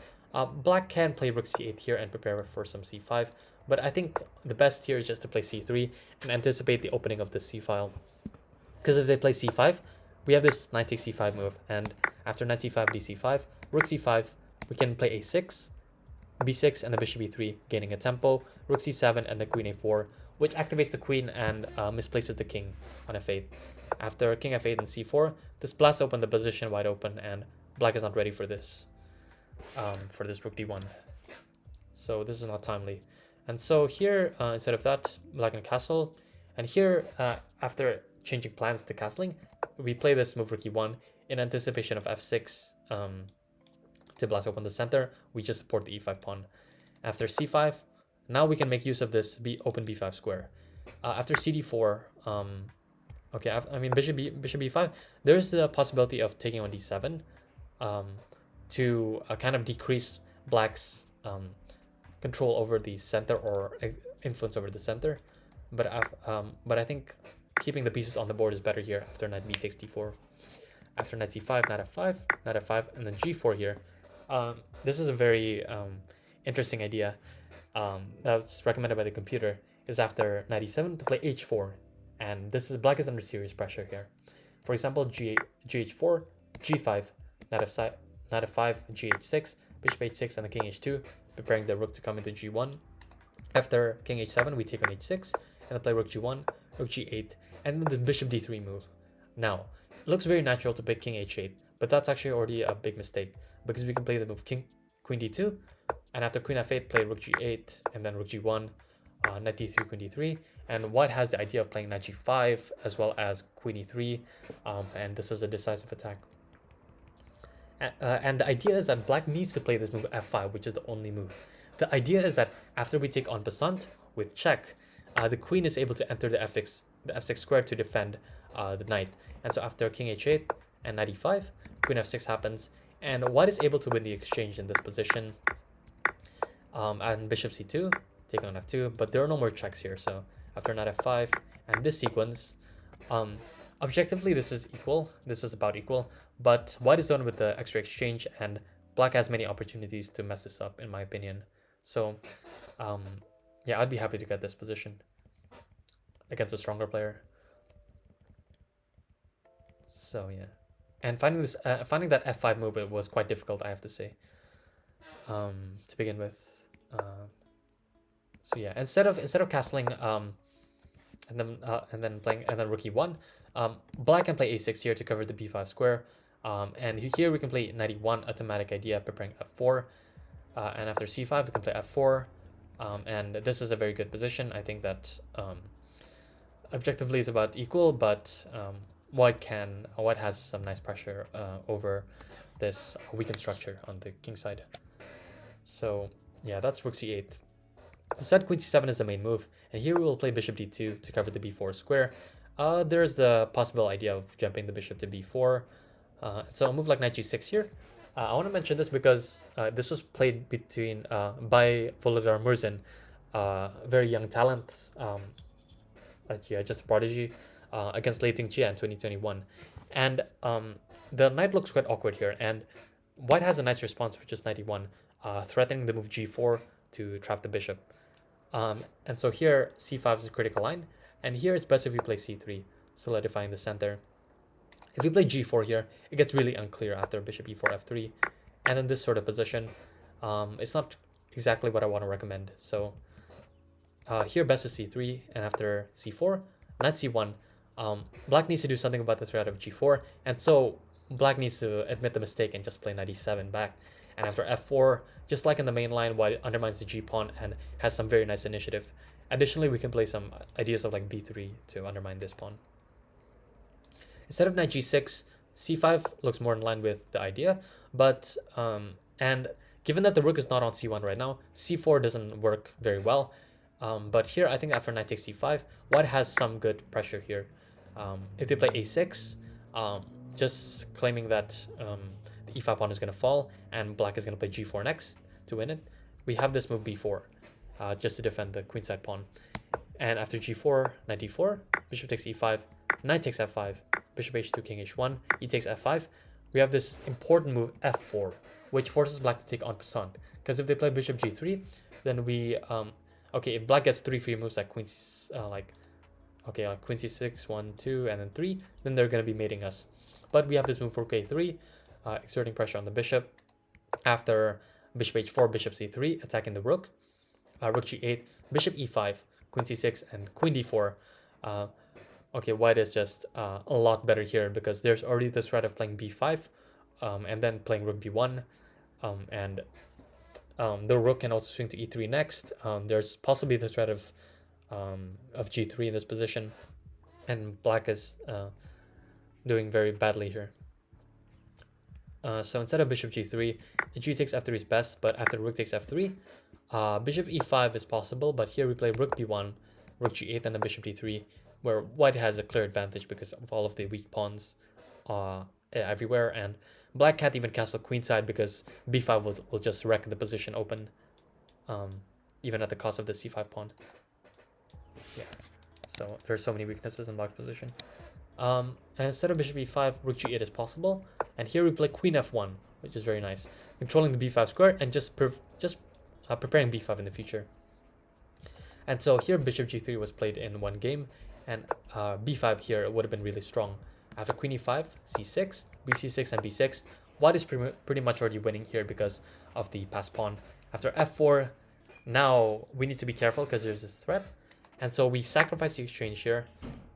black can play rook c8 here and prepare for some c5, but I think the best here is just to play c3 and anticipate the opening of the c file. Because if they play c5, we have this knight takes c5 move, and after knight c5, dc5, rook c5, we can play a6, b6, and the bishop e3, gaining a tempo, rook c7, and the queen a4, which activates the queen and misplaces the king on f8. After king f8 and c4, this blasts open the position wide open, and black is not ready for this rook d1. So this is not timely. And so here, instead of that, black can castle. And here, after changing plans to castling, we play this move rook e1 in anticipation of f6 to blast open the center. We just support the e5 pawn. After c5, now we can make use of this open b5 square. After cd4, okay, I mean bishop b5, there's the possibility of taking on d7 to kind of decrease black's control over the center or influence over the center. But I think keeping the pieces on the board is better here after knight b takes d4. After knight c5, knight f5, and then g4 here. This is a very interesting idea that was recommended by the computer, is after knight e7 to play h4 and black is under serious pressure here. For example, gh4, g5, knight f5, gh6, bishop h6, and the king h2, preparing the rook to come into g1. After king h7, we take on h6, and then play rook g1, rook g8, and then the bishop d3 move. Now, it looks very natural to pick king h8, but that's actually already a big mistake, because we can play the move queen d2, and after queen f8, play rook g8, and then rook g1, knight d3, queen d3, and white has the idea of playing knight g5 as well as queen e3, and this is a decisive attack. And the idea is that black needs to play this move f5, which is the only move. The idea is that after we take en passant with check, the queen is able to enter the f6 square to defend the knight. And so after king h8 and knight e5, queen f6 happens, and white is able to win the exchange in this position. And bishop c2, taking on f2, but there are no more checks here. So after knight f5 and this sequence, objectively this is equal. This is about equal, but white is done with the extra exchange, and black has many opportunities to mess this up, in my opinion. So yeah, I'd be happy to get this position against a stronger player. So yeah, and finding that f5 move, it was quite difficult, I have to say, to begin with. So yeah, instead of castling and then rook e1, black can play a6 here to cover the b5 square, and here we can play knight e1, a thematic idea, preparing f4, and after c5 we can play f4, and this is a very good position. I think that objectively is about equal, but white has some nice pressure over this weakened structure on the king side. So yeah, that's rook c8. Instead, queen c7 is the main move, and here we will play bishop d2 to cover the b4 square. There's the possible idea of jumping the bishop to b4. So a move like knight g6 here. I want to mention this because this was played by Volodar Murzin, very young talent, yeah, just a prodigy, against Lei Tingjie in 2021. And the knight looks quite awkward here, and white has a nice response, which is knight e1, threatening the move g4 to trap the bishop. And so here c5 is a critical line, and here it's best if we play c3, solidifying the center. If we play g4 here, it gets really unclear after bishop e4 f3, and in this sort of position, it's not exactly what I want to recommend. So here best is c3, and after c4, knight c1, black needs to do something about the threat of g4, and so black needs to admit the mistake and just play knight e7 back. And after f4, just like in the main line, white undermines the g-pawn and has some very nice initiative. Additionally, we can play some ideas of like b3 to undermine this pawn. Instead of knight g6, c5 looks more in line with the idea, but and given that the rook is not on c1 right now, c4 doesn't work very well. But here, I think after knight takes c5, white has some good pressure here. If they play a6, just claiming that the e5 pawn is going to fall, and black is going to play g4 next to win it, we have this move b4, just to defend the queenside pawn. And after g4, knight d4, bishop takes e5, knight takes f5, bishop h2, king h1, e takes f5. We have this important move f4, which forces black to take en passant. Because if they play bishop g3, then we okay, if black gets 3 free moves like queen like queen c6, 1, 2, and then 3, then they're going to be mating us. But we have this move for k3, exerting pressure on the bishop. After bishop h4, bishop c3, attacking the rook, rook g8, bishop e5, queen c6, and queen d4. Okay, white is just a lot better here because there's already the threat of playing b5, and then playing rook b1, and the rook can also swing to e3 next. There's possibly the threat of g3 in this position, and black is doing very badly here. So instead of bishop g3, g takes f3 is best, but after rook takes f3, bishop e5 is possible, but here we play rook b1, rook g8, and then bishop d3, where white has a clear advantage because of all of the weak pawns everywhere, and black can't even castle queenside because b5 will just wreck the position open, even at the cost of the c5 pawn. Yeah, so there's so many weaknesses in black's position. And instead of bishop e5, rook g8 is possible, and here we play queen f1, which is very nice, controlling the b5 square and just preparing b5 in the future. And so here bishop g3 was played in one game, and b5 here would have been really strong. After queen e5, c6, bc6, and b6, white is pretty much already winning here because of the passed pawn. After f4, now we need to be careful because there's this threat, and so we sacrifice the exchange here.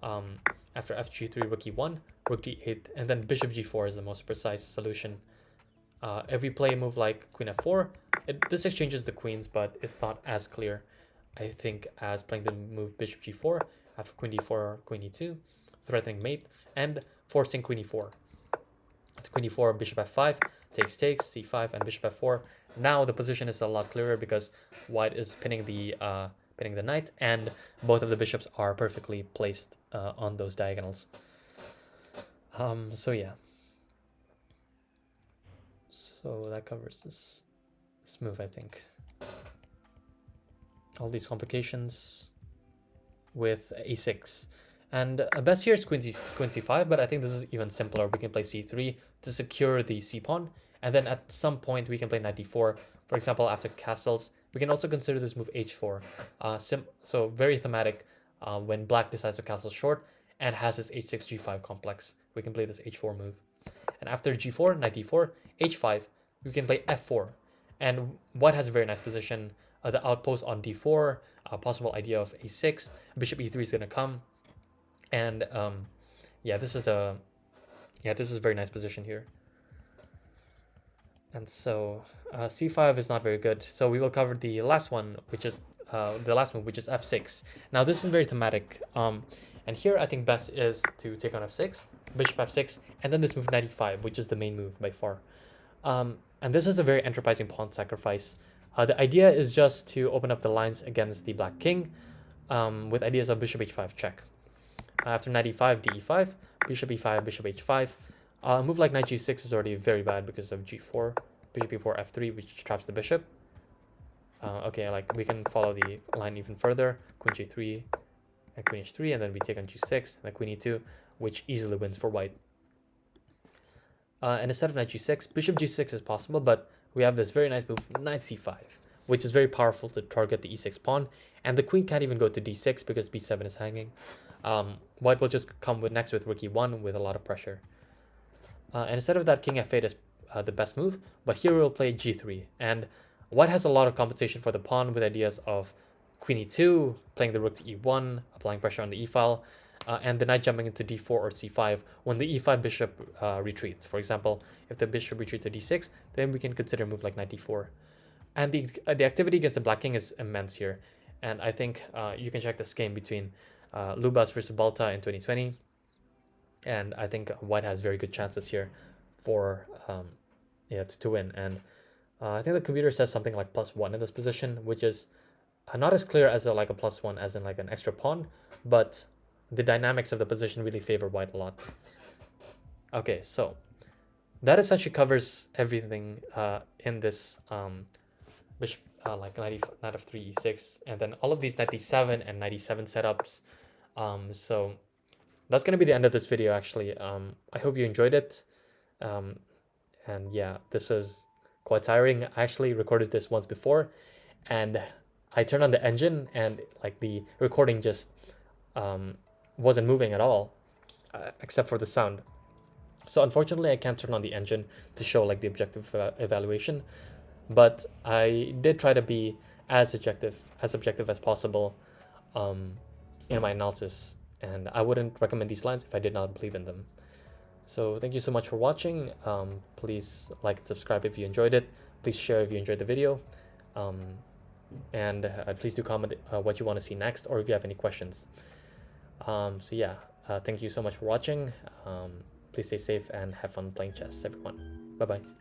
After fg3, rook e1, rook d8, and then bishop g4 is the most precise solution. If we play a move like queen f4, this exchanges the queens, but it's not as clear, I think, as playing the move bishop g4 after queen d4, queen e2, threatening mate, and forcing queen e4. After queen e4, bishop f5, takes, c5, and bishop f4. Now the position is a lot clearer because white is pinning the knight, and both of the bishops are perfectly placed on those diagonals. So yeah. So that covers this move, I think. All these complications with a6. And best here is queen c5, but I think this is even simpler. We can play c3 to secure the c-pawn, and then at some point we can play knight d4. For example, after castles, we can also consider this move h4. So very thematic when black decides to castle short and has this h6 g5 complex. We can play this h4 move. And after g4, knight d4, h5, we can play f4. And white has a very nice position. The outpost on d4, possible idea of a6, bishop e3 is going to come. And yeah, this is a very nice position here. And so c5 is not very good. So we will cover the last one, which is the last move, which is f6. Now this is very thematic. And here I think best is to take on f6, bishop f6, and then this move knight e5, which is the main move by far. And this is a very enterprising pawn sacrifice. The idea is just to open up the lines against the black king with ideas of bishop h5 check. After knight e5, d e5, bishop e5, bishop h5. A move like knight g6 is already very bad because of g4, bishop e4, f3, which traps the bishop. Okay, like we can follow the line even further, queen g3 and queen h3, and then we take on g6 and then queen e2, which easily wins for white. And instead of knight g6, bishop g6 is possible, but we have this very nice move, knight c5, which is very powerful to target the e6 pawn, and the queen can't even go to d6 because b7 is hanging. White will just come next with rook e1 with a lot of pressure. And instead of that, king f8 is the best move, but here we'll play g3, and white has a lot of compensation for the pawn with ideas of queen e2, playing the rook to e1, applying pressure on the e-file, and the knight jumping into d4 or c5 when the e5 bishop retreats. For example, if the bishop retreats to d6, then we can consider a move like knight d4. And the activity against the black king is immense here, and I think you can check this game between Lubas versus Balta in 2020, and I think white has very good chances here for to win. And I think the computer says something like +1 in this position, which is not as clear as a +1 as in like an extra pawn, but the dynamics of the position really favor white a lot. Okay, so that essentially covers everything in this bishop like knight f3, e6, and then all of these knight d7 and knight e7 setups. So that's going to be the end of this video, actually. I hope you enjoyed it. And yeah, this is quite tiring. I actually recorded this once before, and I turned on the engine, and like the recording just wasn't moving at all, except for the sound. So unfortunately, I can't turn on the engine to show like the objective evaluation, but I did try to be as objective as possible in my analysis, and I wouldn't recommend these lines if I did not believe in them. So thank you so much for watching. Please like and subscribe if you enjoyed it. Please share if you enjoyed the video, and please do comment what you want to see next, or if you have any questions. So yeah, thank you so much for watching. Please stay safe and have fun playing chess, everyone. Bye bye.